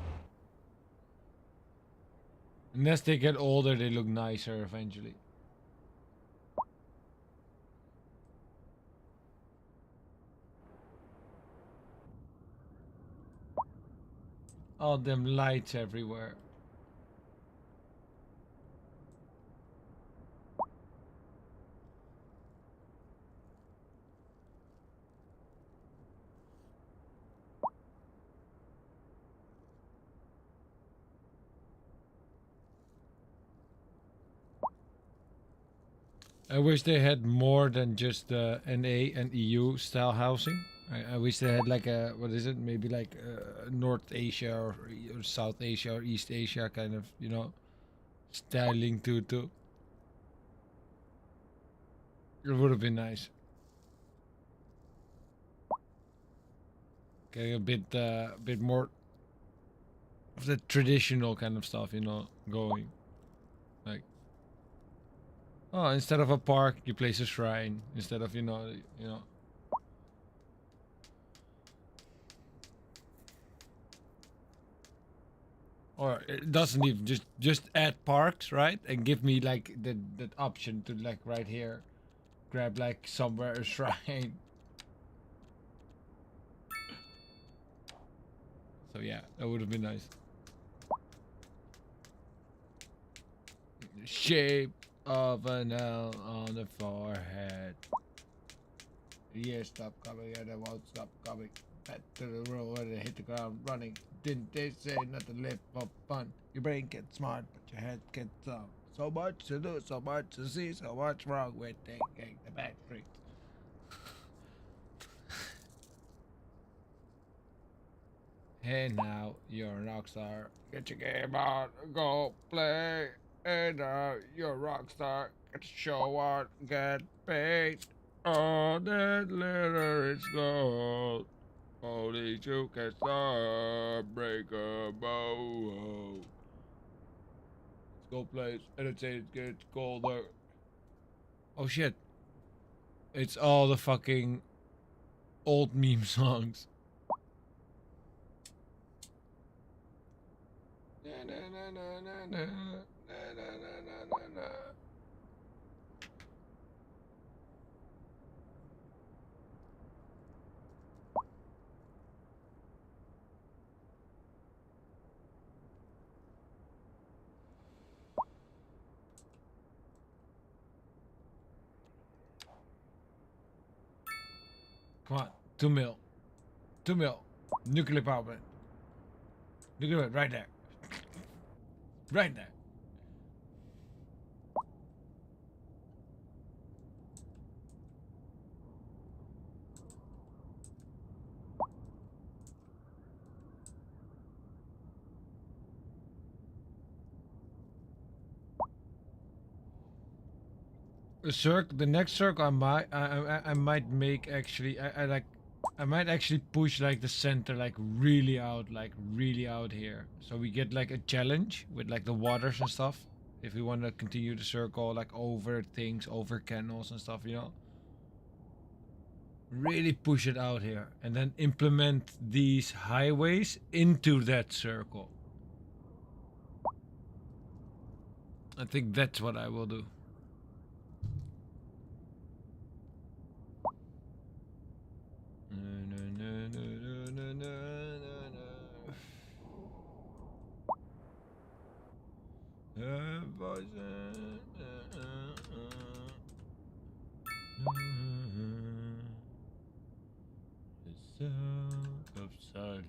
And as they get older, they look nicer eventually. All them lights everywhere. I wish they had more than just the NA and EU style housing. I wish they had like a, what is it? Maybe like North Asia or South Asia or East Asia kind of, you know, styling too. It would have been nice. Getting a bit more of the traditional kind of stuff, you know, going. Like, oh, instead of a park, you place a shrine. Instead of, you know. Or it doesn't even just add parks, right? And give me like that option to like right here, grab like somewhere a shrine. So yeah, that would have been nice. Shape of an L on the forehead. The years stop coming and it won't stop coming. Back to the road and hit the ground running. Didn't they say not to live for fun? Your brain gets smart, but your head gets dumb. So much to do, so much to see, so much wrong with taking the back streets. Hey now, you're a rock star. Get your game on, go play. Hey now, you're a rock star. Get your show on, get paid. All that glitter is gold. Only you can start, break a bow. Let's go play. Entertain, get colder. Oh shit. It's all the fucking old meme songs. Come on, 2 mil. 2 mil. Nuclear power plant. Nuclear plant, right there. Right there. The next circle I might make actually I might actually push like the center like really out here, so we get like a challenge with like the waters and stuff. If we want to continue the circle like over things, over canals and stuff, you know, really push it out here, and then implement these highways into that circle. I think that's what I will do. The sound of silence.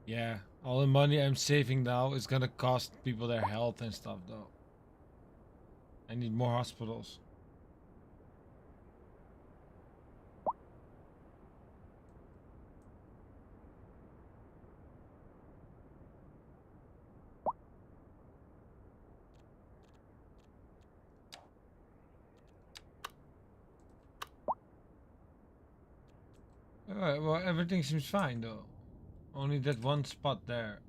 Yeah, all the money I'm saving now is gonna cost people their health and stuff though. I need more hospitals. Alright, well everything seems fine though. Only that one spot there.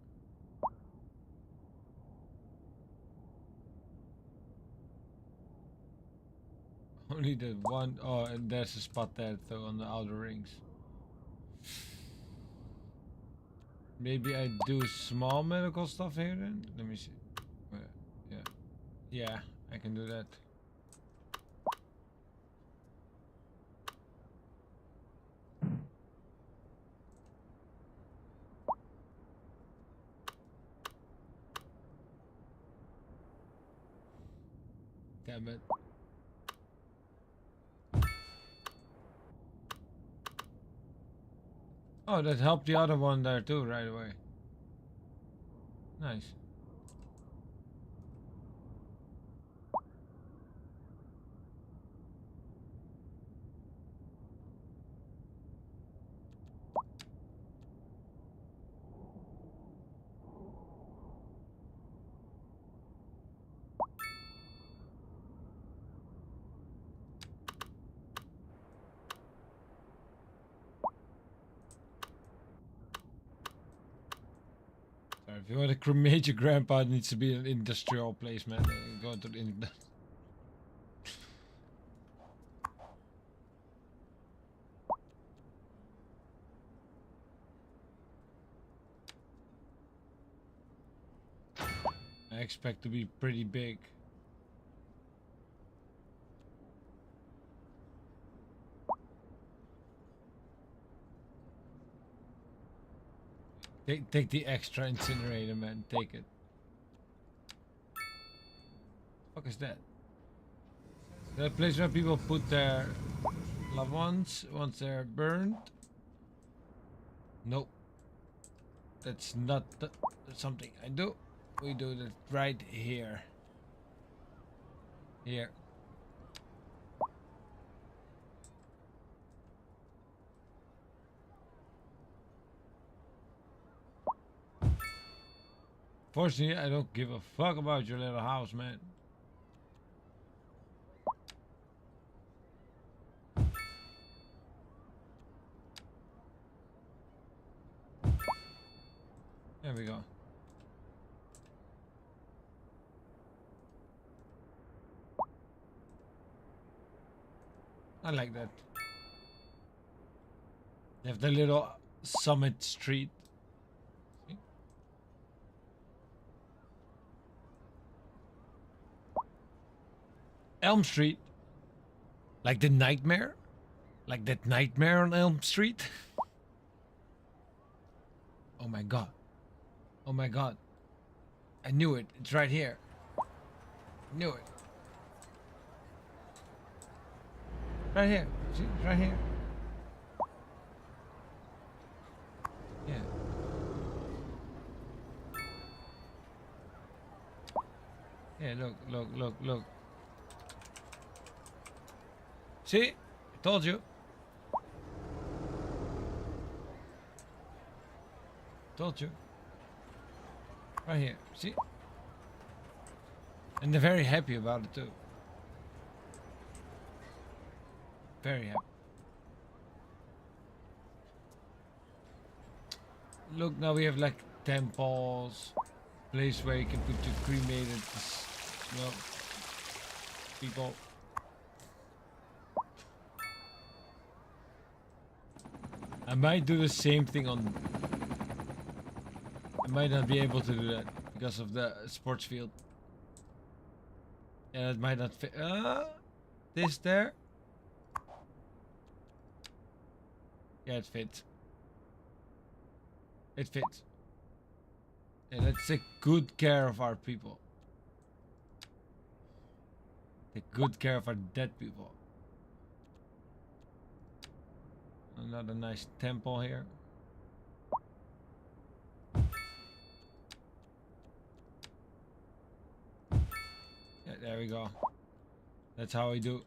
Only that one. Oh, and there's a spot there though on the outer rings. Maybe I do small medical stuff here then? Let me see. Yeah. Yeah, I can do that. Damn it. Oh, that helped the other one there too right away. Nice. Sorry, if you want to cremate your grandpa, it needs to be an industrial place, man. Go to the I expect to be pretty big. Take the extra incinerator, man. Take it. Fuck is that? That place where people put their loved ones once they're burned? Nope. That's not something I do. We do that right here. Here. Fortunately, I don't give a fuck about your little house, man. There we go. I like that. They have the little Summit Street. See? Elm Street. Like the nightmare? Like that nightmare on Elm Street? Oh my god. Oh my god. I knew it. It's right here. Knew it. Right here. See? It's right here. Yeah. Yeah, look. See? I told you. Told you. Right here. See? And they're very happy about it too. Very happy. Look, now we have like temples, place where you can put your cremated, well, people. I might do the same thing on. I might not be able to do that because of the sports field. Yeah, it might not fit. This there. Yeah, it fits. It fits. Yeah, let's take good care of our people. Take good care of our dead people. Another nice temple here. Alright, there we go. That's how we do.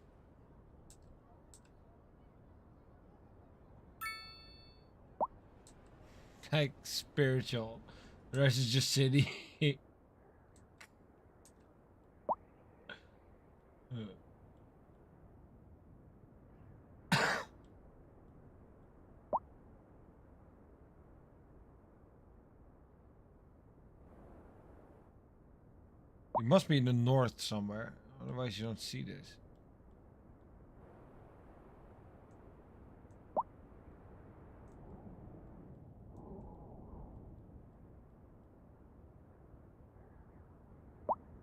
Like spiritual. The rest is just city. It must be in the north somewhere. Otherwise you don't see this.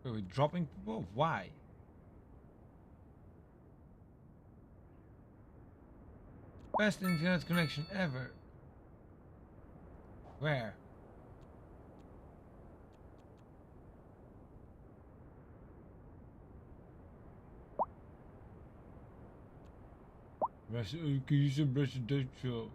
Are we dropping people? Why? Best internet connection ever. Where? Can you say residential?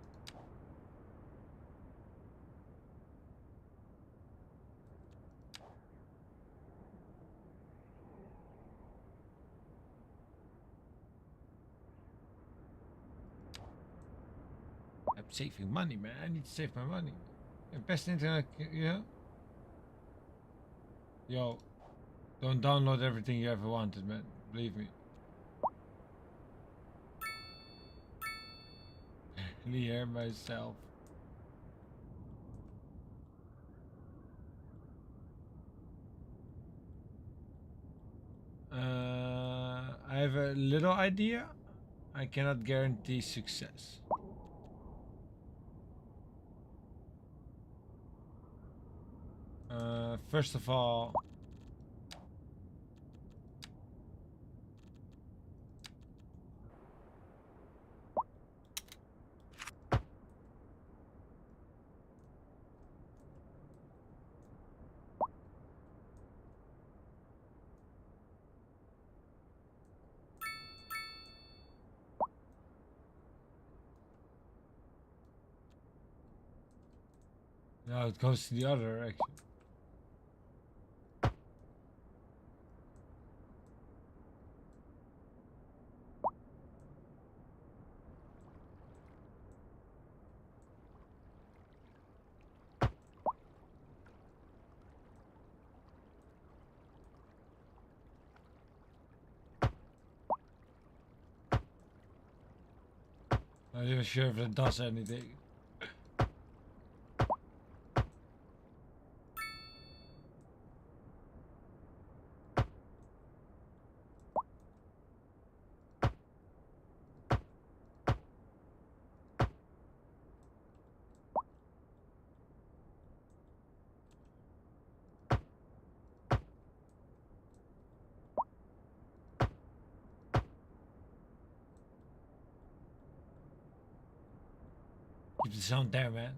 I'm saving money, man. I need to save my money. Best internet, you know? Yo, don't download everything you ever wanted, man. Believe me. Hear myself. I have a little idea. I cannot guarantee success. First of all, now it goes to the other direction. Not even sure if it does anything. Keep the sound there, man.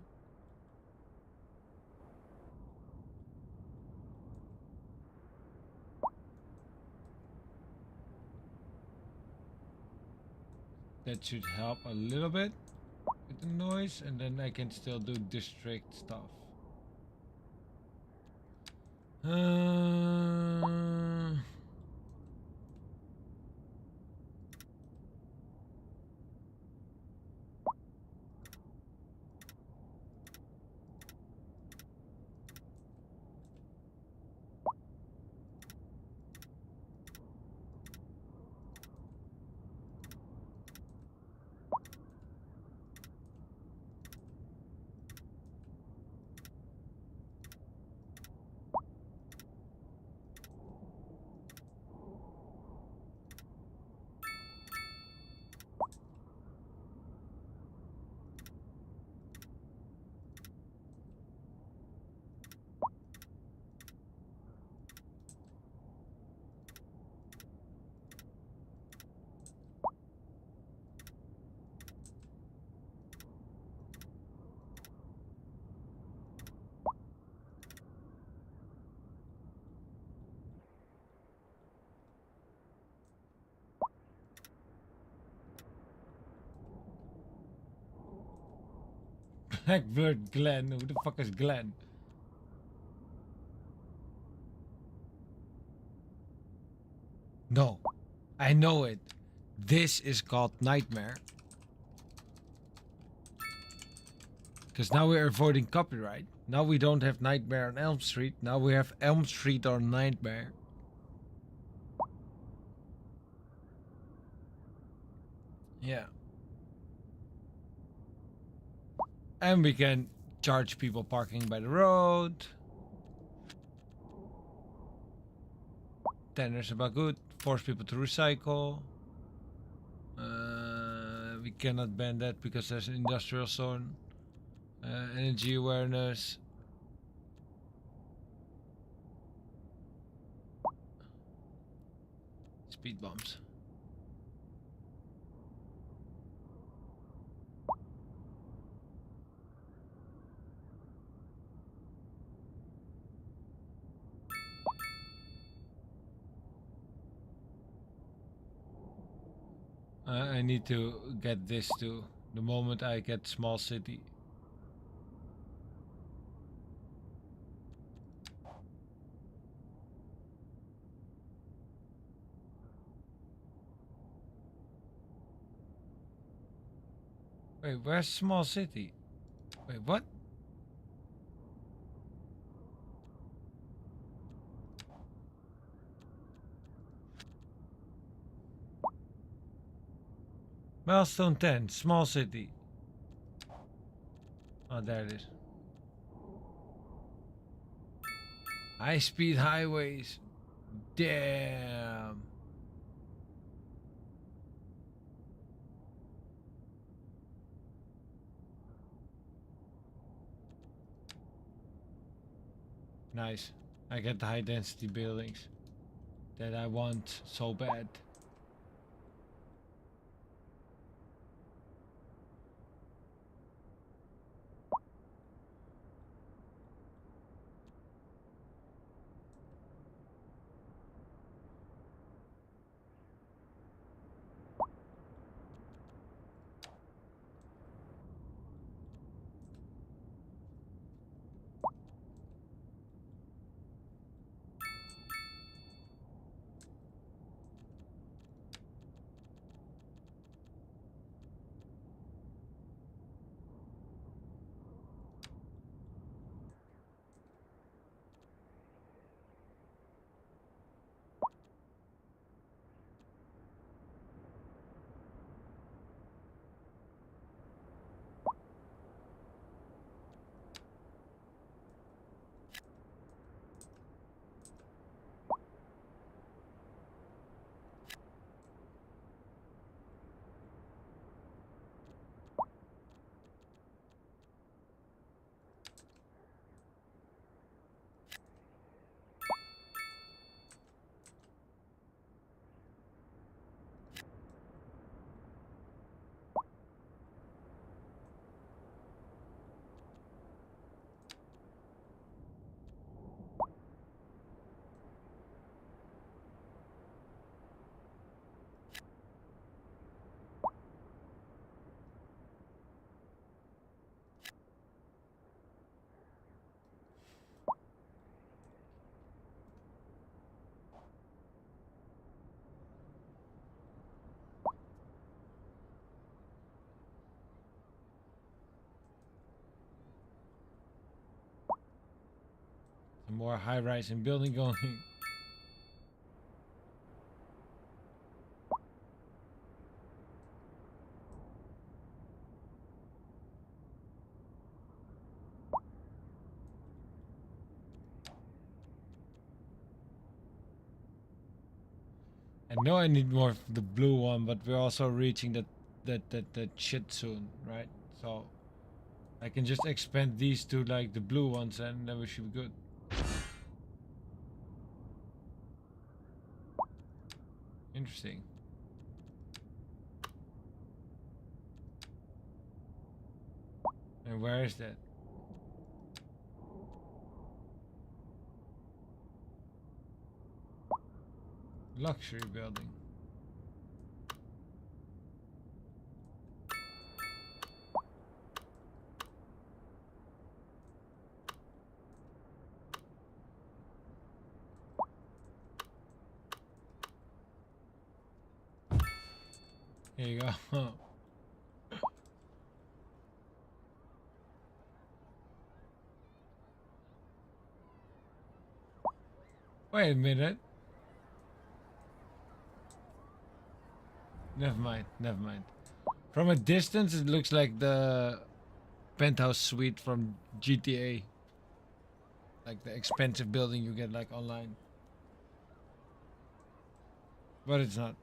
That should help a little bit with the noise, and then I can still do district stuff. Blackbird Glenn. Who the fuck is Glenn? No, I know it. This is called Nightmare. Because now we're avoiding copyright. Now we don't have Nightmare on Elm Street. Now we have Elm Street or Nightmare. Yeah. And we can charge people parking by the road. Tenders about good. Force people to recycle. We cannot ban that because there's an industrial zone. Energy awareness. Speed bumps. I need to get this too. The moment I get small city. Wait, where's small city? Wait, what? Milestone 10, small city. Oh, there it is. High speed highways. Damn. Nice. I get the high density buildings that I want so bad. Some more high rise and building going. I know I need more of the blue one, but we're also reaching that shit soon, right? So I can just expand these to like the blue ones and then we should be good. Interesting. And where is that? Luxury building. Here you go. Wait a minute. Never mind. Never mind. From a distance, it looks like the penthouse suite from GTA. Like the expensive building you get like online. But it's not.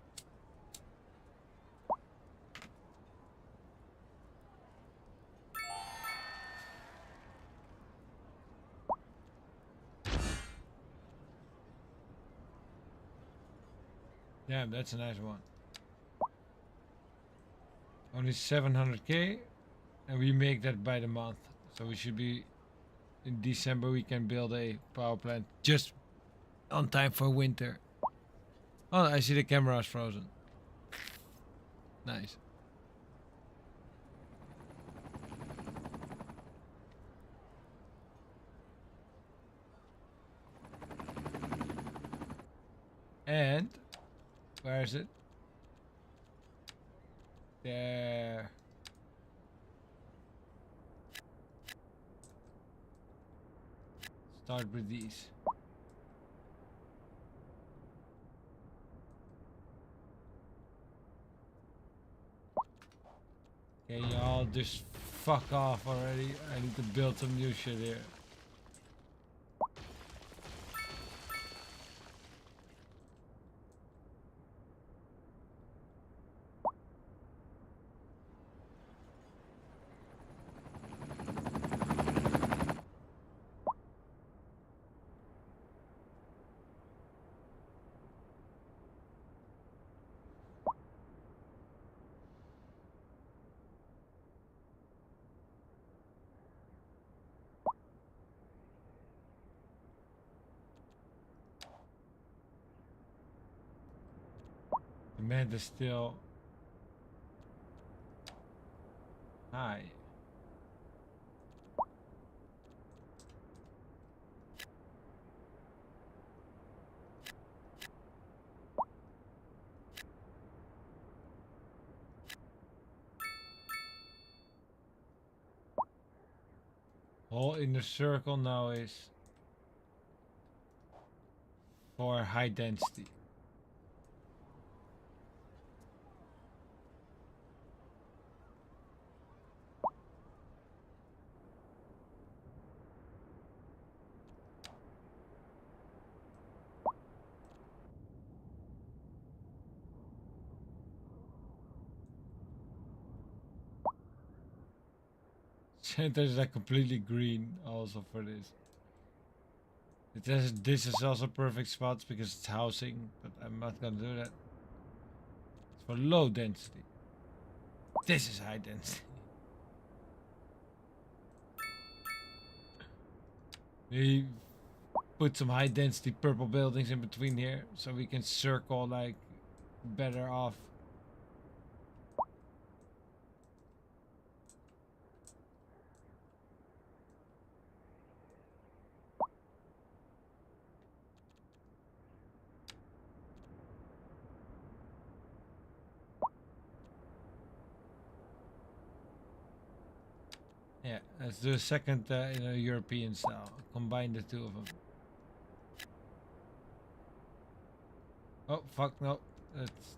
Damn, that's a nice one. Only 700k, and we make that by the month. So we should be in December. We can build a power plant just on time for winter. Oh, I see the camera is frozen. Nice. And where is it? There. Start with these. Okay, y'all just fuck off already. I need to build some new shit here. Demand is still high. All in the circle now is for high density. Center is like completely green also for this. It says this is also perfect spots because it's housing, but I'm not gonna do that. It's for low density. This is high density. We put some high density purple buildings in between here so we can circle like better off. Yeah, let's do a second in a European style. Combine the two of them. Oh fuck no, that's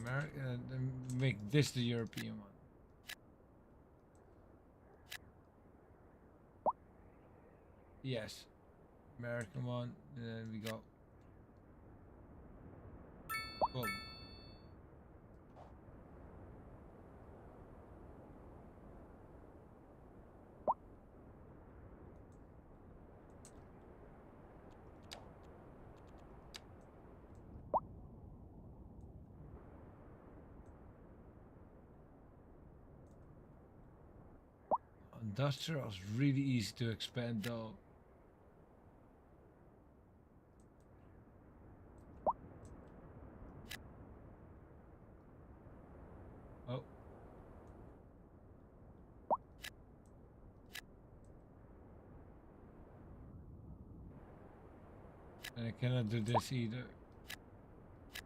American. Make this the European one. Yes, American one, and then we go. Boom. Industrial is really easy to expand though. Oh. And I cannot do this either.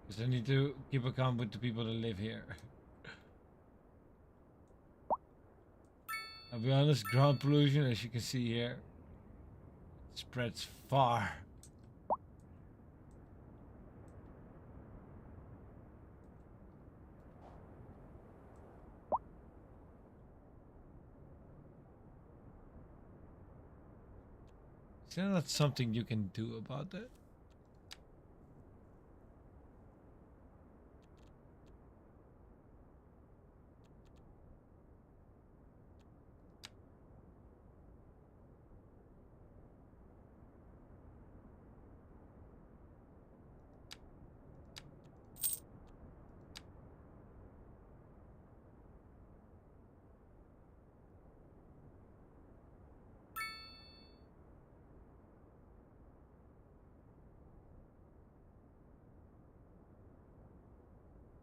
Because I need to keep account with the people that live here. I'll be honest, ground pollution, as you can see here, spreads far. Is there not something you can do about that?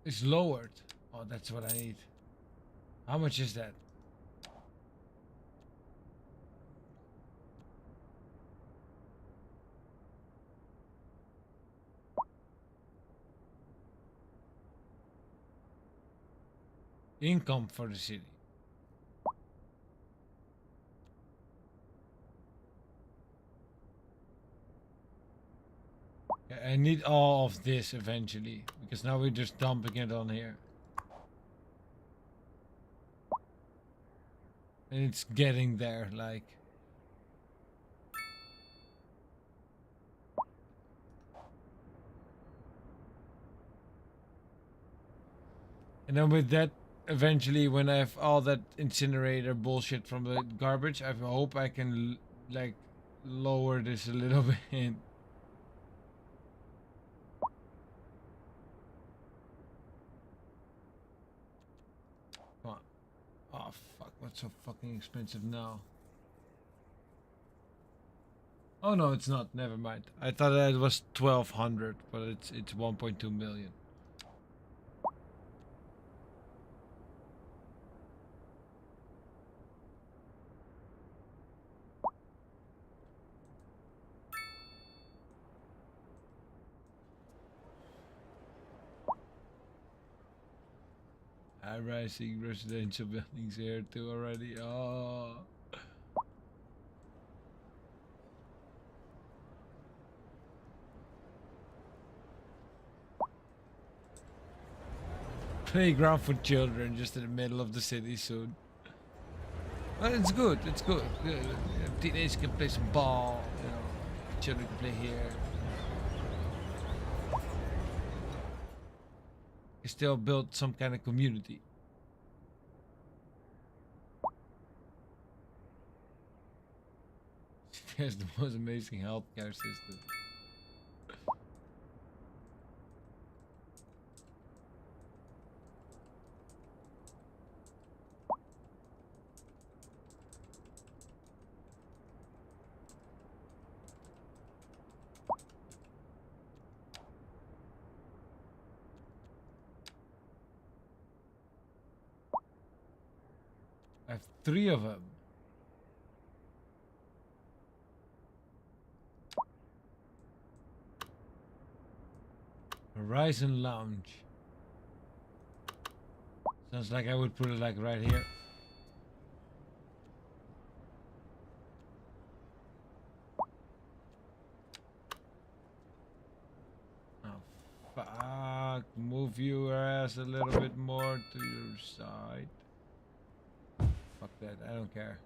It's lowered. Oh, that's what I need. How much is that? Income for the city. Yeah, I need all of this eventually, because now we're just dumping it on here. And it's getting there, like. And then with that, eventually, when I have all that incinerator bullshit from the garbage, I hope I can, like, lower this a little bit. Come on. Oh, fuck. What's so fucking expensive now? Oh, no, it's not. Never mind. I thought that it was 1,200, but it's 1.2 million. High-rising residential buildings here too already. Oh. Playground for children just in the middle of the city soon. Well, it's good. It's good. Good. Teenagers can play some ball. You know, children can play here. You still build some kind of community. There's the most amazing healthcare system. I have 3 of them. Horizon Lounge. Sounds like I would put it like right here. Oh, fuck. Move your ass a little bit more to your side. Fuck that. I don't care.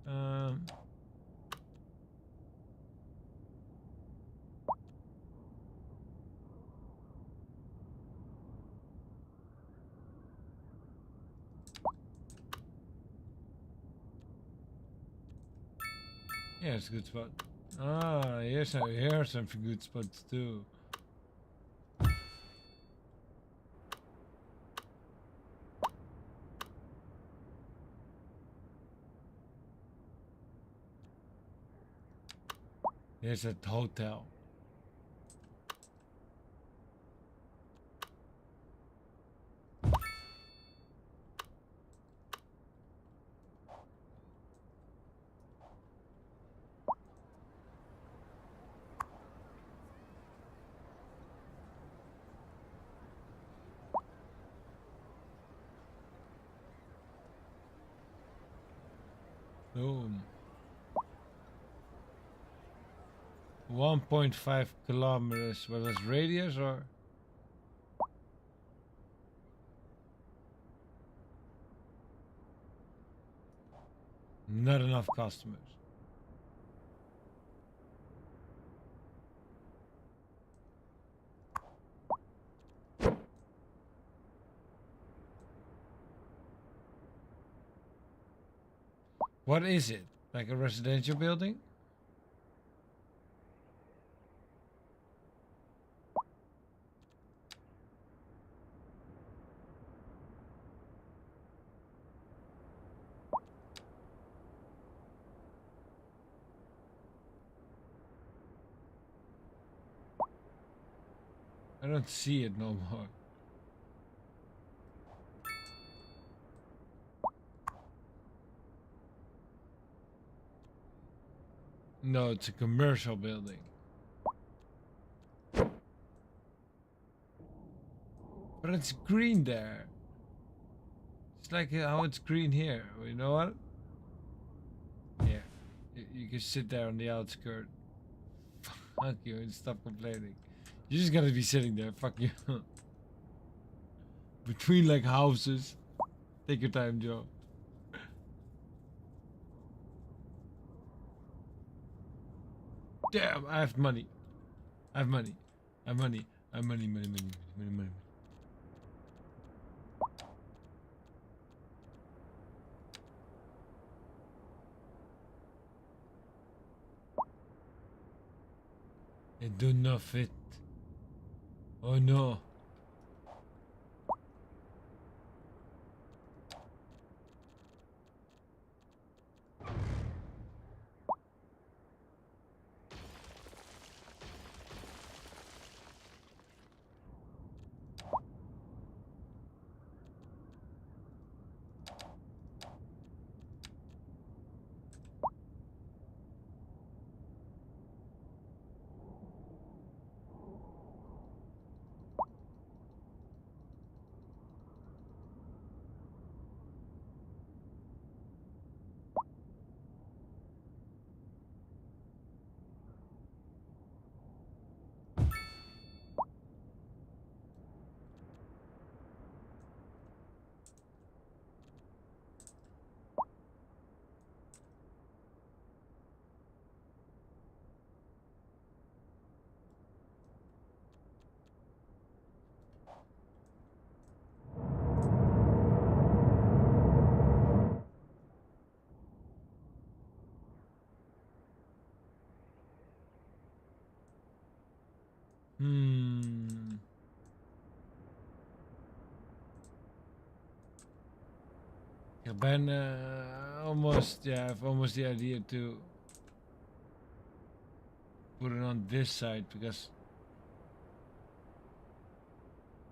Um, yeah, it's a good spot. Ah, here are some good spots too. There's a hotel. Boom. 1.5 kilometers. Was that radius or? Not enough customers. What is it? Like a residential building? I don't see it no more. No, it's a commercial building. But it's green there. It's like how it's green here. You know what? Yeah. You can sit there on the outskirt. Fuck you and stop complaining. You just gotta be sitting there. Fuck you. Between like houses. Take your time, Joe. Damn, I have money. I have money. I have money. I have money. It do not fit. Oh no. Hmm. Ik ben almost, yeah, I've almost the idea to put it on this side because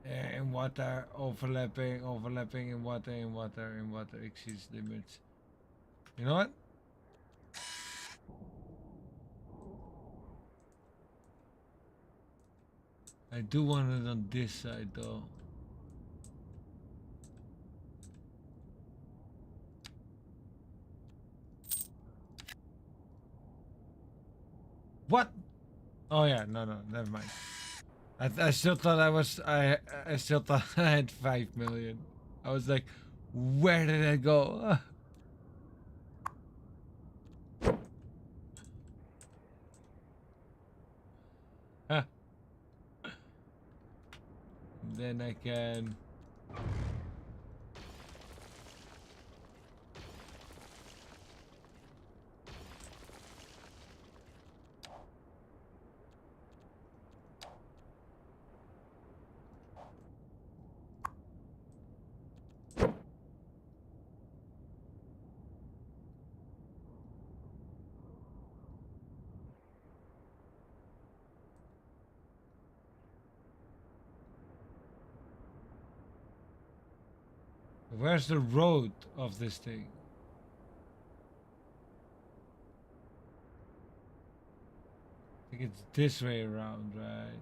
in water overlapping in water exceeds limits. You know what? I do want it on this side though. What? Oh yeah, no, never mind. I still thought I still thought I had 5 million. I was like, where did it go? Then I can. where's the road of this thing? I think it's this way around, right?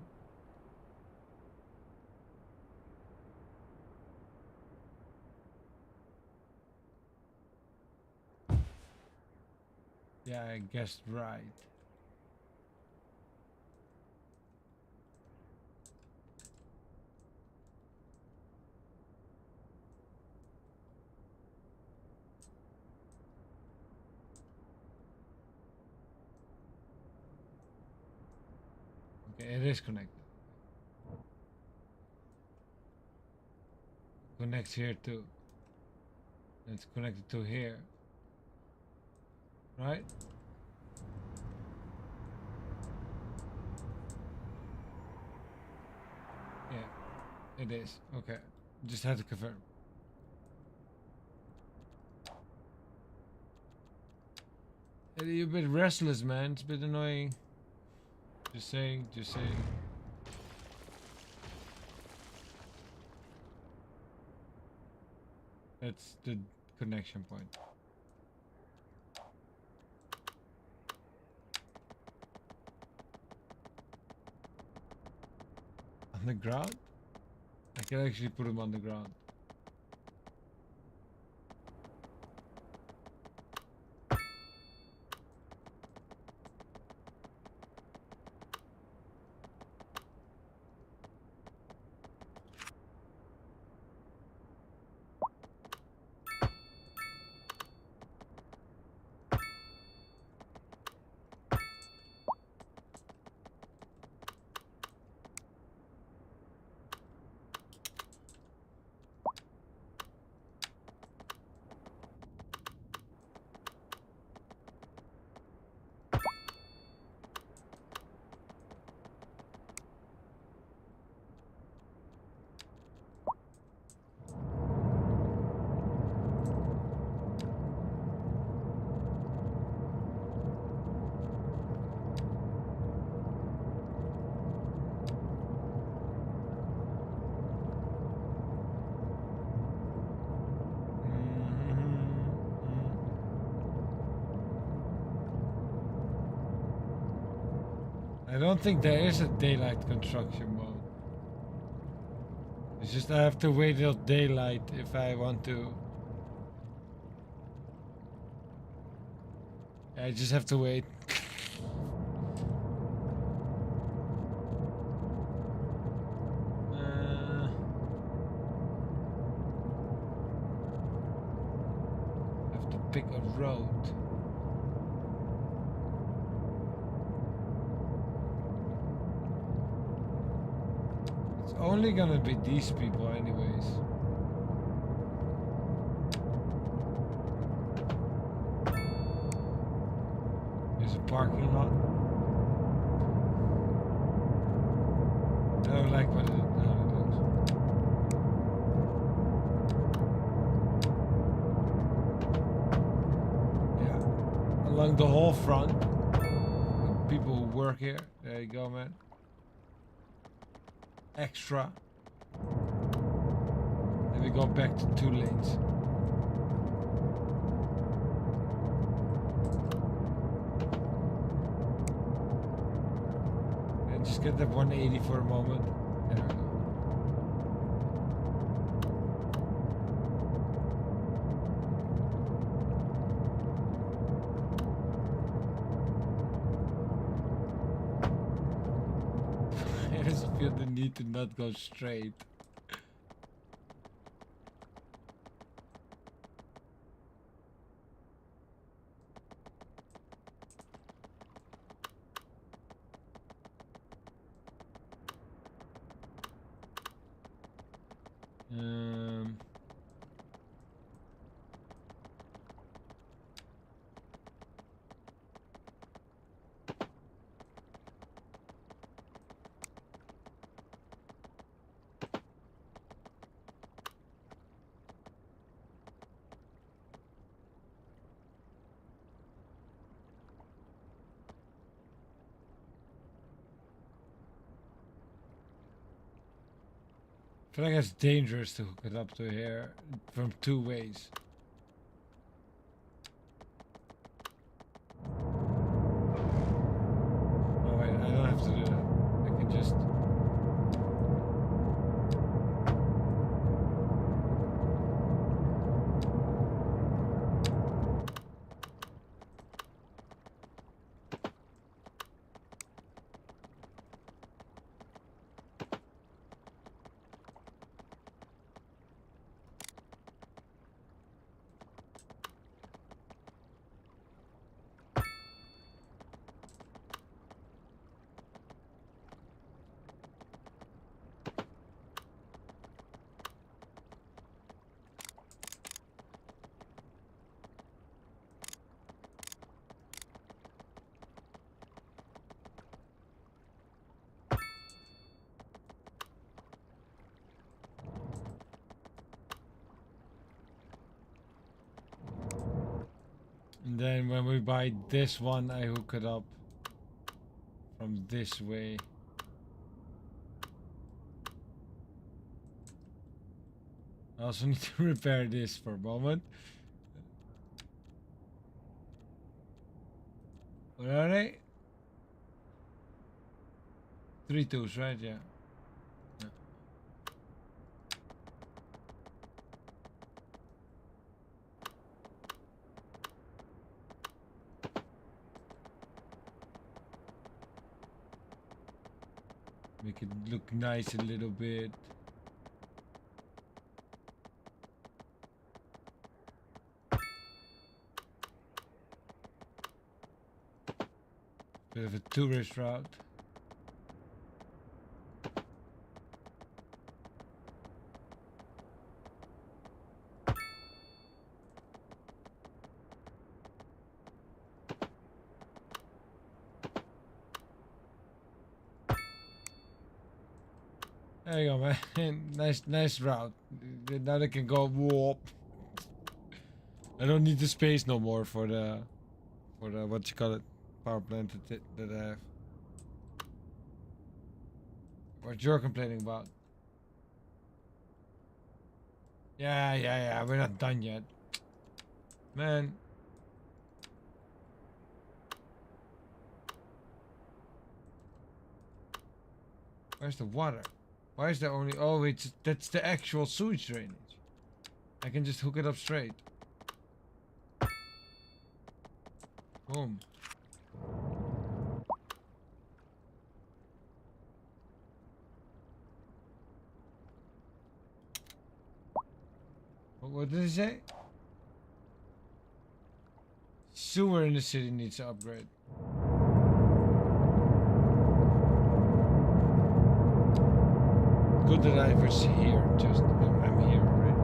Yeah, I guessed right. Okay, it is connected. Connects here too. It's connected to here. Right? Yeah, it is. Okay. Just had to confirm. You're a bit restless, man. It's a bit annoying. Just saying, just saying. That's the connection point. On the ground? I can actually put him on the ground. I don't think there is a daylight construction mode. It's just I have to wait till daylight if I want to. I just have to wait. Have to pick a road. It's only gonna be these people anyways. There's a parking lot. I don't like how it looks. Yeah. Along the whole front. People who work here. There you go, man. Extra. Then we go back to 2 lanes. And just get that 180 for a moment. There we go. I just feel the need to not go straight. I feel like it's dangerous to hook it up to here from 2 ways. Oh wait, I don't have to do that. I can just... And then when we buy this one, I hook it up from this way. I also need to repair this for a moment. What are they? 3 twos, right? Yeah. Make it look nice a little bit. Bit of a tourist route. There you go, man. nice route. Now they can go warp. I don't need the space no more for the what you call it, power plant that I have. What you're complaining about? Yeah. We're not done yet, man. Where's the water? Why is there only... Oh, that's the actual sewage drainage. I can just hook it up straight. Boom. What did he say? Sewer in the city needs to upgrade. Good that I was here. Just I'm here already.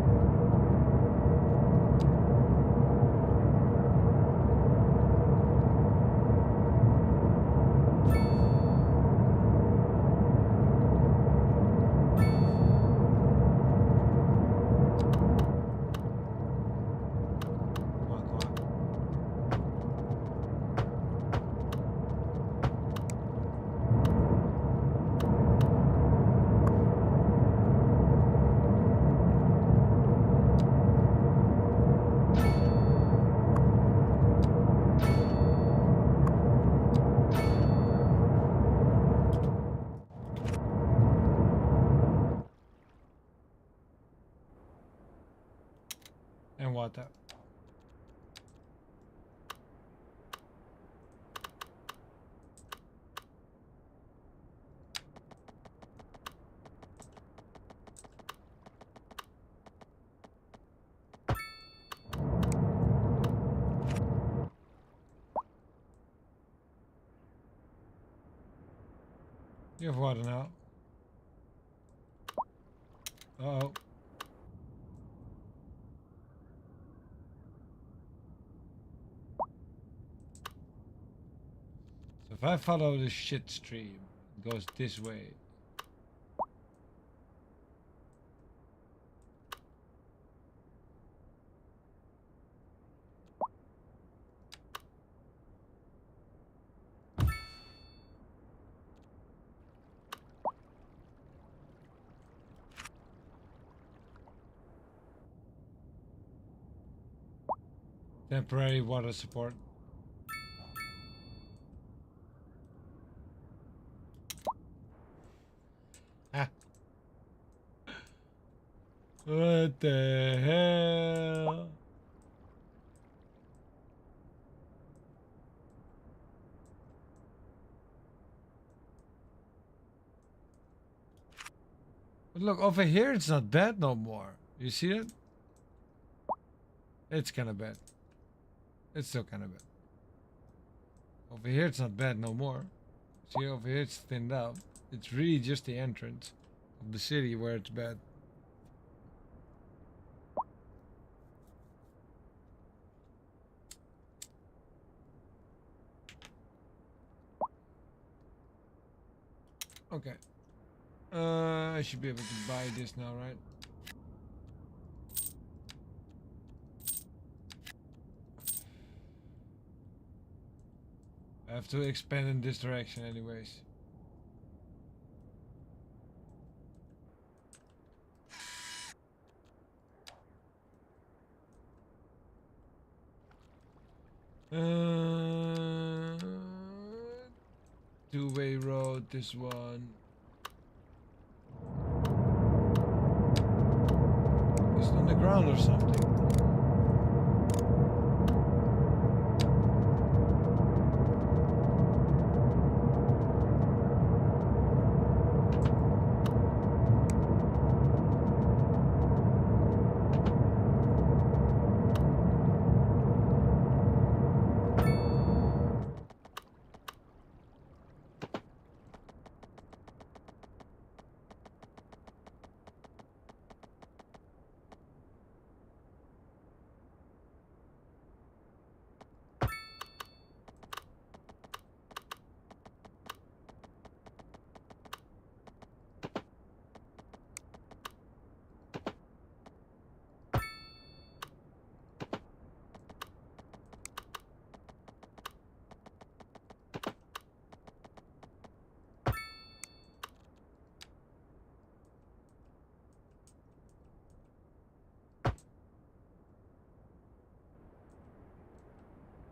And water. You have water now. Uh-oh. So if I follow the shit stream, it goes this way. Temporary water support. Ah. What the hell? But look, over here it's not bad no more. You see it? It's kind of bad. It's still kind of bad. Over here it's not bad no more. See, over here it's thinned out. It's really just the entrance of the city where it's bad. Okay. I should be able to buy this now, right? I have to expand in this direction anyways. Uh, Two-way road, this one. Is it on the ground or something?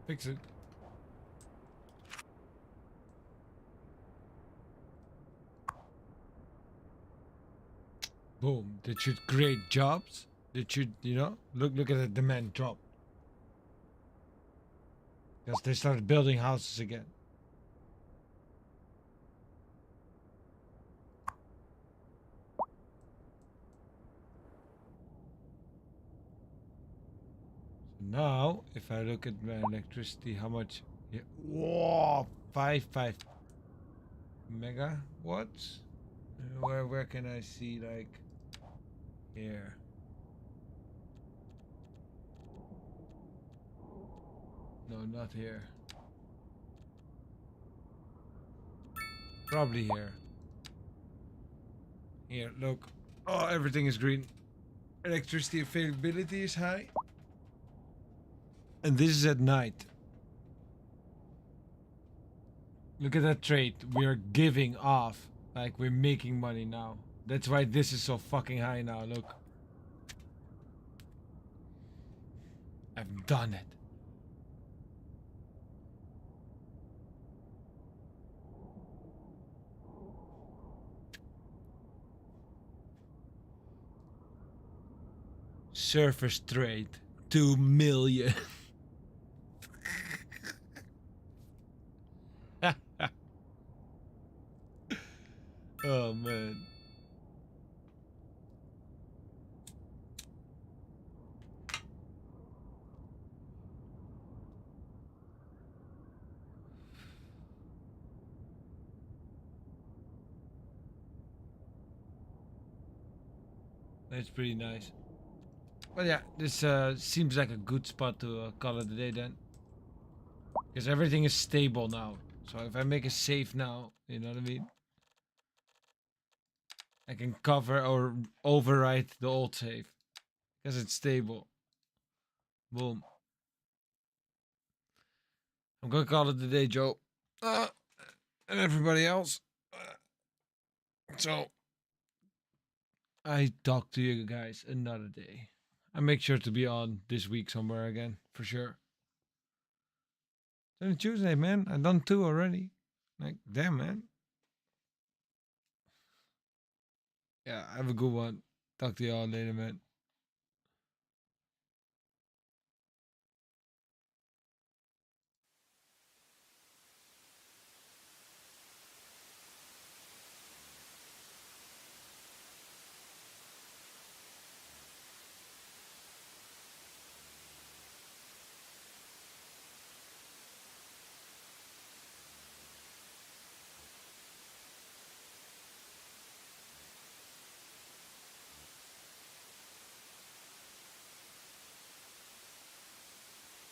Fix it. Boom. That should create jobs. That should, you know, look at the demand drop. Because they started building houses again. So now, if I look at my electricity, how much? Yeah. Whoa, 5 megawatts. Where can I see like here? No, not here. Probably here. Here, look. Oh, everything is green. Electricity availability is high. And this is at night. Look at that trade. We are giving off. Like we're making money now. That's why this is so fucking high now. Look. I've done it. Surface trade. 2 million. Oh man. That's pretty nice. But yeah, this seems like a good spot to call it a day then. Because everything is stable now. So if I make a save now, you know what I mean? I can cover or overwrite the old save. Because it's stable. Boom. I'm gonna call it a day, Joe. And everybody else. So I talk to you guys another day. I make sure to be on this week somewhere again, for sure. On Tuesday, man. I done 2 already. Like, damn, man. Yeah, have a good one. Talk to y'all later, man.